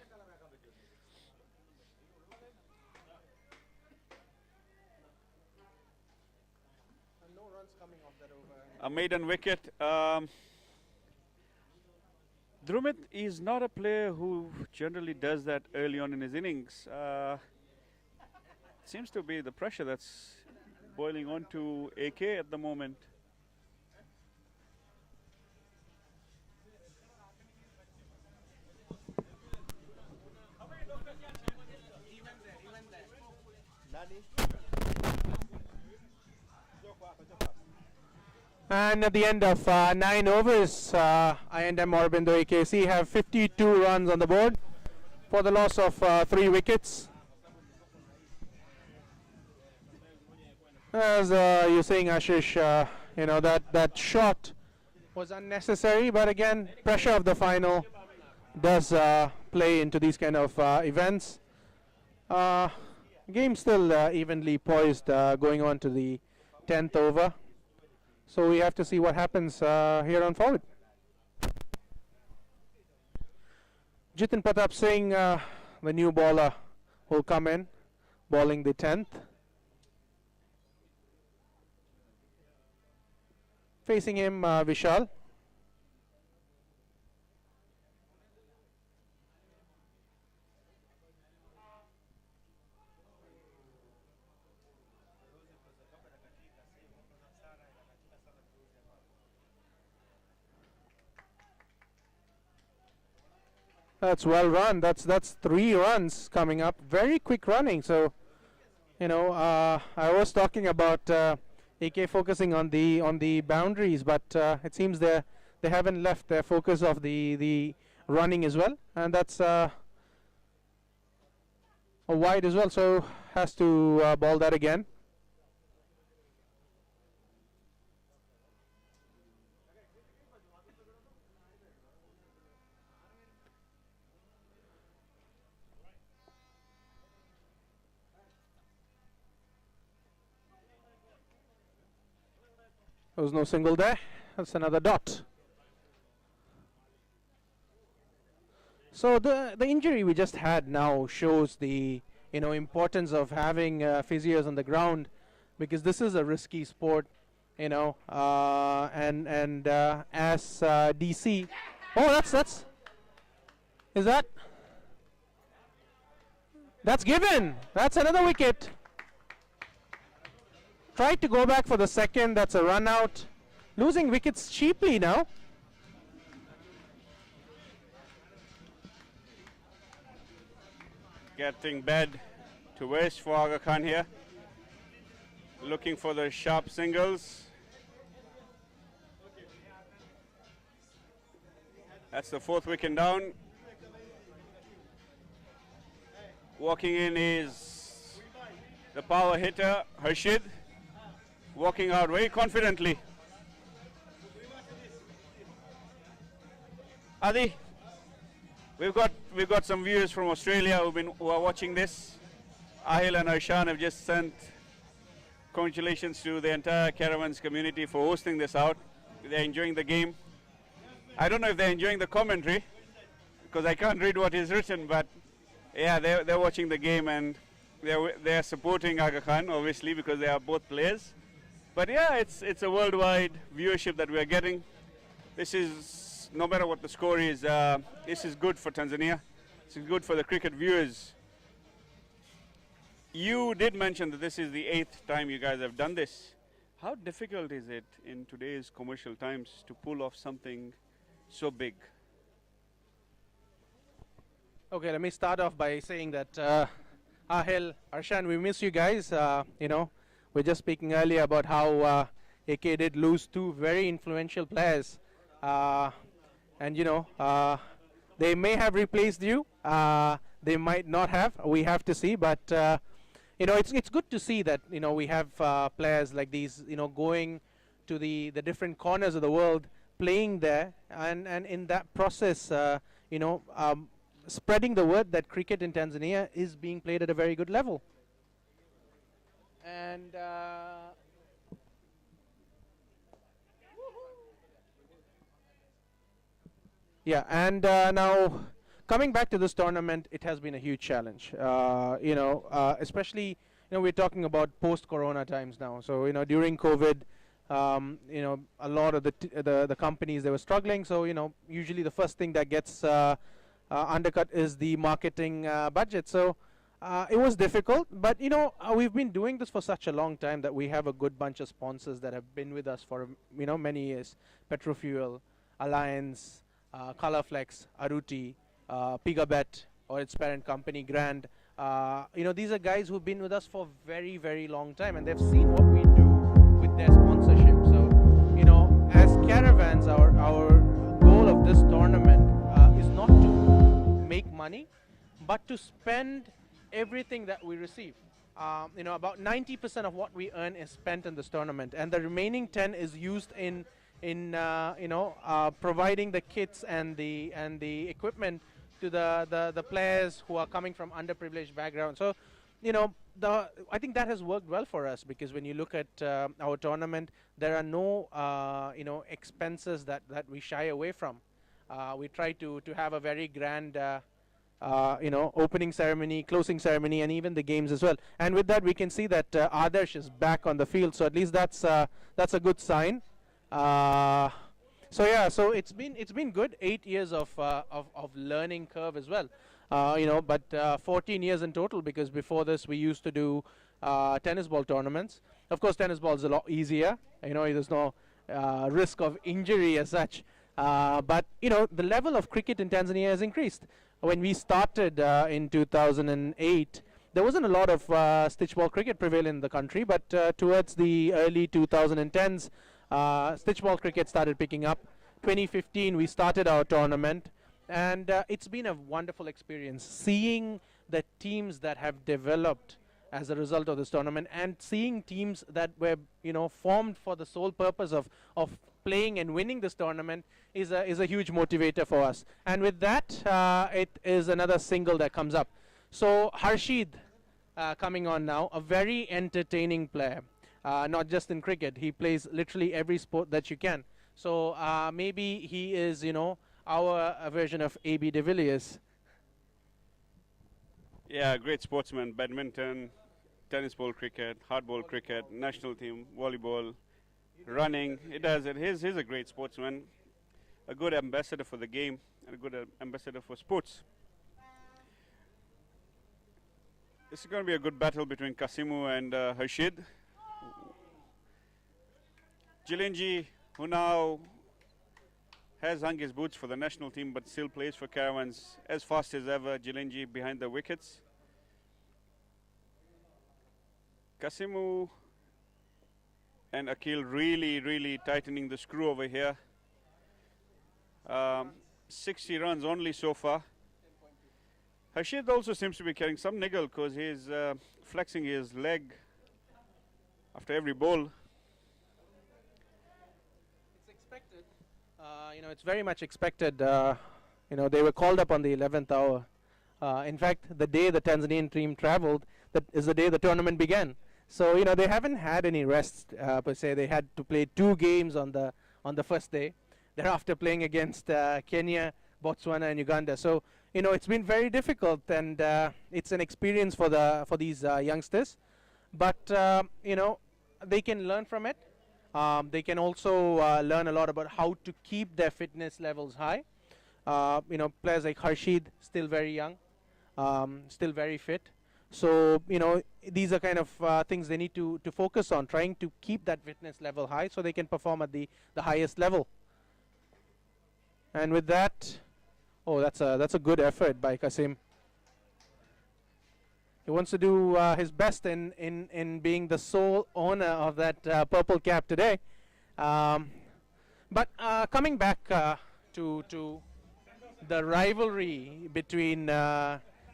A maiden wicket. Drumit is not a player who generally does that early on in his innings. Seems to be the pressure that's boiling on to AK at the moment. And at the end of 9 overs, I&M Aurobindo AKC have 52 runs on the board for the loss of 3 wickets. As you're saying, Ashish, that shot was unnecessary, but again, pressure of the final does play into these kind of events. Game still evenly poised going on to the 10th over. So we have to see what happens here on forward. Jiten Pratap Singh, the new bowler, will come in, bowling the 10th. Facing him, Vishal. That's well run. That's 3 runs coming up. Very quick running. So, I was talking about AK focusing on the boundaries, but it seems they haven't left their focus of the running as well, and that's a wide as well. So has to ball that again. There was no single there. That's another dot. So the injury we just had now shows the importance of having physios on the ground, because this is a risky sport, and as DC. Oh, that's is that's given. That's another wicket. Tried to go back for the second. That's a run out. Losing wickets cheaply now. Getting bad to waste for Aga Khan here. Looking for the sharp singles. That's the fourth wicket down. Walking in is the power hitter, Harshid. Walking out very confidently. Adi, we've got some viewers from Australia who are watching this. Ahil and Arshan have just sent congratulations to the entire Caravans community for hosting this out. They're enjoying the game. I don't know if they're enjoying the commentary, because I can't read what is written, but yeah, they're watching the game, and they're supporting Aga Khan, obviously, because they are both players. But yeah, it's a worldwide viewership that we're getting. This is, no matter what the score is, this is good for Tanzania. This is good for the cricket viewers. You did mention that this is the 8th time you guys have done this. How difficult is it in today's commercial times to pull off something so big? Okay, let me start off by saying that Ahil, Arshan, we miss you guys. We're just speaking earlier about how AK did lose two very influential players. And they may have replaced you. They might not have. We have to see. But it's good to see that we have players like these going to the different corners of the world, playing there, and in that process spreading the word that cricket in Tanzania is being played at a very good level. And yeah, and now coming back to this tournament, it has been a huge challenge. Especially we're talking about post-corona times now. So during COVID, a lot of the companies, they were struggling. So usually the first thing that gets undercut is the marketing budget. So it was difficult, but we've been doing this for such a long time that we have a good bunch of sponsors that have been with us for many years. Petrofuel, Alliance, Colorflex, Aruti, Pigabet, or its parent company Grand. These are guys who've been with us for very, very long time, and they've seen what we do with their sponsorship. So as Caravans, our goal of this tournament is not to make money, but to spend everything that we receive. About 90% of what we earn is spent in this tournament, and the remaining 10 is used in providing the kits and the equipment to the players who are coming from underprivileged backgrounds. So I think that has worked well for us, because when you look at our tournament, there are no expenses that we shy away from. We try to have a very grand opening ceremony, closing ceremony, and even the games as well. And with that, we can see that Adarsh is back on the field. So at least that's a good sign. So it's been good. 8 years of learning curve as well. But 14 years in total, because before this we used to do tennis ball tournaments. Of course, tennis ball is a lot easier. There's no risk of injury as such. But the level of cricket in Tanzania has increased. When we started in 2008, there wasn't a lot of stitch ball cricket prevalent in the country, but towards the early 2010s, stitch ball cricket started picking up. 2015, we started our tournament, and it's been a wonderful experience seeing the teams that have developed as a result of this tournament, and seeing teams that were formed for the sole purpose of playing and winning this tournament is a huge motivator for us. And with that, it is another single that comes up. So Harshid coming on now, a very entertaining player, not just in cricket. He plays literally every sport that you can. So maybe he is our version of A.B. de Villiers. Yeah, great sportsman. Badminton, tennis ball cricket, hardball cricket, national team, volleyball, running. He does it. He's a great sportsman, a good ambassador for the game, and a good ambassador for sports. This is going to be a good battle between Kasimu and Harshid. Jilenji, who now has hung his boots for the national team but still plays for Caravans as fast as ever. Jilenji behind the wickets. Kasimu and Akil really tightening the screw over here. 60 runs only so far. Harshid also seems to be carrying some niggle because he's flexing his leg after every ball. It's expected. It's very much expected. They were called up on the 11th hour. In fact, the day the Tanzanian team traveled, that is the day the tournament began. So, they haven't had any rest per se. They had to play 2 games on the first day. Thereafter playing against Kenya, Botswana and Uganda. So, it's been very difficult, and it's an experience for these youngsters. But, they can learn from it. They can also learn a lot about how to keep their fitness levels high. Players like Harshid, still very young, still very fit. So, these are kind of things they need to focus on, trying to keep that fitness level high so they can perform at the highest level. And with that, that's a good effort by Kasim. He wants to do his best in being the sole owner of that purple cap today. But coming back to the rivalry between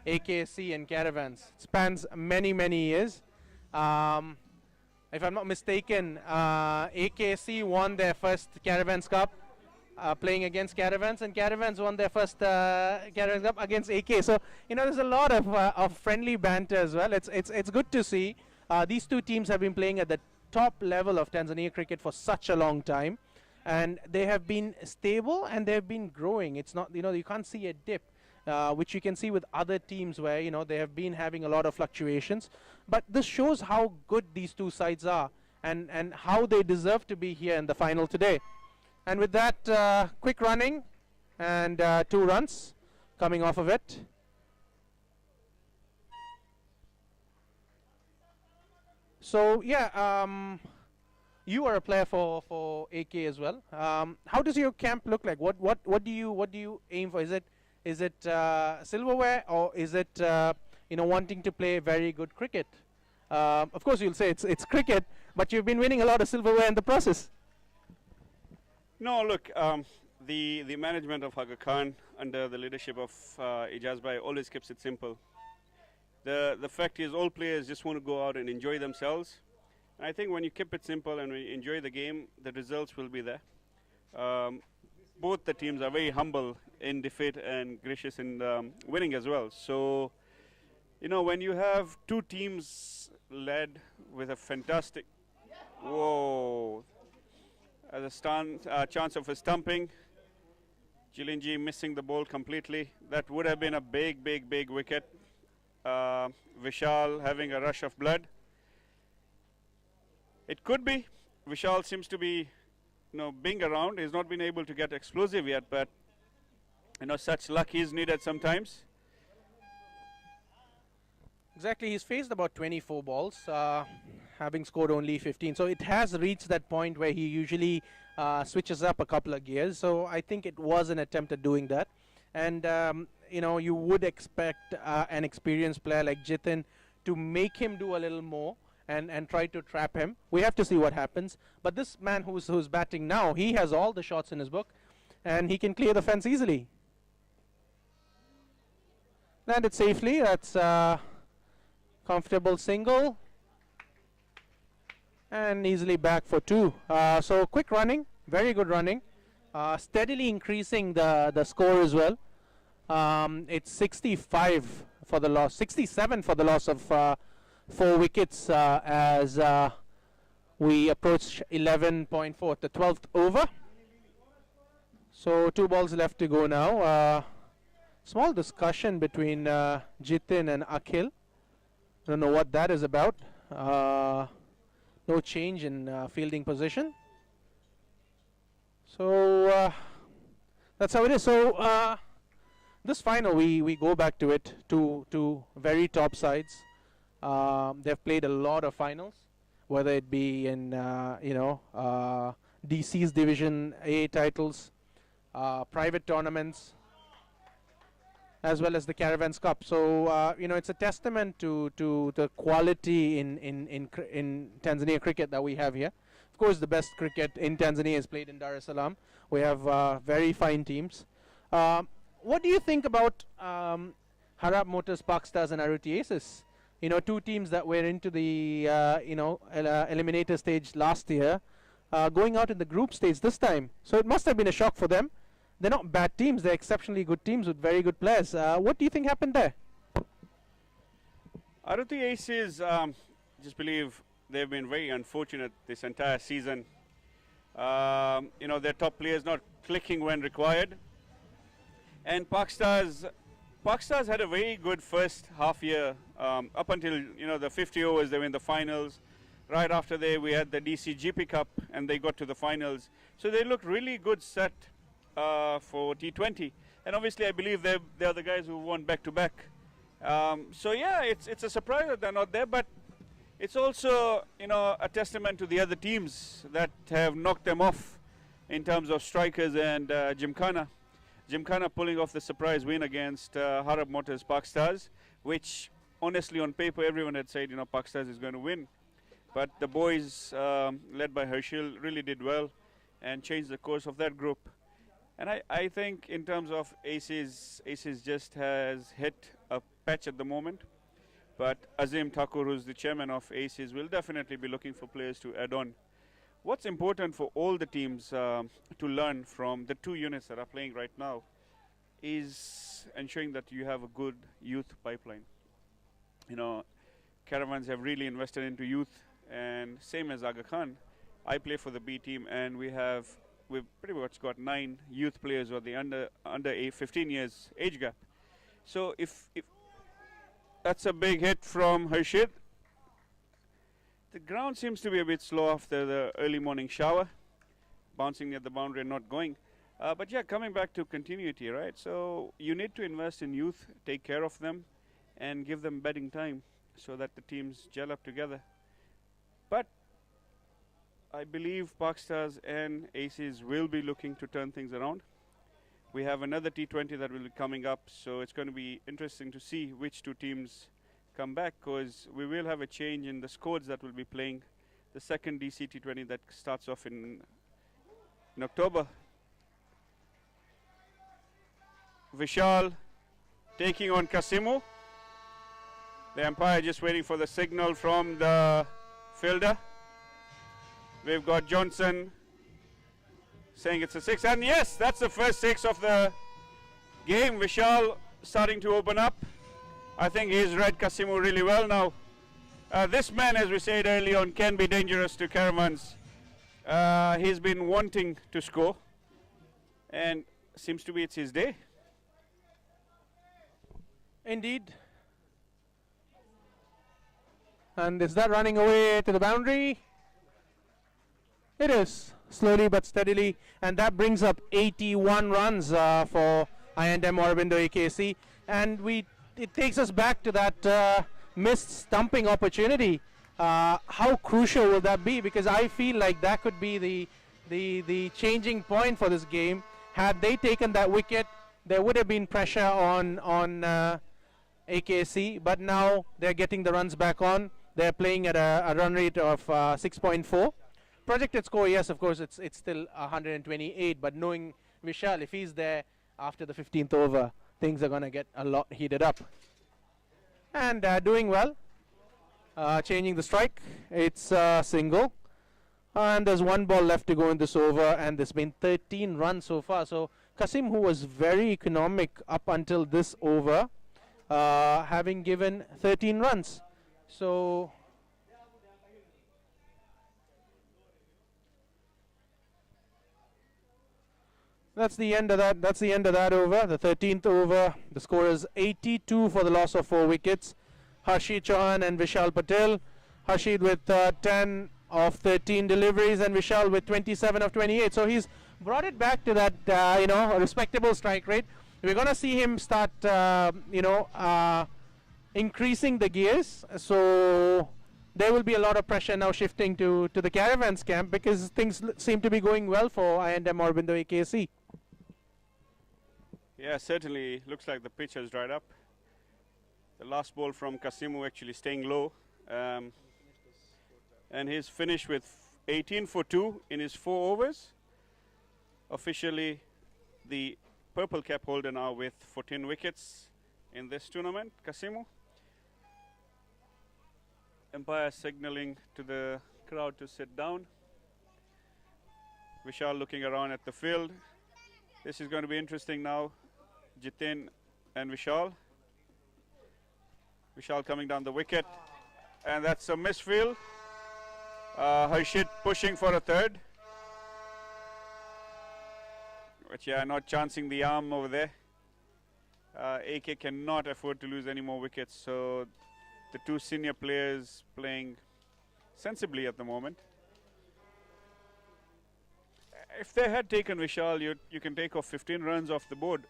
AKC and Caravans, it spans many years. If I'm not mistaken, AKC won their first Caravans Cup playing against Caravans, and Caravans won their first Caravans Cup against AK. So there's a lot of friendly banter as well. It's good to see. These two teams have been playing at the top level of Tanzania cricket for such a long time, and they have been stable and they've been growing. It's not you can't see a dip, which you can see with other teams where they have been having a lot of fluctuations. But this shows how good these two sides are and how they deserve to be here in the final today. And with that, quick running and 2 runs coming off of it. So yeah, you are a player for AK as well. How does your camp look like? What do you aim for? Is it silverware, or is it wanting to play very good cricket? Of course, you'll say it's cricket, but you've been winning a lot of silverware in the process. No, look, the management of Aga Khan under the leadership of Ijaz Bhai always keeps it simple. The fact is all players just want to go out and enjoy themselves. And I think when you keep it simple and when you enjoy the game, the results will be there. Both the teams are very humble in defeat and gracious in winning as well. So, when you have 2 teams led with a fantastic... Whoa... As a chance of a stumping. Jilenji missing the ball completely. That would have been a big wicket. Vishal having a rush of blood. It could be. Vishal seems to be, being around. He's not been able to get explosive yet, but such luck is needed sometimes. Exactly, he's faced about 24 balls, having scored only 15. So it has reached that point where he usually switches up a couple of gears. So I think it was an attempt at doing that. And, you would expect an experienced player like Jiten to make him do a little more and try to trap him. We have to see what happens. But this man who's batting now, he has all the shots in his book, and he can clear the fence easily. Landed safely. That's... comfortable single and easily back for 2. So quick running, very good running, steadily increasing the score as well. It's 65 for the loss, 67 for the loss of 4 wickets as we approach 11.4, the 12th over. So 2 balls left to go now. Small discussion between Jiten and Akhil. Don't know what that is about. No change in fielding position. So that's how it is. So this final, we go back to it, to very top sides. They've played a lot of finals, whether it be in DC's Division A titles, private tournaments, as well as the Caravans Cup. So it's a testament to the quality in Tanzania cricket that we have here. Of course, the best cricket in Tanzania is played in Dar es Salaam. We have very fine teams. What do you think about Harap Motors, Park Stars, and Aruti Aces? Two teams that were into the eliminator stage last year, going out in the group stage this time. So it must have been a shock for them. They're not bad teams. They're exceptionally good teams with very good players. What do you think happened there? Aruti Aces, just believe they've been very unfortunate this entire season. Their top players not clicking when required. And Park Stars had a very good first half year, up until the 50 overs. They were in the finals. Right after there, we had the DC GP Cup, and they got to the finals. So they looked really good set for T20. And obviously, I believe they are the guys who won back to back. So yeah, it's a surprise that they're not there, but it's also a testament to the other teams that have knocked them off in terms of strikers and Gymkhana. Gymkhana pulling off the surprise win against Harap Motors Park Stars, which honestly on paper everyone had said Park Stars is going to win. But the boys led by Herschel really did well and changed the course of that group. And I think in terms of Aces just has hit a patch at the moment. But Azim Thakur, who's the chairman of Aces, will definitely be looking for players to add on. What's important for all the teams to learn from the two units that are playing right now is ensuring that you have a good youth pipeline. Caravans have really invested into youth, and same as Aga Khan. I play for the B team, and we've pretty much got 9 youth players or the under 15 years age gap. So if that's a big hit from Harshid. The ground seems to be a bit slow after the early morning shower, bouncing near the boundary and not going. But yeah, coming back to continuity, right? So you need to invest in youth, take care of them, and give them betting time so that the teams gel up together. But I believe Park Stars and Aces will be looking to turn things around. We have another T20 that will be coming up, so it's going to be interesting to see which two teams come back, because we will have a change in the squads that will be playing the second DC T20 that starts off in October. Vishal taking on Kasimu. The umpire just waiting for the signal from the fielder. We've got Johnson saying it's a 6, and yes, that's the first 6 of the game. Vishal starting to open up. I think he's read Kasimu really well now. This man, as we said early on, can be dangerous to Caravans. He's been wanting to score, and seems to be it's his day. Indeed. And is that running away to the boundary? It is, slowly but steadily, and that brings up 81 runs for I&M Aurobindo AKC, and it takes us back to that missed stumping opportunity. How crucial will that be? Because I feel like that could be the changing point for this game. Had they taken that wicket, there would have been pressure on AKC, but now they're getting the runs back on. They're playing at a run rate of 6.4. Projected score, yes, of course, it's still 128, but knowing Vishal, if he's there after the 15th over, things are going to get a lot heated up. And doing well, changing the strike. It's a single, and there's 1 ball left to go in this over, and there's been 13 runs so far. So Kasim, who was very economic up until this over, having given 13 runs. So That's the end of that. That's the end of that over. The 13th over. The score is 82 for the loss of 4 wickets. Harshit Chauhan and Vishal Patel. Harshit with 10 of 13 deliveries and Vishal with 27 of 28. So he's brought it back to that, a respectable strike rate. We're going to see him start, increasing the gears. So there will be a lot of pressure now shifting to the Caravans camp because things seem to be going well for I&M Aurobindo AKC. Yeah, certainly looks like the pitch has dried up. The last ball from Kasimu actually staying low. And he's finished with 18 for 2 in his 4 overs. Officially the purple cap holder now with 14 wickets in this tournament, Kasimu. Umpire signaling to the crowd to sit down. Vishal looking around at the field. This is going to be interesting now. Jiten and Vishal. Vishal coming down the wicket. And that's a misfield. Harshit pushing for a third. But yeah, not chancing the arm over there. AK cannot afford to lose any more wickets. So the 2 senior players playing sensibly at the moment. If they had taken Vishal, you can take off 15 runs off the board.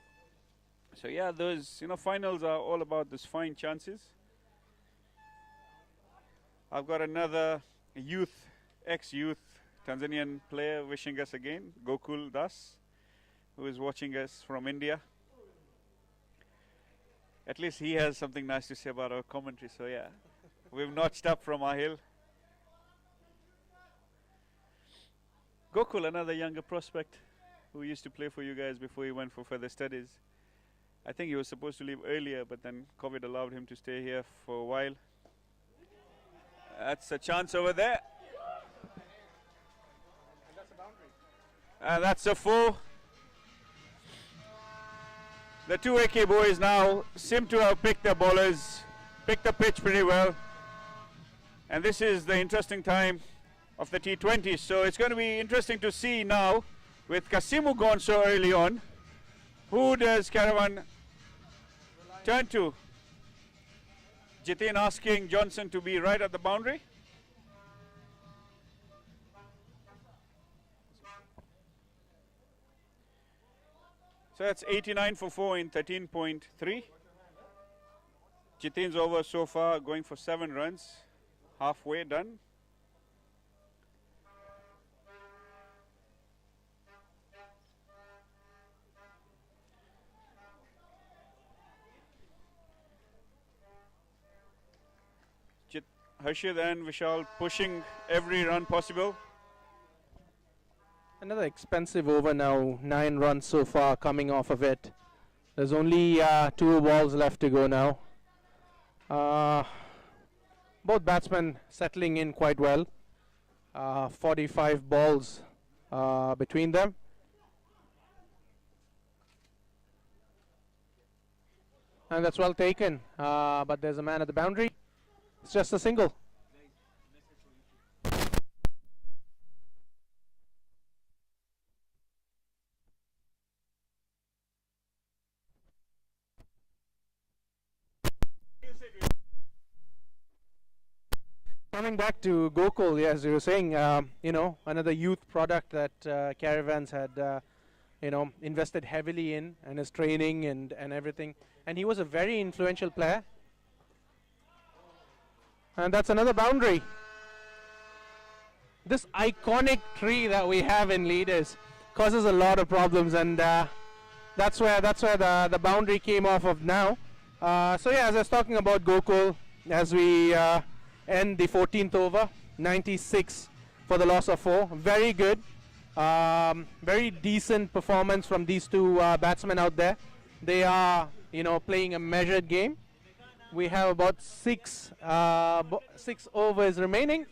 So yeah, those finals are all about these fine chances. I've got another ex-youth Tanzanian player wishing us again, Gokul Das, who is watching us from India. At least he has something nice to say about our commentary, so yeah, we've notched up from our hill. Gokul, another younger prospect who used to play for you guys before he went for further studies. I think he was supposed to leave earlier, but then COVID allowed him to stay here for a while. That's a chance over there. And that's a 4. The 2 AK boys now seem to have picked their bowlers, picked the pitch pretty well. And this is the interesting time of the T20. So it's going to be interesting to see now, with Kasimu gone so early on, who does Caravan turn to? Jiten asking Johnson to be right at the boundary. So that's 89 for 4 in 13.3. Jiten's over so far, going for 7 runs, halfway done. Harshit and Vishal pushing every run possible. Another expensive over now, 9 runs so far coming off of it. There's only 2 balls left to go now. Both batsmen settling in quite well. 45 balls between them. And that's well taken, but there's a man at the boundary. It's just a single. Coming back to Gokul, as you were saying, another youth product that Caravans had, invested heavily in, and his training and everything. And he was a very influential player. And that's another boundary. This iconic tree that we have in Leaders causes a lot of problems, and that's where the boundary came off of now. So yeah, as I was talking about Gokul, as we end the 14th over, 96 for the loss of 4. Very good. Very decent performance from these 2 batsmen out there. They are, playing a measured game. We have about 6 overs remaining.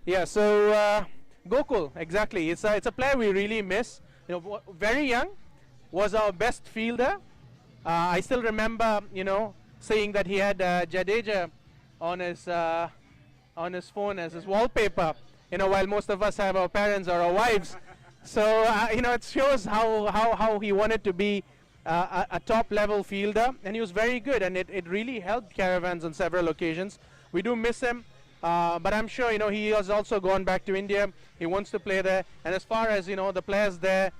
Yeah, so Gokul, exactly. It's a player we really miss. Very young, was our best fielder. I still remember, saying that he had Jadeja on his on his phone as his wallpaper. While most of us have our parents or our wives. So it shows how he wanted to be a top-level fielder, and he was very good, and it really helped Caravans on several occasions. We do miss him, but I'm sure he has also gone back to India. He wants to play there, and as far as the players there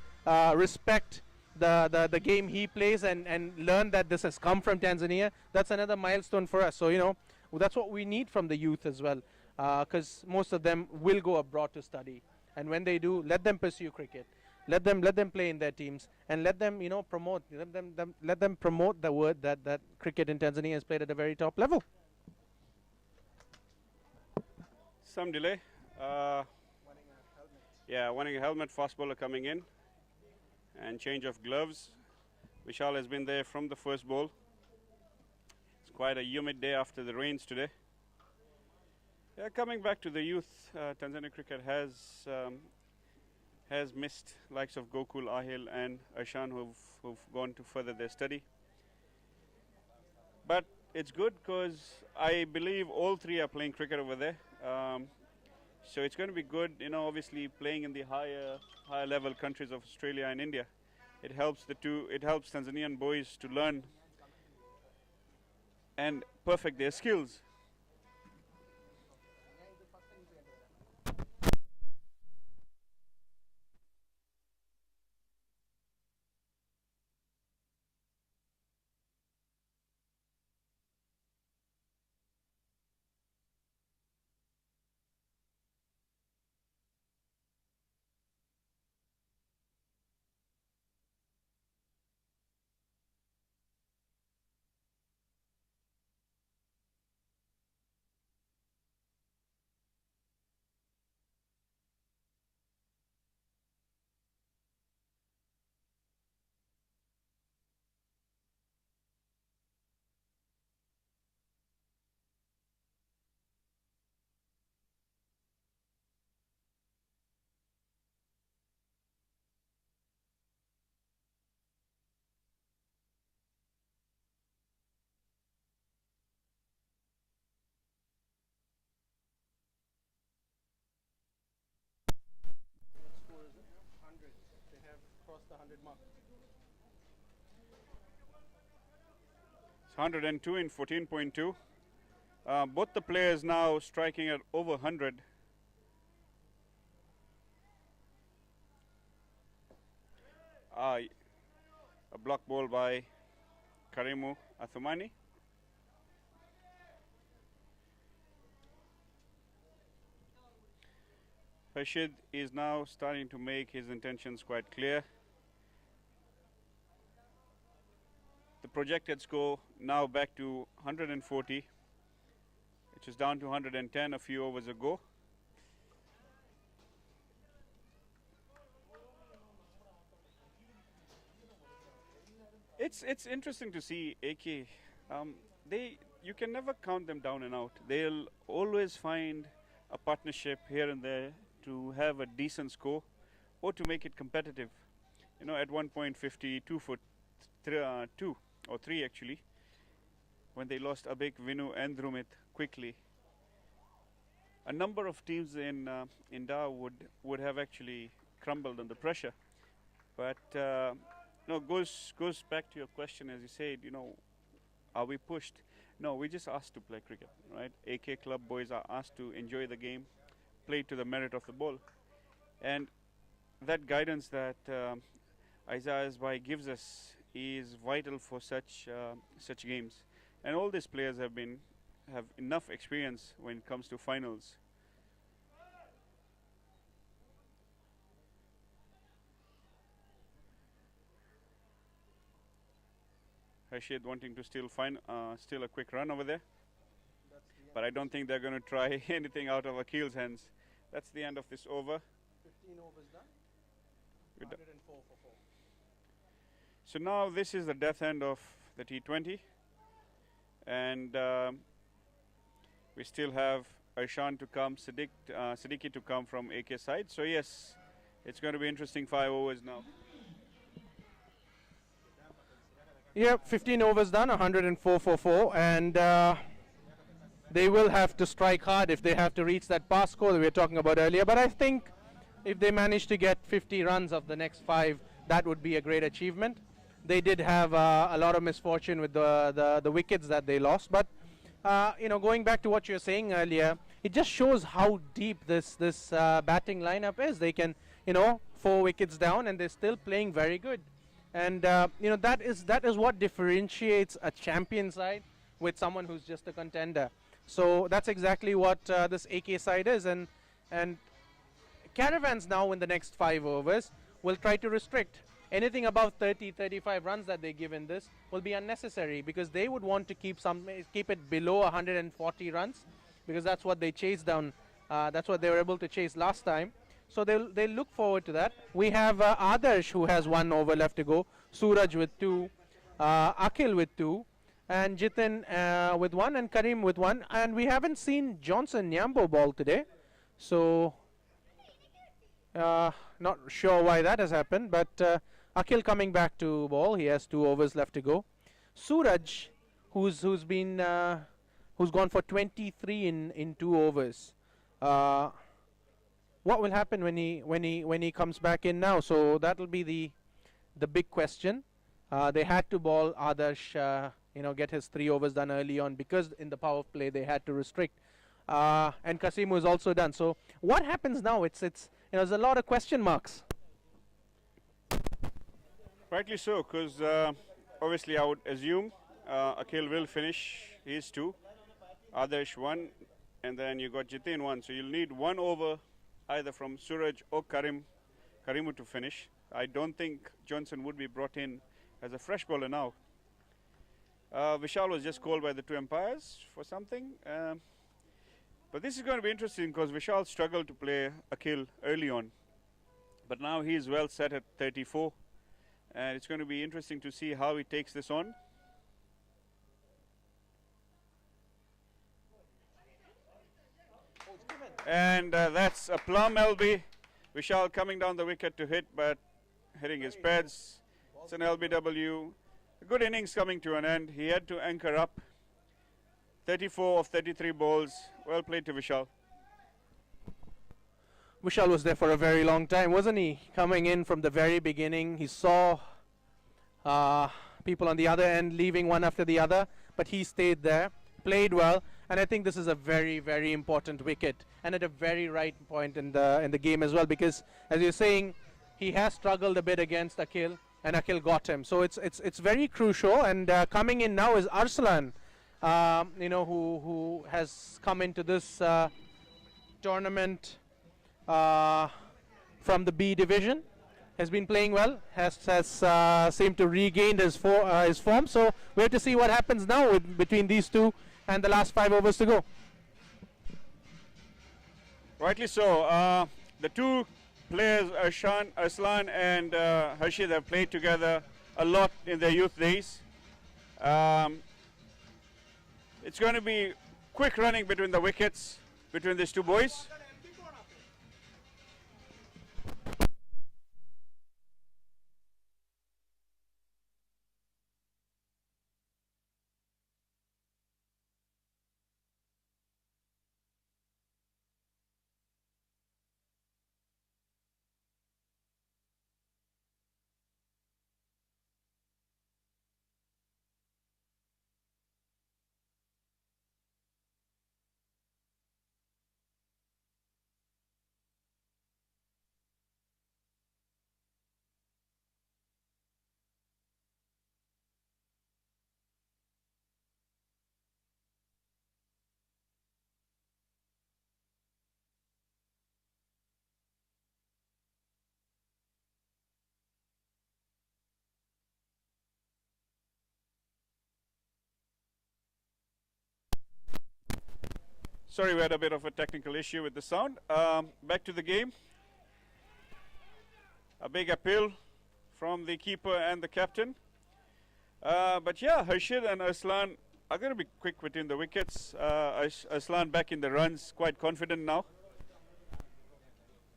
respect the game he plays and learn that this has come from Tanzania, that's another milestone for us. So that's what we need from the youth as well, because most of them will go abroad to study, and when they do, let them pursue cricket. Let them play in their teams, and let them promote. Let them promote the word that cricket in Tanzania is played at a very top level. Some delay. Yeah, wanting a helmet. Fast bowler coming in, and change of gloves. Vishal has been there from the first ball. It's quite a humid day after the rains today. Yeah, coming back to the youth, Tanzania cricket has missed likes of Gokul, Ahil and Arshan who've gone to further their study. But it's good because I believe all three are playing cricket over there. So it's going to be good, obviously playing in the higher level countries of Australia and India. It helps Tanzanian boys to learn and perfect their skills. The 100 mark. It's 102 in 14.2. Both the players now striking at over 100. A block ball by Karimu Athumani. Rashid is now starting to make his intentions quite clear. The projected score now back to 140, which is down to 110 a few overs ago. It's interesting to see AK. You can never count them down and out. They'll always find a partnership here and there to have a decent score or to make it competitive. At one point 52 for 2 or 3 actually, when they lost Abik, Vinu and Drumit quickly. A number of teams in Dar would have actually crumbled under pressure. But goes back to your question, as you said, are we pushed? No, we're just asked to play cricket, right? AK club boys are asked to enjoy the game, play to the merit of the ball. And that guidance that Isaiah Asbai gives us is vital for such games. And all these players have enough experience when it comes to finals. Rashid wanting to steal a quick run over there. But I don't think they're going to try anything out of Akil's hands. That's the end of this over. 15 overs done. 104 for 4. So now this is the death end of the T20. And we still have Arshan to come, Siddiqui to come from AK side. So yes, it's going to be interesting 5 overs now. Yeah, 15 overs done, 104 for 4, and the they will have to strike hard if they have to reach that pass score that we were talking about earlier. But I think if they manage to get 50 runs of the next 5, that would be a great achievement. They did have a lot of misfortune with the wickets that they lost. But, going back to what you were saying earlier, it just shows how deep this batting lineup is. They can, 4 wickets down and they're still playing very good. And, that is what differentiates a champion side with someone who's just a contender. So that's exactly what this AK side is. And Caravans now in the next 5 overs will try to restrict. Anything above 30, 35 runs that they give in this will be unnecessary, because they would want to keep it below 140 runs, because that's what they chased down. That's what they were able to chase last time. So they'll look forward to that. We have Adarsh, who has 1 over left to go, Suraj with 2, Akhil with 2, and Jiten with 1, and Karim with 1. And we haven't seen Johnson Nyambo ball today. So not sure why that has happened, but Akhil coming back to ball. He has 2 overs left to go. Suraj, who's gone for 23 in 2 overs. What will happen when he comes back in now? So that will be the big question. They had to ball Adarsh, get his 3 overs done early on, because in the power play they had to restrict. And Kasimu is also done. So what happens now? There's a lot of question marks. Rightly so, because obviously I would assume Akhil will finish his 2, Adarsh 1, and then you got Jiten 1. So you'll need 1 over either from Suraj or Karimu to finish. I don't think Johnson would be brought in as a fresh bowler now. Vishal was just called by the 2 umpires for something. But this is going to be interesting, because Vishal struggled to play Akhil early on. But now he's well set at 34. And it's going to be interesting to see how he takes this on. And that's a plum LB. Vishal coming down the wicket to hit, but hitting his pads. It's an LBW. A good innings coming to an end. He had to anchor up. 34 of 33 balls. Well played to Vishal. Vishal was there for a very long time, wasn't he? Coming in from the very beginning. He saw people on the other end leaving one after the other, but he stayed there, played well, and I think this is a very, very important wicket, and at a very right point in the game as well, because as you're saying, he has struggled a bit against Akhil, and Akhil got him. So it's very crucial. And coming in now is Arslan, who has come into this tournament from the B division, has been playing well, has seemed to regain his form. So we have to see what happens now between these two and the last 5 overs to go. Rightly so. The 2 players, Arslan and Harshid, have played together a lot in their youth days. It's going to be quick running between the wickets between these 2 boys. Sorry, we had a bit of a technical issue with the sound. Back to the game. A big appeal from the keeper and the captain. But yeah, Harshid and Arslan are going to be quick between the wickets. Arslan back in the runs, quite confident now.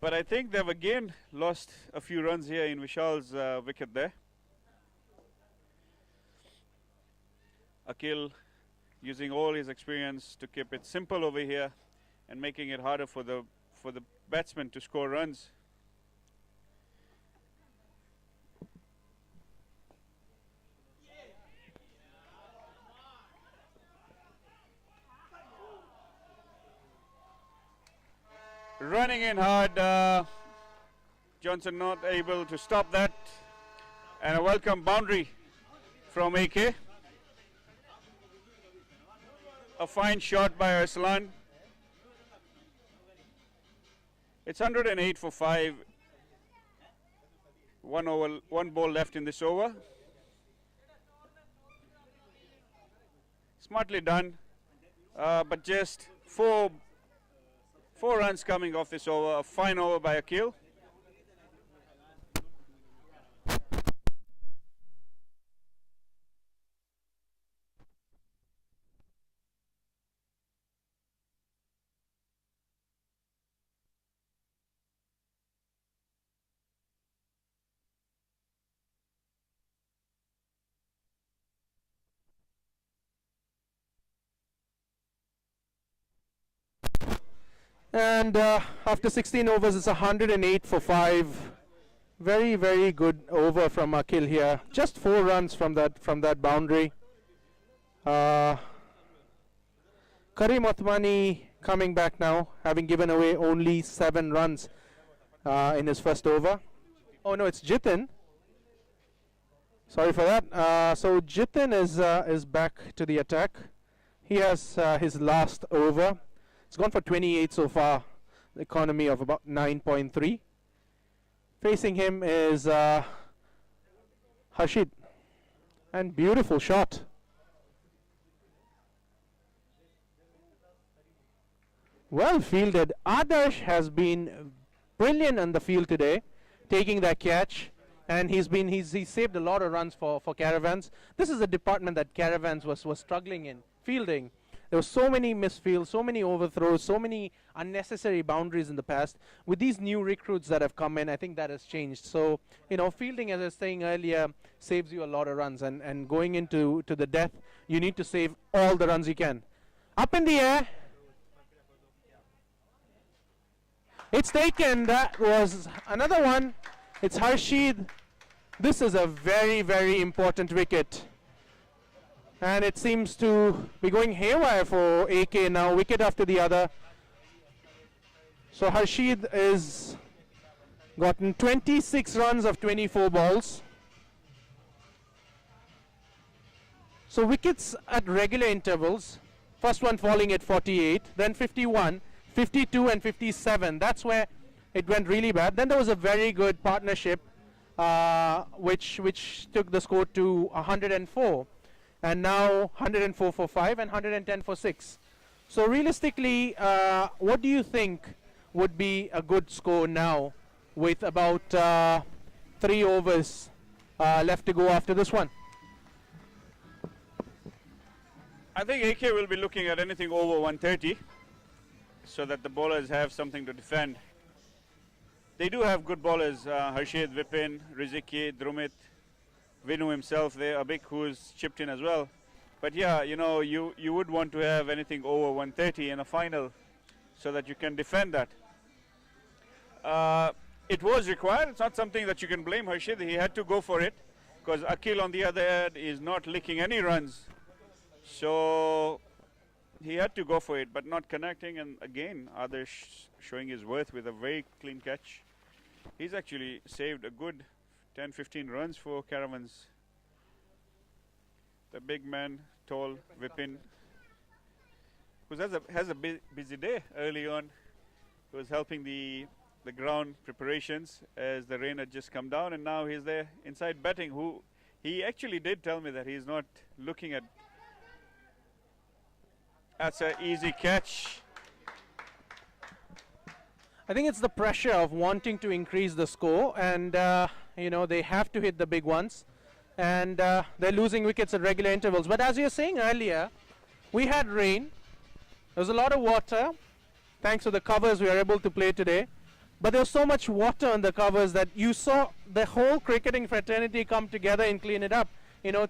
But I think they've again lost a few runs here in Vishal's wicket there. Akhil using all his experience to keep it simple over here and making it harder for the batsmen to score runs. Running in hard, Johnson not able to stop that, and a welcome boundary from AK. A fine shot by Arslan. It's 108 for 5. One ball left in this over. Smartly done, but just four runs coming off this over. A fine over by Akil. And after 16 overs, it's 108 for 5. Very, very good over from Akil here. Just 4 runs from that boundary. Karim Othmani coming back now, having given away only 7 runs in his first over. Oh no, it's Jiten. Sorry for that. So Jiten is back to the attack. He has his last over. It's gone for 28 so far. The economy of about 9.3. Facing him is Harshid. And beautiful shot. Well fielded. Adarsh has been brilliant on the field today, taking that catch. And he's saved a lot of runs for Caravans. This is a department that Caravans was struggling in, fielding. There were so many misfields, so many overthrows, so many unnecessary boundaries in the past. With these new recruits that have come in, I think that has changed. So, fielding, as I was saying earlier, saves you a lot of runs. And going into the death, you need to save all the runs you can. Up in the air. It's taken. That was another one. It's Harshid. This is a very, very important wicket. And it seems to be going haywire for AK now, wicket after the other. So Harshid is gotten 26 runs of 24 balls. So wickets at regular intervals. First one falling at 48, then 51, 52 and 57. That's where it went really bad. Then there was a very good partnership which took the score to 104. And now 104 for 5 and 110 for 6. So realistically, what do you think would be a good score now with about 3 overs left to go after this one? I think AK will be looking at anything over 130 so that the bowlers have something to defend. They do have good bowlers, Harshid, Vipin, Riziki, Drumit, Vinu himself there, Abik, who's chipped in as well. But yeah, you would want to have anything over 130 in a final so that you can defend that. It was required. It's not something that you can blame Harshid. He had to go for it because Akil on the other hand is not licking any runs. So he had to go for it, but not connecting. And again, Adarsh showing his worth with a very clean catch. He's actually saved a good 10-15 runs for Caravans. The big man, tall, Vipin, who has a busy day early on. He was helping the ground preparations as the rain had just come down, and now he's there inside batting. Who he actually did tell me that he's not looking at. That's an easy catch. I think it's the pressure of wanting to increase the score, and they have to hit the big ones, and they're losing wickets at regular intervals. But as you were saying earlier, we had rain. There was a lot of water. Thanks to the covers, we were able to play today. But there was so much water on the covers that you saw the whole cricketing fraternity come together and clean it up.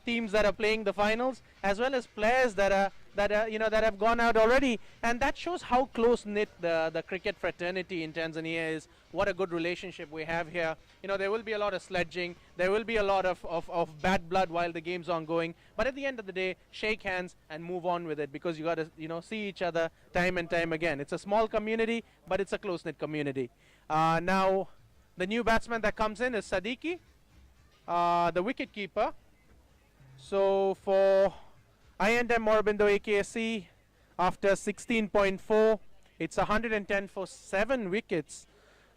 Teams that are playing the finals, as well as players that that that have gone out already, and that shows how close knit the cricket fraternity in Tanzania is. What a good relationship we have here. There will be a lot of sledging, there will be a lot of bad blood while the game's ongoing, but at the end of the day, shake hands and move on with it, because you got to see each other time and time again. It's a small community, but it's a close knit community. Now, the new batsman that comes in is Sadiki, the wicket keeper. So for I&M Aurobindo AKSC, after 16.4, it's 110 for 7 wickets.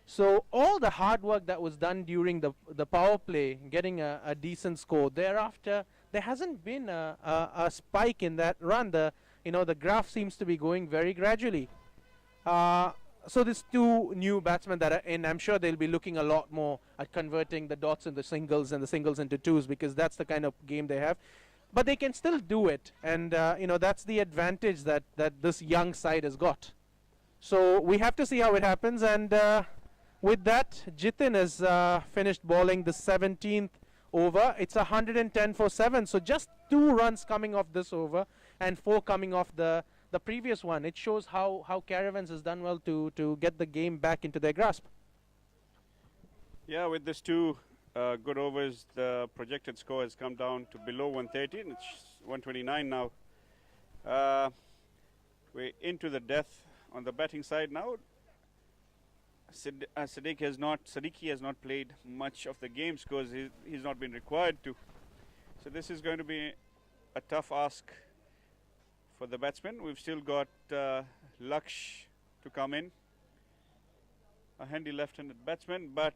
So all the hard work that was done during the power play, getting a decent score, thereafter there hasn't been a spike in that run. The graph seems to be going very gradually. So these two new batsmen that are in, I'm sure they'll be looking a lot more at converting the dots into singles and the singles into twos, because that's the kind of game they have. But they can still do it, and that's the advantage that this young side has got. So we have to see how it happens, and with that, Jiten has finished bowling the 17th over. It's 110 for 7, so just 2 runs coming off this over and 4 coming off the previous one. It shows how Caravans has done well to get the game back into their grasp. Yeah, with these 2 good overs, the projected score has come down to below 130. It's 129 now. We're into the death on the batting side now. Sadiki has not played much of the games because he's not been required to. So this is going to be a tough ask for the batsman. We've still got Laksh to come in, a handy left-handed batsman, but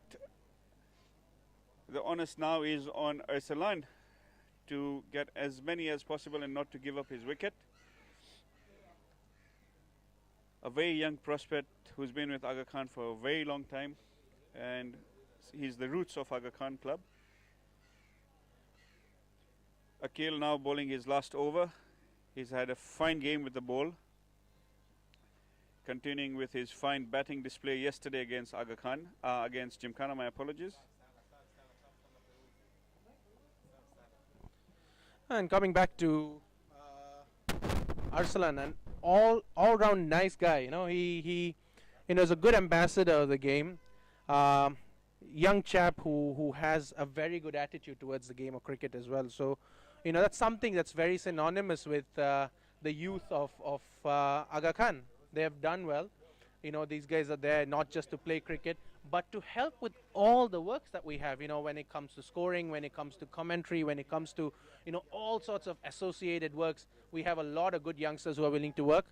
the onus now is on Arsalan to get as many as possible and not to give up his wicket. A very young prospect who's been with Aga Khan for a very long time, and he's the roots of Aga Khan club. Akil now bowling his last over. He's had a fine game with the ball, continuing with his fine batting display yesterday against Aga Khan, against Gymkhana, my apologies. And coming back to Arsalan, an all-round nice guy. He is a good ambassador of the game. Young chap who has a very good attitude towards the game of cricket as well. So, that's something that's very synonymous with the youth of Aga Khan. They have done well. These guys are there not just to play cricket, but to help with all the works that we have, when it comes to scoring, when it comes to commentary, when it comes to, all sorts of associated works. We have a lot of good youngsters who are willing to work.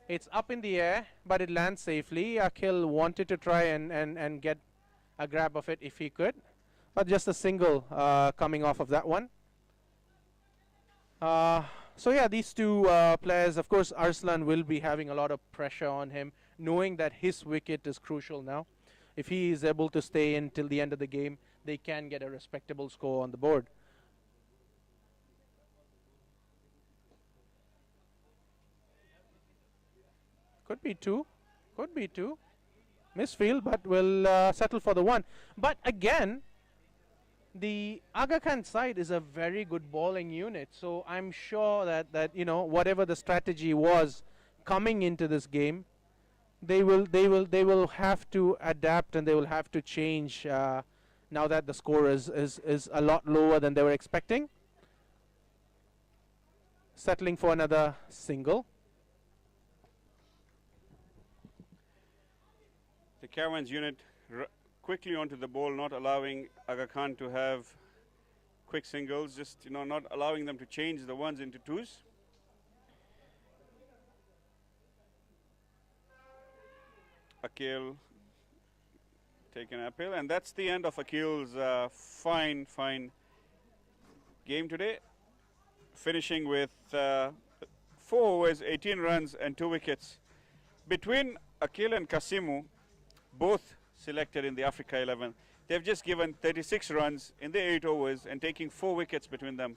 It's up in the air, but it lands safely. Akhil wanted to try and get a grab of it if he could, but just a single coming off of that one. So yeah, these 2 players, of course, Arsalan will be having a lot of pressure on him, knowing that his wicket is crucial now. If he is able to stay in till the end of the game, they can get a respectable score on the board. Could be 2. Misfield, but will settle for the 1. But again, the Aga Khan side is a very good bowling unit, so I'm sure that whatever the strategy was coming into this game, they will have to adapt, and they will have to change now that the score is a lot lower than they were expecting. Settling for another single. The Caravans unit quickly onto the ball, not allowing Aga Khan to have quick singles, just not allowing them to change the 1s into 2s. Akil taken uphill, and that's the end of Akil's fine game today, finishing with 4 overs, 18 runs and 2 wickets. Between Akil and Kasimu, both selected in the Africa 11, they've just given 36 runs in the 8 overs and taking 4 wickets between them.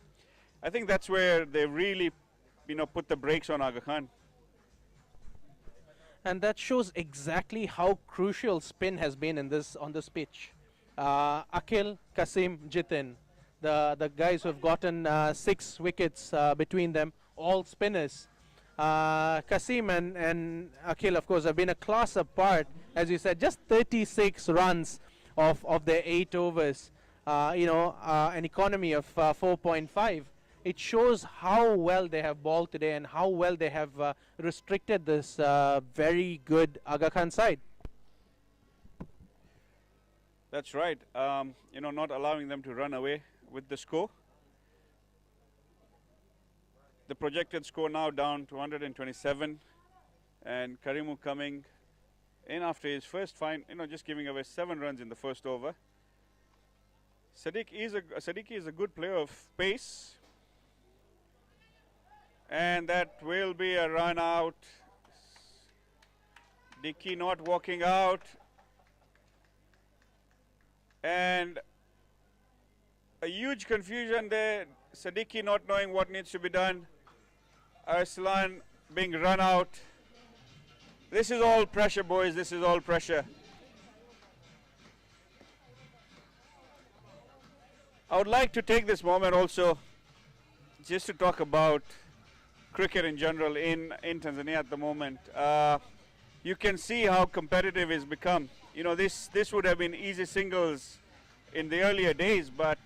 I think that's where they really, put the brakes on Aga Khan. And that shows exactly how crucial spin has been on this pitch. Akil, Kasim, Jiten, the guys who have gotten 6 wickets between them, all spinners. Kasim and Akhil, of course, have been a class apart. As you said, just 36 runs of their 8 overs. An economy of 4.5. It shows how well they have bowled today and how well they have restricted this very good Aga Khan side. That's right. Not allowing them to run away with the score. The projected score now down to 127, and Karimu coming in after his first just giving away 7 runs in the first over. Siddiqui is a good player of pace, and that will be a run out. Dickey not walking out, and a huge confusion there. Siddiqui not knowing what needs to be done. Arslan being run out. This is all pressure, boys. This is all pressure. I would like to take this moment also just to talk about cricket in general in Tanzania at the moment. You can see how competitive it's become. This would have been easy singles in the earlier days, but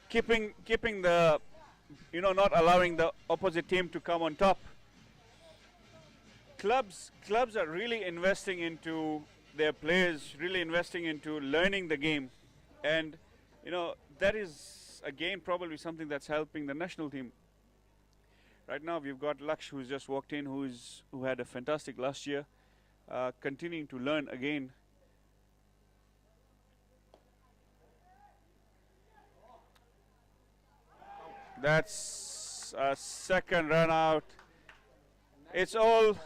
keeping the, not allowing the opposite team to come on top. Clubs are really investing into their players, really investing into learning the game, and that is again probably something that's helping the national team. Right now we've got Laksh, who's just walked in, who had a fantastic last year, continuing to learn again. That's a second run out. It's all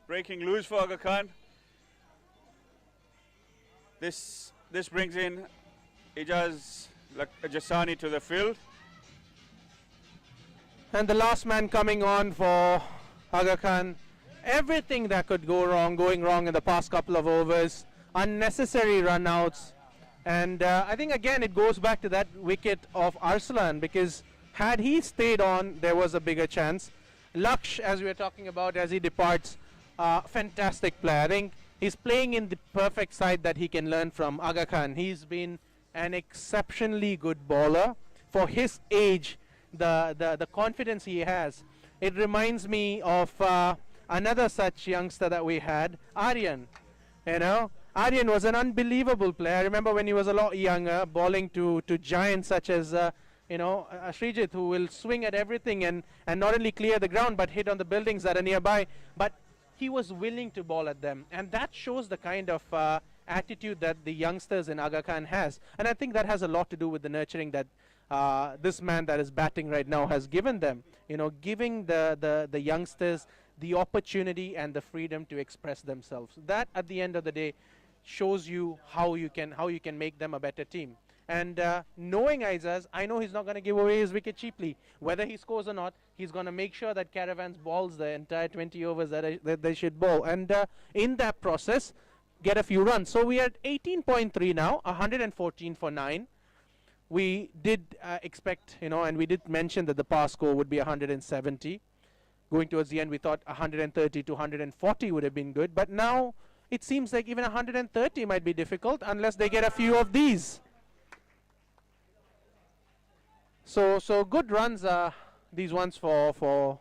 breaking loose for Aga Khan. This brings in Ijaz Jasani to the field. And the last man coming on for Aga Khan. Everything that could go wrong, going wrong in the past couple of overs. Unnecessary run-outs. And I think again it goes back to that wicket of Arslan, because had he stayed on, there was a bigger chance. Laksh, as we were talking about, as he departs, fantastic player. I think he's playing in the perfect side that he can learn from Aga Khan. He's been an exceptionally good bowler. For his age, the confidence he has, it reminds me of another such youngster that we had, Aryan. Aryan was an unbelievable player. I remember when he was a lot younger, bowling to giants such as Srijit, who will swing at everything and not only clear the ground but hit on the buildings that are nearby. But he was willing to bowl at them, and that shows the kind of attitude that the youngsters in Aga Khan has. And I think that has a lot to do with the nurturing that this man that is batting right now has given them. Giving the youngsters the opportunity and the freedom to express themselves. That, at the end of the day, shows you how you can make them a better team. And knowing Aizaz, I know he's not going to give away his wicket cheaply. Whether he scores or not, he's going to make sure that Caravans bowls the entire 20 overs that they should bowl. And in that process, get a few runs. So we are at 18.3 now, 114 for 9. We did expect, and we did mention that the pass score would be 170. Going towards the end, we thought 130 to 140 would have been good. But now it seems like even 130 might be difficult unless they get a few of these. So good runs are these ones for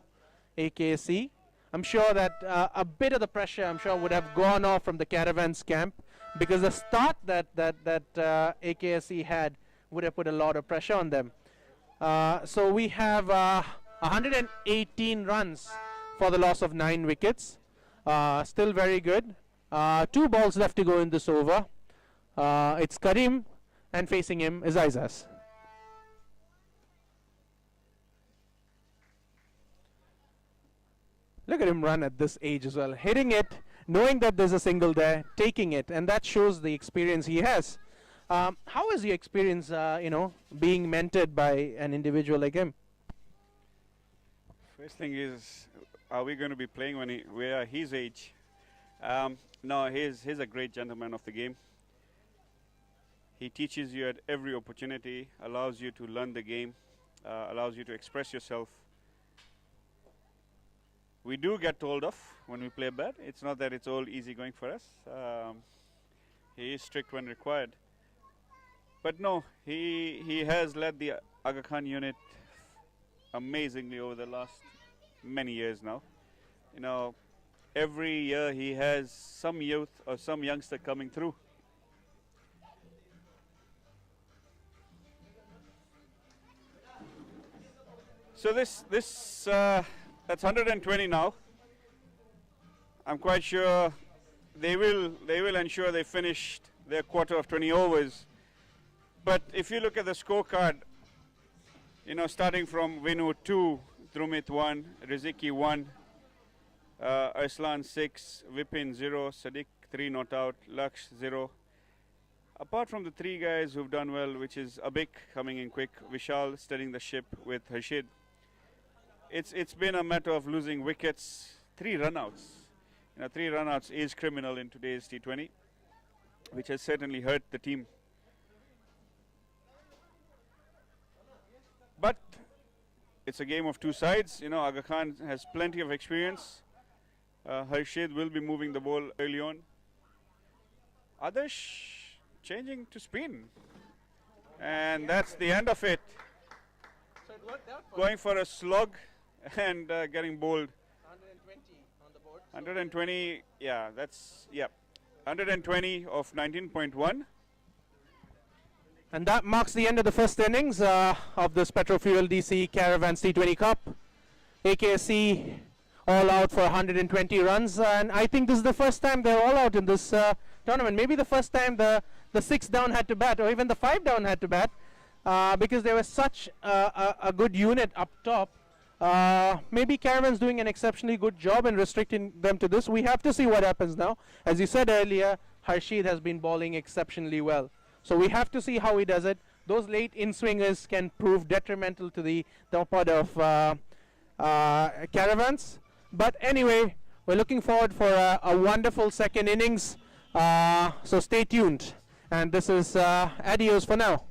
AKC. I'm sure that a bit of the pressure, would have gone off from the Caravans camp, because the start that AKSC had would have put a lot of pressure on them. So we have 118 runs for the loss of 9 wickets. Still very good. 2 balls left to go in this over. It's Karim, and facing him is Aizaz. Look at him run at this age as well. Hitting it, knowing that there's a single there, taking it, and that shows the experience he has. How is your experience, being mentored by an individual like him? First thing is, are we going to be playing when we are his age? No, he's a great gentleman of the game. He teaches you at every opportunity, allows you to learn the game, allows you to express yourself. we do get told off when we play bad. It's not that it's all easy going for us. He is strict when required. But no, he has led the Aga Khan unit amazingly over the last many years now. You know, every year he has some youth or some youngster coming through. So that's 120 now. I'm quite sure they will ensure they finished their quarter of 20 overs. But if you look at the scorecard, you know, starting from Vinu 2, Drumit 1, Riziki 1, Arslan 6, Vipin 0, Sadiq 3 not out, Laksh 0. Apart from the three guys who've done well, which is Abik coming in quick, Vishal steadying the ship with Harshid, it's been a matter of losing wickets, 3 runouts. You know, 3 runouts is criminal in today's T20, which has certainly hurt the team. But it's a game of two sides. You know, Aga Khan has plenty of experience. Harshid will be moving the ball early on. Adarsh changing to spin. And that's the end of it. Going for a slog and getting bowled. 120 on the board. 120, yeah, that's, yeah. 120 of 19.1. And that marks the end of the first innings of this Petrol Fuel DC Caravans T20 Cup. AKSC all out for 120 runs, and I think this is the first time they're all out in this tournament. Maybe the first time the 6 down had to bat, or even the 5 down had to bat, because there was such a good unit up top. Maybe Caravans doing an exceptionally good job in restricting them to this. We have to see what happens now. As you said earlier, Harshid has been bowling exceptionally well. So we have to see how he does it. Those late in-swingers can prove detrimental to the top order of Caravans. But anyway, we're looking forward for a wonderful second innings. So stay tuned. And this is adios for now.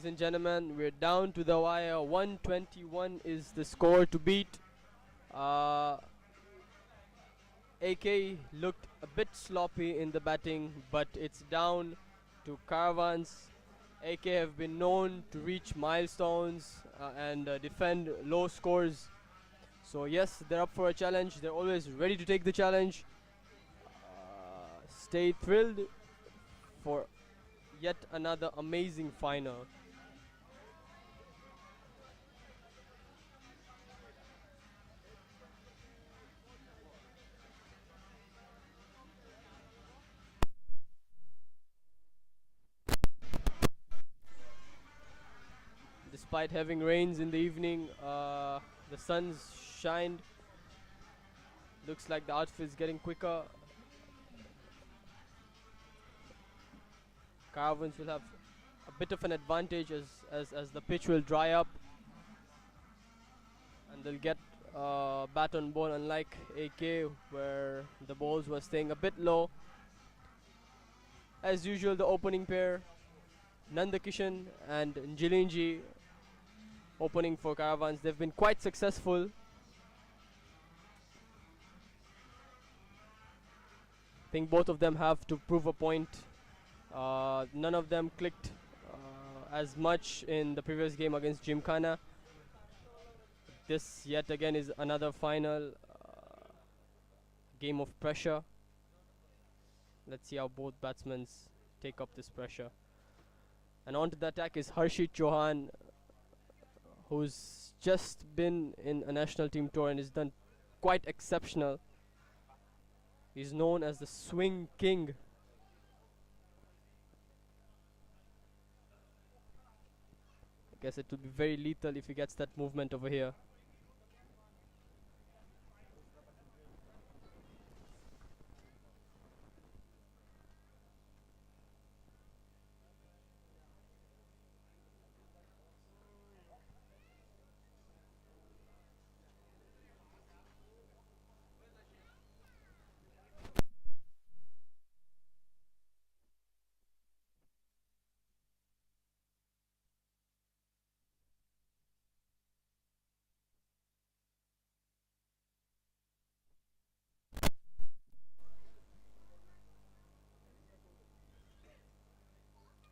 Ladies and gentlemen, we're down to the wire. 121 is the score to beat. AK looked a bit sloppy in the batting, but it's down to Caravans. AK have been known to reach milestones and defend low scores. So yes, they're up for a challenge. They're always ready to take the challenge. Stay thrilled for yet another amazing final. Despite having rains in the evening, the sun's shined. Looks like the outfit is getting quicker. Caravans will have a bit of an advantage as the pitch will dry up, and they'll get bat on ball, unlike AK where the balls were staying a bit low. As usual, the opening pair, Nandakishan and Njilinji, opening for Caravans. They've been quite successful. I think both of them have to prove a point. None of them clicked as much in the previous game against Gymkhana. This yet again is another final game of pressure. Let's see how both batsmen take up this pressure. And onto the attack is Harshit Chauhan, who's just been in a national team tour and has done quite exceptional. He's known as the swing king. I guess it will be very lethal if he gets that movement over here.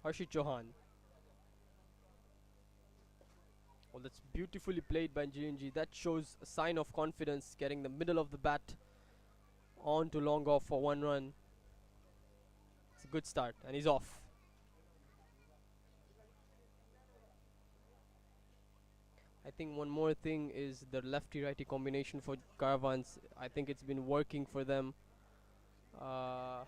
Harshit Chauhan. Well, that's beautifully played by Njilinji. That shows a sign of confidence, getting the middle of the bat on to long off for 1 run. It's a good start, and he's off. I think one more thing is the lefty-righty combination for Caravans. I think it's been working for them. The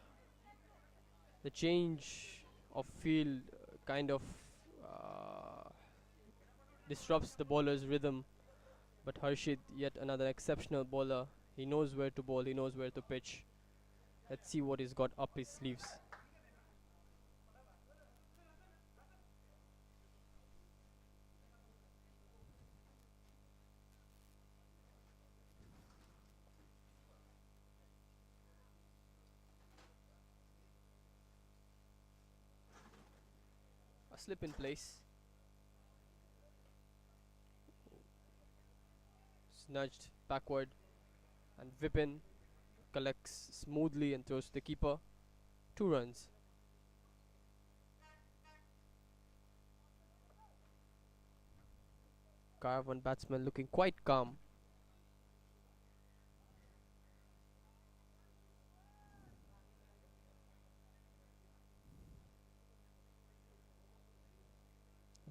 change of field kind of disrupts the bowler's rhythm, but Harshit, yet another exceptional bowler. He knows where to bowl, he knows where to pitch. Let's see what he's got up his sleeves. A slip in place. Nudged backward, and Vipin collects smoothly and throws to the keeper. 2 runs. Caravan batsman looking quite calm.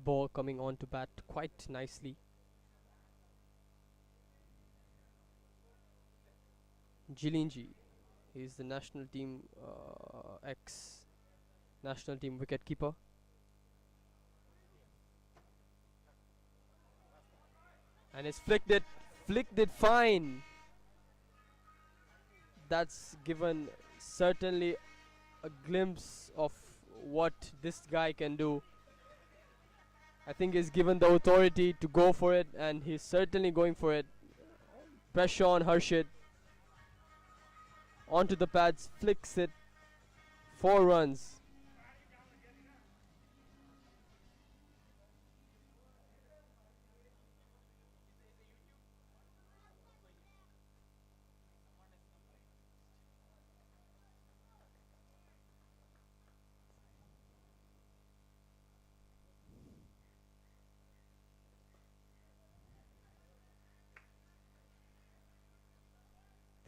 Ball coming on to bat quite nicely. Njilinji is the national team ex-national team wicket-keeper. And he's flicked it fine. That's given certainly a glimpse of what this guy can do. I think he's given the authority to go for it, and he's certainly going for it. Pressure on Harshit. Onto the pads, flicks it. 4 runs.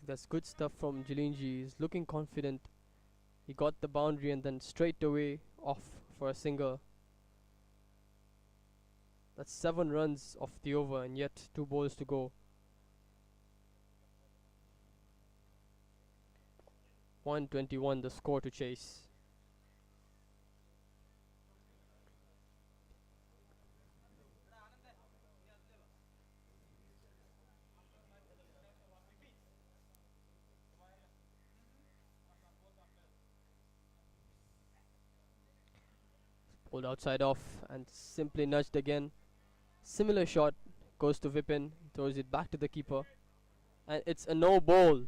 That's good stuff from Jilinji. He's looking confident. He got the boundary and then straight away off for a single. That's 7 runs off the over and yet 2 balls to go. 121 the score to chase. Pulled outside off and simply nudged again. Similar shot goes to Vipin, throws it back to the keeper, and it's a no ball.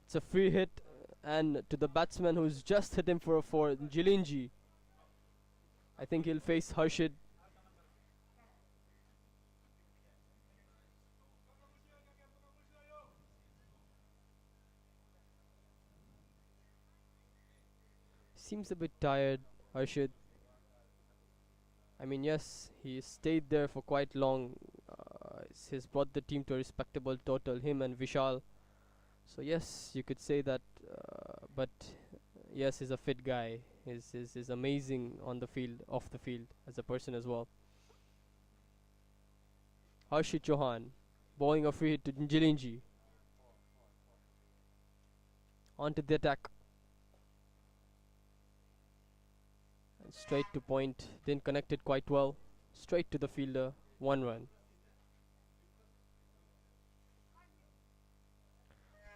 It's a free hit, and to the batsman who's just hit him for a 4, Jilinji. I think he'll face Harshid. Seems a bit tired, Harshid. I mean, yes, he stayed there for quite long. He's brought the team to a respectable total, him and Vishal. So yes, you could say that, but yes, he's a fit guy. He's amazing on the field, off the field, as a person as well. Harshit Chauhan, bowling a free hit to Jilinji. On to the attack. And straight to point, didn't connect it quite well. Straight to the fielder, 1 run.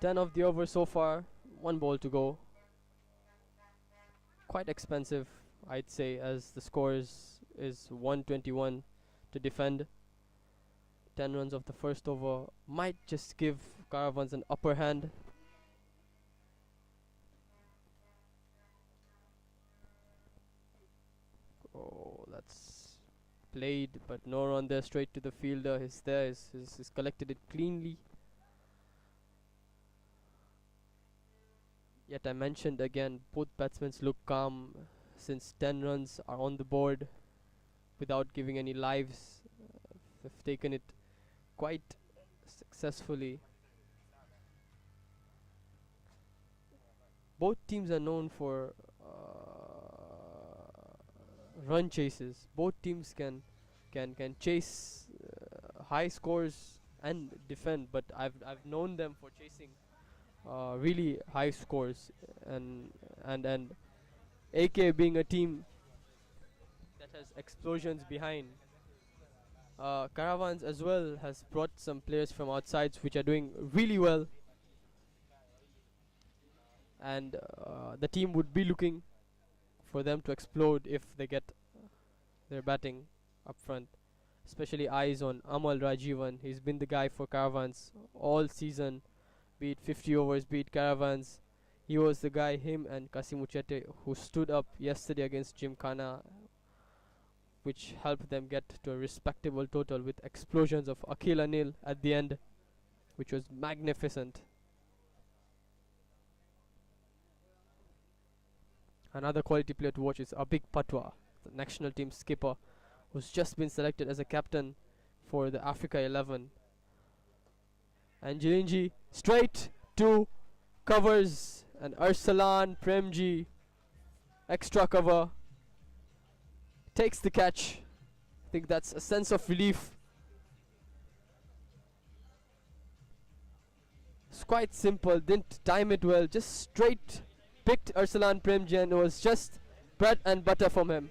10 of the over so far, 1 ball to go. Quite expensive, I'd say, as the score is 121 to defend. 10 runs of the first over might just give Caravans an upper hand. Oh, that's played, but no run there, straight to the fielder. He's there, he's collected it cleanly. Yet I mentioned again, both batsmen look calm since 10 runs are on the board without giving any lives. They've taken it quite successfully. Both teams are known for run chases. Both teams can chase high scores and defend, but I've known them for chasing really high scores, and AK being a team that has explosions behind. Caravans as well has brought some players from outsides which are doing really well, and the team would be looking for them to explode if they get their batting up front. Especially eyes on Amal Rajivan. He's been the guy for Caravans all season, be it 50 overs, be it Caravans. He was the guy, him and Kasim Uchete, who stood up yesterday against Gymkhana, which helped them get to a respectable total with explosions of Akhil Anil at the end, which was magnificent. Another quality player to watch is Abhik Patwa, the national team skipper, who's just been selected as a captain for the Africa 11. And Jilinji straight to covers, and Arsalan Premji, extra cover, takes the catch. I think that's a sense of relief. It's quite simple, didn't time it well, just straight picked Arsalan Premji, and it was just bread and butter from him.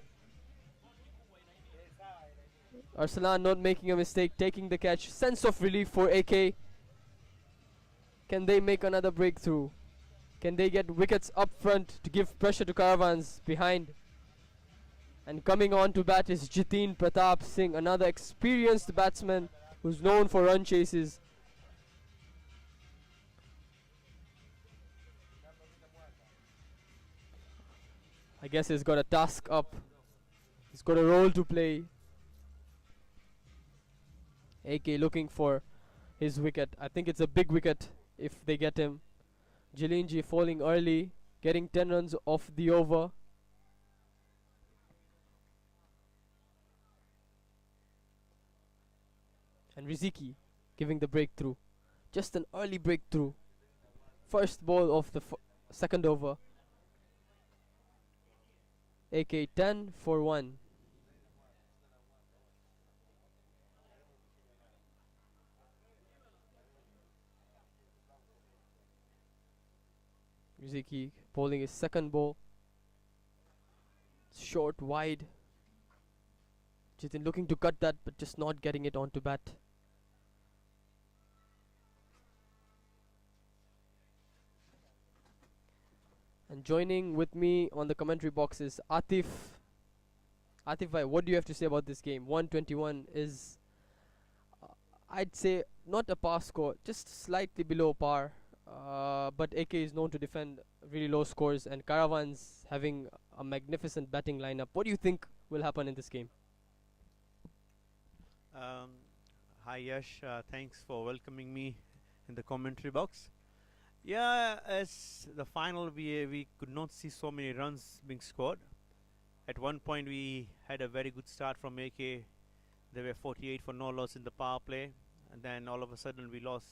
Arsalan not making a mistake, taking the catch. Sense of relief for AK. Can they make another breakthrough? Can they get wickets up front to give pressure to Caravans behind? And coming on to bat is Jiten Pratap Singh, another experienced batsman who's known for run chases. I guess he's got a task up. He's got a role to play. AK looking for his wicket. I think it's a big wicket if they get him. Jilinji falling early, getting 10 runs off the over. And Riziki giving the breakthrough. Just an early breakthrough. First ball of the second over. AK 10 for 1. Riziki bowling his second ball. Short, wide. Jiten looking to cut that, but just not getting it onto bat. And joining with me on the commentary box is Atif. Atif bhai, what do you have to say about this game? 121 is, I'd say, not a par score, just slightly below par. But AK is known to defend really low scores, and Caravans having a magnificent batting lineup. What do you think will happen in this game? Hi Yash, thanks for welcoming me in the commentary box. Yeah, as the final, we could not see so many runs being scored. At one point, we had a very good start from AK. They were 48 for no loss in the power play, and then all of a sudden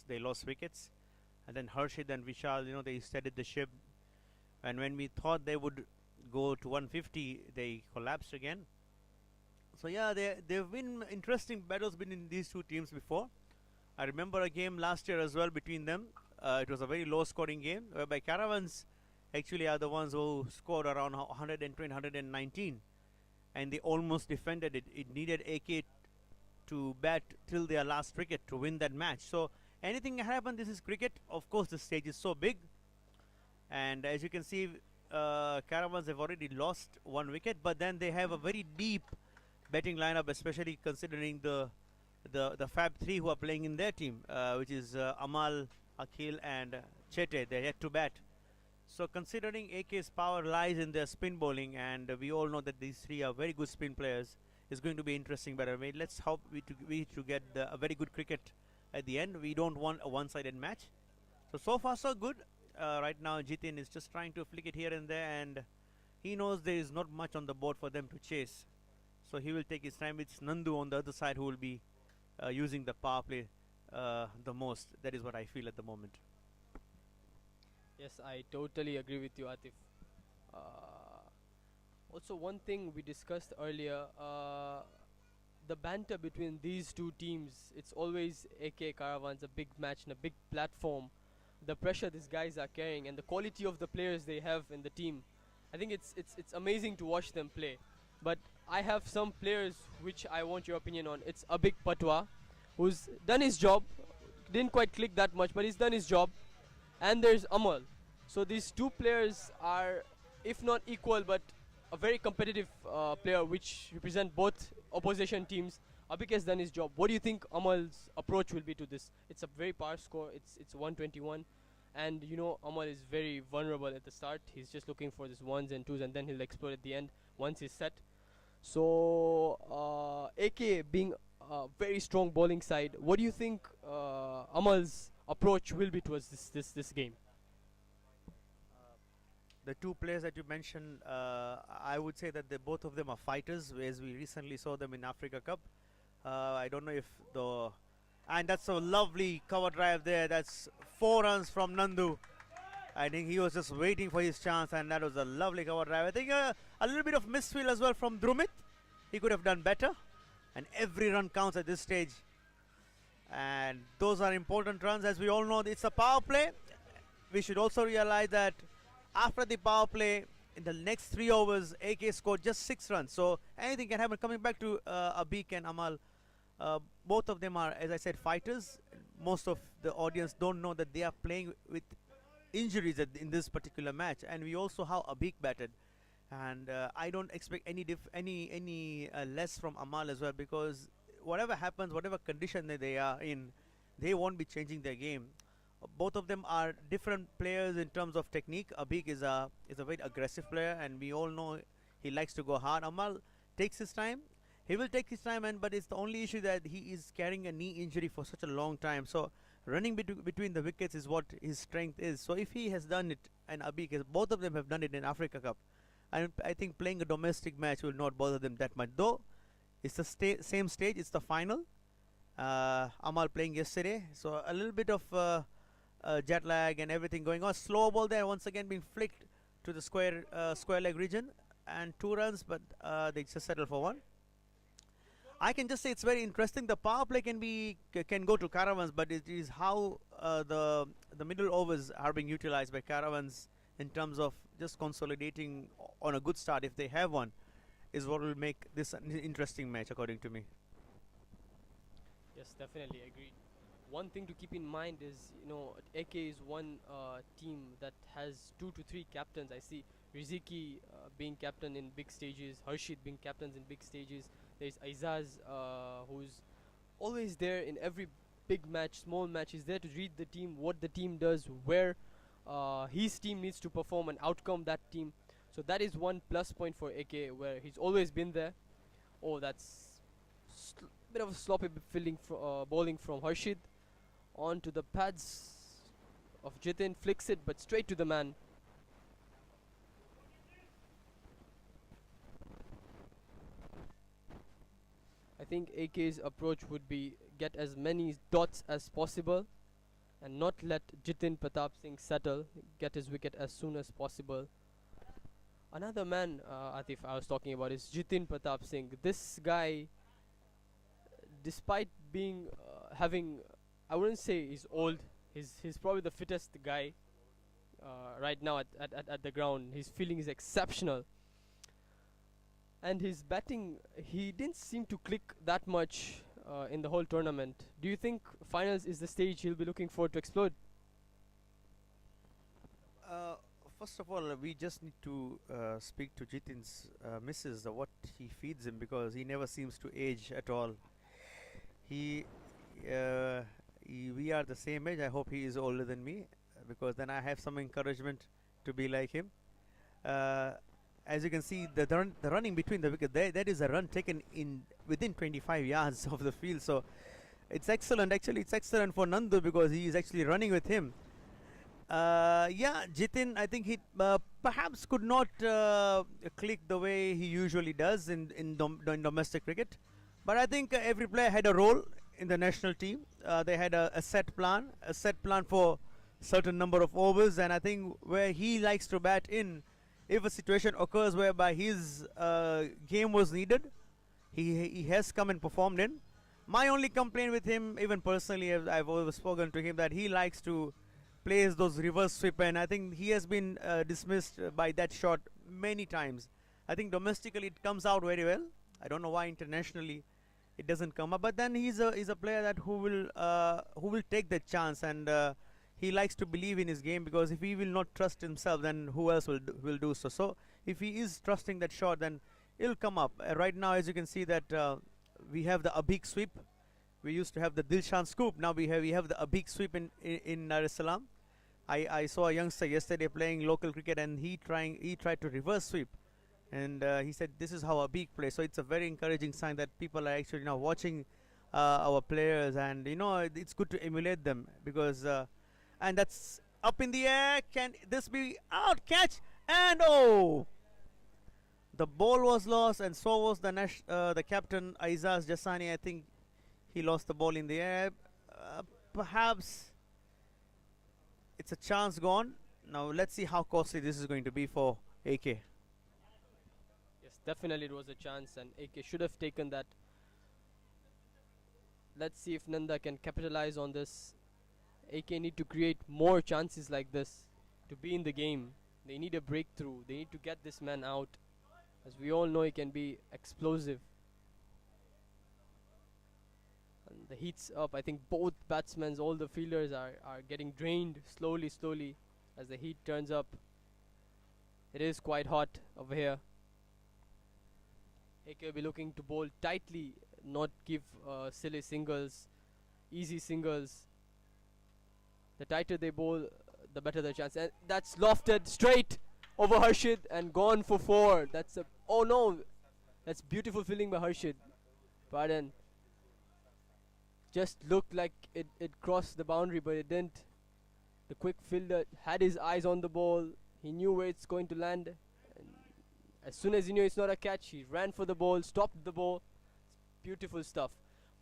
they lost wickets. And then Harshid and Vishal, they steadied the ship. And when we thought they would go to 150, they collapsed again. So yeah, there've been interesting battles between these two teams before. I remember a game last year as well between them. It was a very low-scoring game, whereby Caravans actually are the ones who scored around 120, 119, and they almost defended it. It needed AK to bat till their last wicket to win that match. So anything can happen. This is cricket. Of course, the stage is so big, and as you can see, Caravans have already lost one wicket, but then they have a very deep batting lineup, especially considering the Fab 3 who are playing in their team, which is Amal, Akhil and Chete. They're yet to bat. So considering AK's power lies in their spin bowling, and we all know that these three are very good spin players, it's going to be interesting. But let's hope we to get a very good cricket at the end. We don't want a one-sided match. So far so good. Right now Jiten is just trying to flick it here and there, and he knows there is not much on the board for them to chase. So he will take his time. It's Nandu on the other side who will be using the power play the most. That is what I feel at the moment. Yes, I totally agree with you, Atif. Also, one thing we discussed earlier, the banter between these two teams, it's always AK Caravans, a big match and a big platform. The pressure these guys are carrying and the quality of the players they have in the team, I think it's amazing to watch them play. But I have some players which I want your opinion on. It's Abik Patwa, who's done his job, didn't quite click that much, but he's done his job. And there's Amal. So these two players are, if not equal, but a very competitive player which represent both opposition teams. Abik has done his job. What do you think Amal's approach will be to this? It's a very power score. It's 121. And Amal is very vulnerable at the start. He's just looking for this ones and twos, and then he'll explode at the end once he's set. So AK being a very strong bowling side, what do you think Amal's approach will be towards this game? The two players that you mentioned, I would say that both of them are fighters, as we recently saw them in Africa Cup. I don't know if and that's a lovely cover drive there. That's 4 runs from Nandu. I think he was just waiting for his chance, and that was a lovely cover drive. I think a little bit of misfield as well from Drumit. He could have done better, and every run counts at this stage. And those are important runs. As we all know, it's a power play. We should also realize that after the power play, in the next 3 overs, AK scored just 6 runs. So anything can happen. Coming back to Abik and Amal, both of them are, as I said, fighters. Most of the audience don't know that they are playing with injuries in this particular match, and we also how Abik batted, and I don't expect any less from Amal as well, because whatever happens, whatever condition that they are in, they won't be changing their game. Both of them are different players in terms of technique. Abik is a very aggressive player, and we all know he likes to go hard. Amal takes his time. He will take his time, but it's the only issue that he is carrying a knee injury for such a long time. So running between the wickets is what his strength is. So if he has done it, and Abik, both of them have done it in Africa Cup, I think playing a domestic match will not bother them that much. Though it's the same stage, it's the final, Amal playing yesterday. So a little bit of jet lag and everything going on. Slow ball there once again being flicked to the square leg region, and 2 runs, but they just settle for 1. I can just say it's very interesting. The power play can go to Caravans, but it is how the middle overs are being utilized by Caravans in terms of just consolidating on a good start, if they have one, is what will make this an interesting match, according to me. Yes, definitely agreed. One thing to keep in mind is, AK is one team that has 2 to 3 captains. I see Riziki being captain in big stages, Harshid being captains in big stages. There's Aizaz, who's always there in every big match, small match. He's there to read the team, what the team does, where his team needs to perform and outcome that team. So that is one plus point for AK, where he's always been there. Oh, that's bit of a sloppy bowling from Harshid. On to the pads of Jiten, flicks it, but straight to the man. I think AK's approach would be get as many dots as possible and not let Jiten Pratap Singh settle, get his wicket as soon as possible. Another man, Atif, I was talking about is Jiten Pratap Singh. This guy, despite being having, I wouldn't say he's old, he's probably the fittest guy right now at the ground. His feeling is exceptional. And his batting, he didn't seem to click that much in the whole tournament. Do you think finals is the stage he'll be looking for to explode? First of all, we just need to speak to Jiten's missus, what he feeds him, because he never seems to age at all. We are the same age. I hope he is older than me, because then I have some encouragement to be like him. As you can see, the running between the wicket, that is a run taken within 25 yards of the field. So it's excellent. Actually, it's excellent for Nandu, because he is actually running with him. Yeah, Jiten, I think he perhaps could not click the way he usually does in domestic cricket. But I think every player had a role in the national team. They had a set plan for certain number of overs, and I think where he likes to bat in, if a situation occurs whereby his game was needed, he has come and performed in. My only complaint with him, even personally, I've always spoken to him, that he likes to place those reverse sweep, and I think he has been dismissed by that shot many times. I think domestically it comes out very well. I don't know why internationally it doesn't come up, but then he's a player that who will take that chance, and he likes to believe in his game, because if he will not trust himself, then who else will do so? So if he is trusting that shot, then it'll come up. Right now, as you can see, that we have the Abhik sweep. We used to have the Dilshan scoop. Now we have the Abhik sweep in Dar es Salaam. I saw a youngster yesterday playing local cricket, and he tried to reverse sweep, and he said this is how Abhik plays. So it's a very encouraging sign that people are actually now watching our players, and it's good to emulate them, because and that's up in the air. Can this be out? Catch, and oh, the ball was lost, and so was the captain Aizaz Jasani. I think he lost the ball in the air. Perhaps it's a chance gone. Now let's see how costly this is going to be for AK. Yes, definitely it was a chance, and AK should have taken that. Let's see if Nanda can capitalize on this. AK need to create more chances like this to be in the game. They need a breakthrough. They need to get this man out. As we all know, he can be explosive. And the heat's up. I think both batsmen, all the fielders are getting drained slowly as the heat turns up. It is quite hot over here. AK will be looking to bowl tightly, not give silly singles, easy singles. The tighter they bowl, the better the chance. And that's lofted straight over Harshid and gone for 4. That's a, oh no, that's beautiful fielding by Harshid. Pardon. Just looked like it crossed the boundary, but it didn't. The quick fielder had his eyes on the ball. He knew where it's going to land. And as soon as he knew it's not a catch, he ran for the ball, stopped the ball. It's beautiful stuff.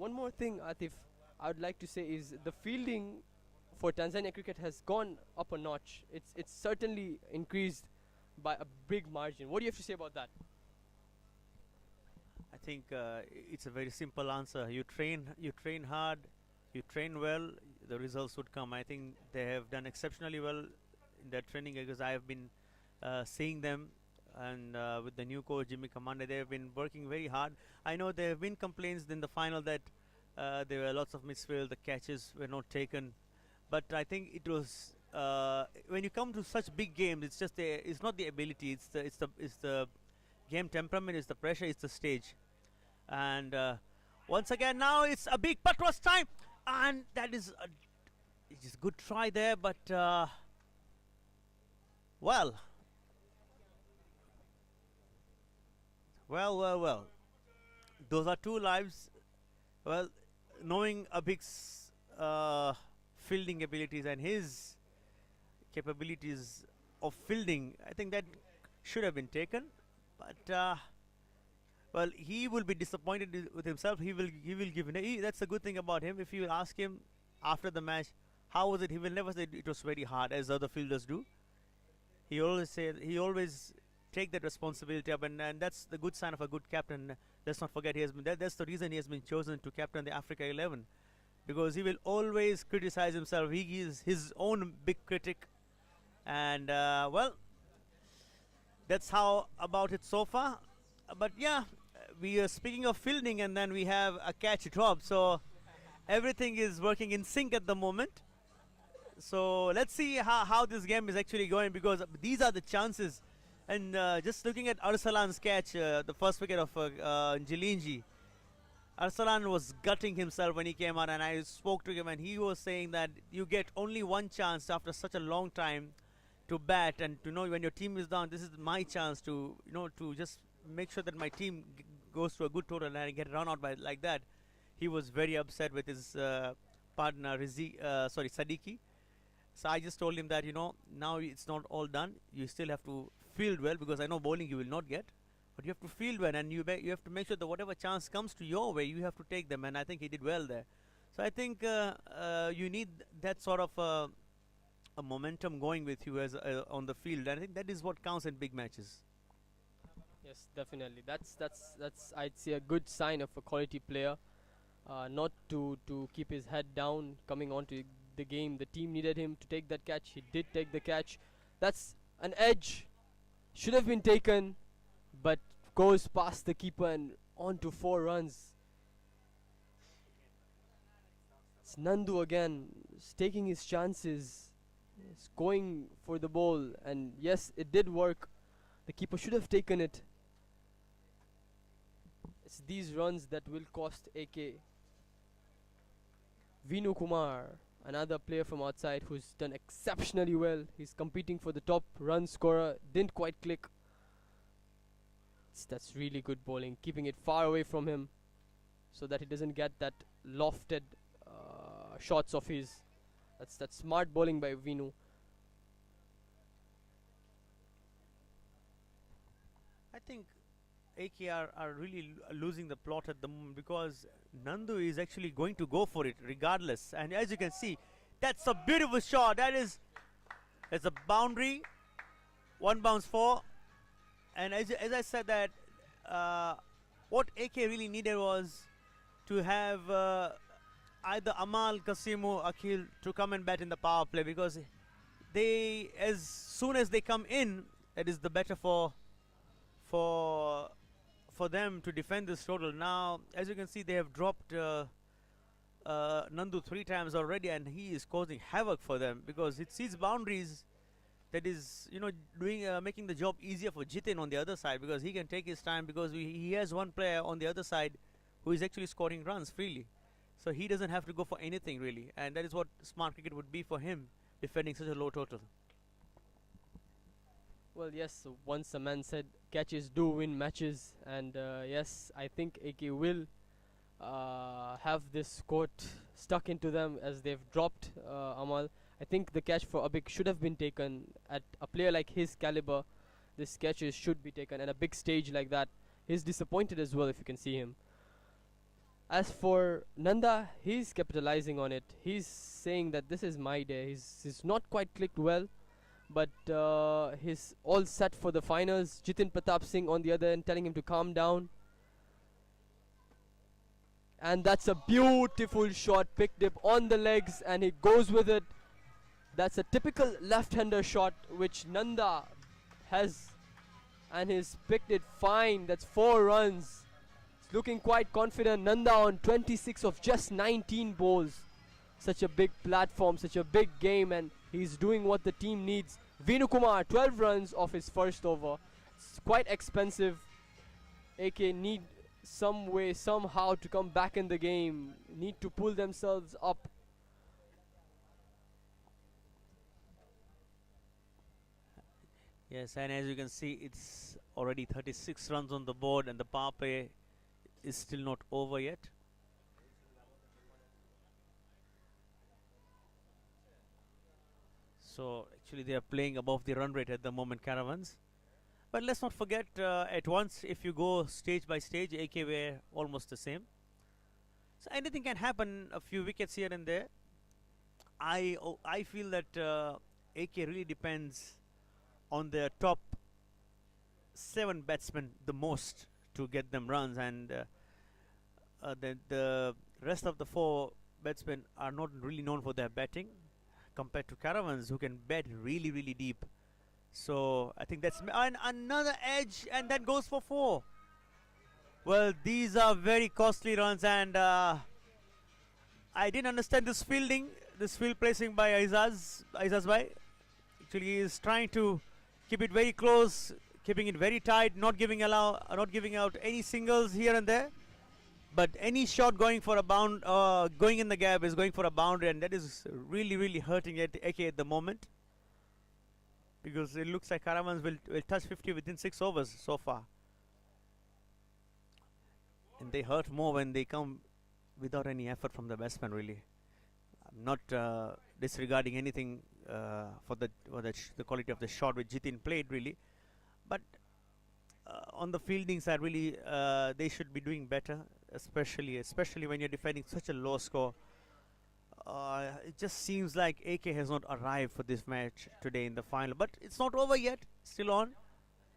One more thing, Atif, I would like to say is the fielding for Tanzania cricket has gone up a notch. It's certainly increased by a big margin. What do you have to say about that? I think it's a very simple answer. You train hard, you train well, the results would come. I think they have done exceptionally well in their training because I have been seeing them, and with the new coach Jimmy Commander, they have been working very hard. I know there have been complaints in the final that there were lots of misfield, the catches were not taken, but I think it was when you come to such big games, it's just it's not the ability, it's the game temperament, it's the pressure, it's the stage. And once again, now it's a big Patras time, and that is it's just good try there, but well, those are two lives. Well, knowing Abhik's fielding abilities and his capabilities of fielding, I think that should have been taken, but well, he will be disappointed with himself. He will give that's the good thing about him. If you ask him after the match, how was it, he will never say it was very hard as other fielders do. He always take that responsibility up, and that's the good sign of a good captain. Let's not forget he has been that's the reason he has been chosen to captain the Africa 11, because he will always criticize himself. He is his own big critic, and well, that's how about it so far. But yeah, we are speaking of fielding, and then we have a catch drop, so everything is working in sync at the moment. So let's see how this game is actually going, because these are the chances. And just looking at Arsalan's catch, the first wicket of Njilinji, Arsalan was gutting himself when he came out, and I spoke to him, and he was saying that you get only one chance after such a long time to bat, and to know when your team is down, this is my chance to to just make sure that my team goes to a good total and I get run out by like that. He was very upset with his partner Sadiki. So I just told him that now it's not all done. You still have to field well, because I know bowling you will not get, but you have to field well, and you have to make sure that whatever chance comes to your way, you have to take them. And I think he did well there. So I think you need that sort of a momentum going with you as on the field. And I think that is what counts in big matches. Yes, definitely. That's I'd say a good sign of a quality player. Not to keep his head down coming onto the game. The team needed him to take that catch. He did take the catch. That's an edge. Should have been taken, but goes past the keeper and on to 4 runs. It's Nandu again. He's taking his chances. He's going for the ball, and yes, it did work. The keeper should have taken it. It's these runs that will cost AK. Vinu Kumar, another player from outside who's done exceptionally well. He's competing for the top run scorer. Didn't quite click. That's really good bowling. Keeping it far away from him so that he doesn't get that lofted shots of his. That's smart bowling by Vinu. I think AKR are really losing the plot at the moment, because Nandu is actually going to go for it regardless. And as you can see, that's a beautiful shot. It's a boundary, 1 bounce 4. And as I said that, what AK really needed was to have either Amal, Kasimu, Akhil to come and bat in the power play, because as soon as they come in, it is the better for them to defend this total. Now, as you can see, they have dropped Nandu 3 times already, and he is causing havoc for them, because it sees boundaries that is, making the job easier for Jiten on the other side, because he can take his time, because he has one player on the other side who is actually scoring runs freely. So he doesn't have to go for anything really, and that is what smart cricket would be for him, defending such a low total. Well, yes, once a man said catches do win matches, and yes, I think AK will have this quote stuck into them as they've dropped Amal. I think the catch for Abik should have been taken. At a player like his caliber, this catches should be taken, and a big stage like that. He's disappointed as well, if you can see him. As for Nanda, he's capitalizing on it. He's saying that this is my day. He's not quite clicked well, but he's all set for the finals. Jiten Pratap Singh on the other end telling him to calm down. And that's a beautiful shot, picked up on the legs, and he goes with it. That's a typical left-hander shot which Nanda has, and he's picked it fine. That's 4 runs. He's looking quite confident. Nanda on 26 of just 19 balls. Such a big platform, such a big game, and he's doing what the team needs. Vinu Kumar, 12 runs off his first over. It's quite expensive. AK need some way, somehow to come back in the game. Need to pull themselves up. Yes, and as you can see, it's already 36 runs on the board, and the power play is still not over yet. So actually they are playing above the run rate at the moment, Caravans. But let's not forget, at once, if you go stage by stage, AK were almost the same. So anything can happen, a few wickets here and there. I feel that AK really depends on their top 7 batsmen the most to get them runs, and the rest of the 4 batsmen are not really known for their batting compared to Caravans, who can bat really, really deep. So I think that's another edge, and that goes for 4. Well, these are very costly runs, and I didn't understand this fielding, this field placing by Aizaz Bhai. Actually, he is trying to keep it very close, keeping it very tight, not giving out any singles here and there. But any shot going for a bound, going in the gap is going for a boundary, and that is really, really hurting AK at the moment. Because it looks like Caravans will touch 50 within 6 overs so far. And they hurt more when they come without any effort from the batsman, really. I'm not disregarding anything for the quality of the shot which Jiten played, really. But on the fielding side, really, they should be doing better, especially when you're defending such a low score. It just seems like AK has not arrived for this match today in the final, but it's not over yet, still on.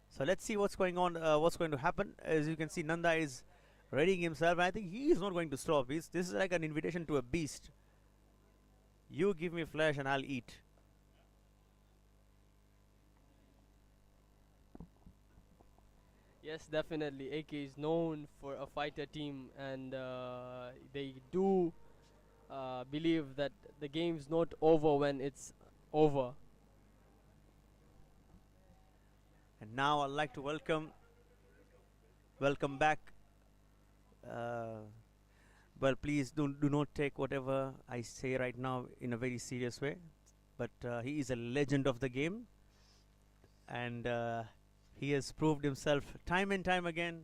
So let's see what's going on, what's going to happen. As you can see, Nanda is readying himself. I think he is not going to stop. This is like an invitation to a beast. You give me flesh and I'll eat. Yes, definitely. AK is known for a fighter team, and they do believe that the game's not over when it's over. And now I'd like to welcome back. Well, please do not take whatever I say right now in a very serious way. But he is a legend of the game, and he has proved himself time and time again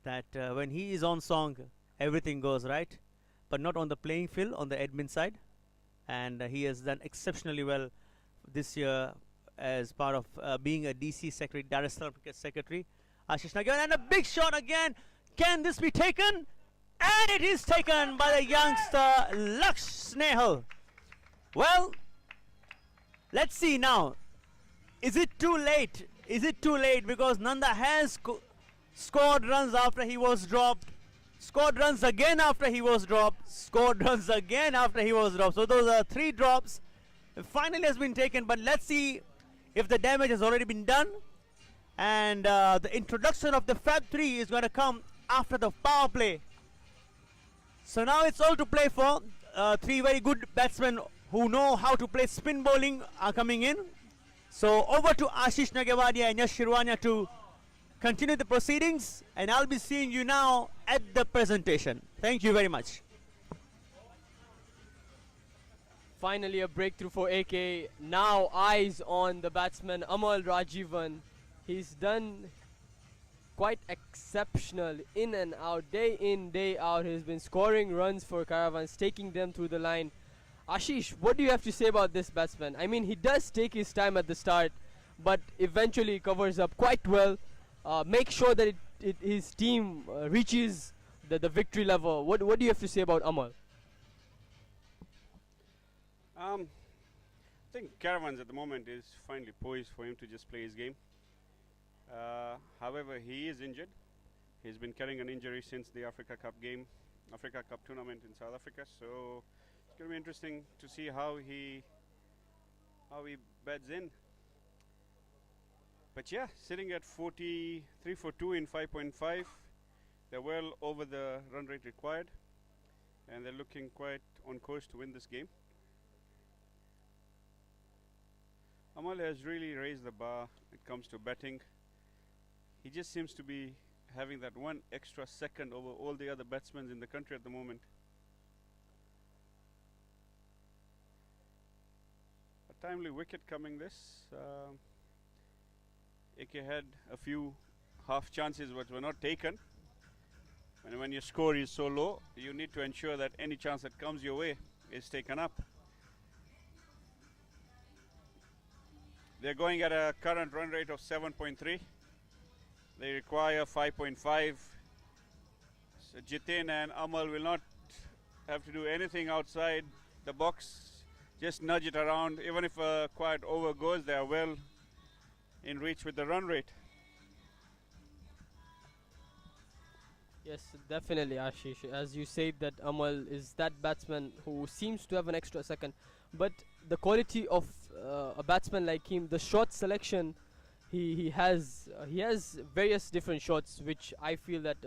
that when he is on song, everything goes right. But not on the playing field, on the admin side. And he has done exceptionally well this year as part of being a DC secretary, Dar es Salaam Cricket Secretary. Ashish Nagar, and a big shot again. Can this be taken? And it is taken by the youngster Laksh Snehal. Well, let's see now. Is it too late? Is it too late? Because Nanda has scored runs after he was dropped. Scored runs again after he was dropped. Scored runs again after he was dropped. So those are 3 drops. The final has been taken, but let's see if the damage has already been done. And the introduction of the Fab 3 is going to come after the power play. So now it's all to play for. 3 very good batsmen who know how to play spin bowling are coming in. So over to Ashish Nagawadia and Yash Shirwania to continue the proceedings, and I'll be seeing you now at the presentation. Thank you very much. Finally a breakthrough for AK. Now eyes on the batsman Amal Rajivan. He's done quite exceptional in and out, day in, day out. He's been scoring runs for Caravans, taking them through the line. Ashish, what do you have to say about this batsman? I mean, he does take his time at the start, but eventually covers up quite well. Make sure that his team reaches the victory level. What do you have to say about Amal? I think Caravans at the moment is finally poised for him to just play his game. However, he is injured. He's been carrying an injury since the Africa Cup tournament in South Africa. So it's going to be interesting to see how he beds in. But yeah, sitting at 43 for 2 in 5.5, they're well over the run rate required, and they're looking quite on course to win this game. Amal has really raised the bar when it comes to batting. He just seems to be having that one extra second over all the other batsmen in the country at the moment. A timely wicket coming this. AK had a few half chances which were not taken. And when your score is so low, you need to ensure that any chance that comes your way is taken up. They're going at a current run rate of 7.3. They require 5.5. So Jiten and Amal will not have to do anything outside the box. Just nudge it around. Even if a quiet over goes, they are well in reach with the run rate. Yes, definitely, Ashish. As you said, that Amal is that batsman who seems to have an extra second, but the quality of a batsman like him, the shot selection, he has various different shots, which I feel that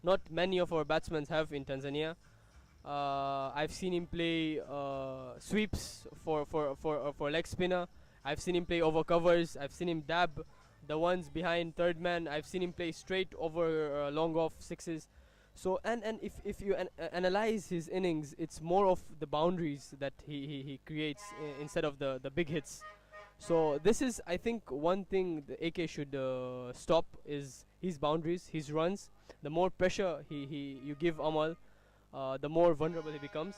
not many of our batsmen have in Tanzania. I've seen him play sweeps for leg spinner. I've seen him play over covers. I've seen him dab the ones behind third man. I've seen him play straight over long off sixes. So and if you analyze his innings, it's more of the boundaries that he creates instead of the big hits. So this is, I think, one thing the AK should stop is his boundaries, his runs. The more pressure you give Amal, the more vulnerable he becomes.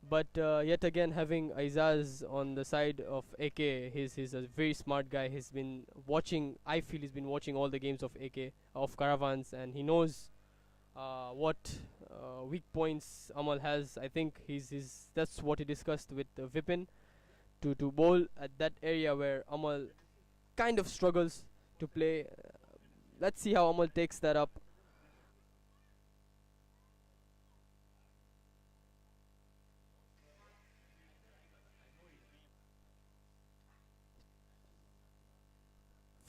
But yet again, having Aizaz on the side of AK, he's a very smart guy. He's been watching. I feel he's been watching all the games of AK of Caravans, and he knows what weak points Amal has. I think that's what he discussed with Vipin to bowl at that area where Amal kind of struggles to play. Let's see how Amal takes that up.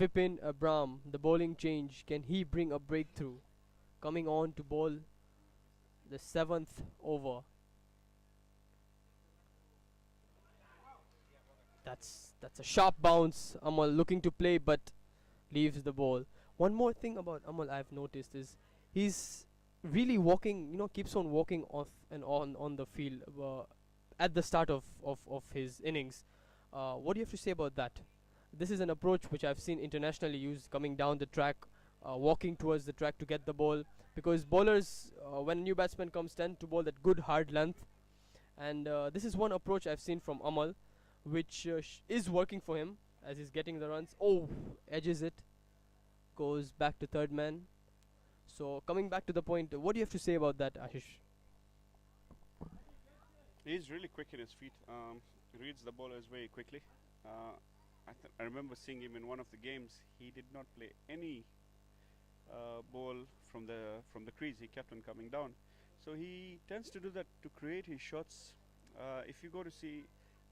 Vipin Abram, the bowling change. Can he bring a breakthrough? Coming on to bowl the 7th over. That's a sharp bounce. Amal looking to play but leaves the ball. One more thing about Amal I've noticed is he's really walking, keeps on walking off and on the field at the start of his innings. What do you have to say about that? This is an approach which I've seen internationally used, coming down the track, walking towards the track to get the ball, because bowlers, when a new batsman comes, tend to bowl that good hard length, and this is one approach I've seen from Amal, which is working for him as he's getting the runs. Oh, edges it, goes back to third man. So coming back to the point, what do you have to say about that, Ashish? He's really quick in his feet. Reads the bowlers very quickly. I remember seeing him in one of the games. He did not play any ball from the crease. He kept on coming down. So he tends to do that to create his shots. If you go to see,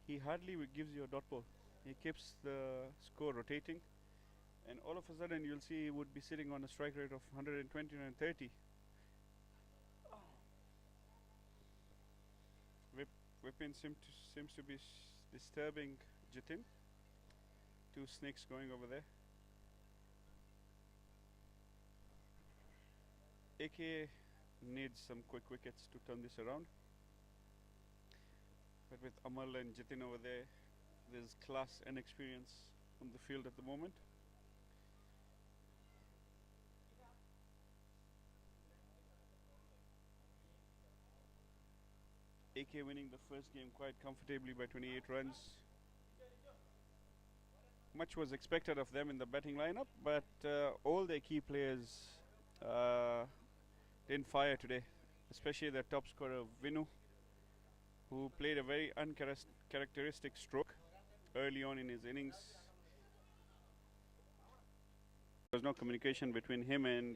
he hardly gives you a dot ball. He keeps the score rotating, and all of a sudden you'll see he would be sitting on a strike rate of 120 and 30. Vipin seems to be disturbing Jiten. Two snakes going over there. AK needs some quick wickets to turn this around. But with Amal and Jiten over there, there's class and experience on the field at the moment. AK winning the first game quite comfortably by 28 runs. Much was expected of them in the batting lineup, but all their key players didn't fire today, especially the top scorer Vinu, who played a very uncharacteristic stroke early on in his innings. There was no communication between him and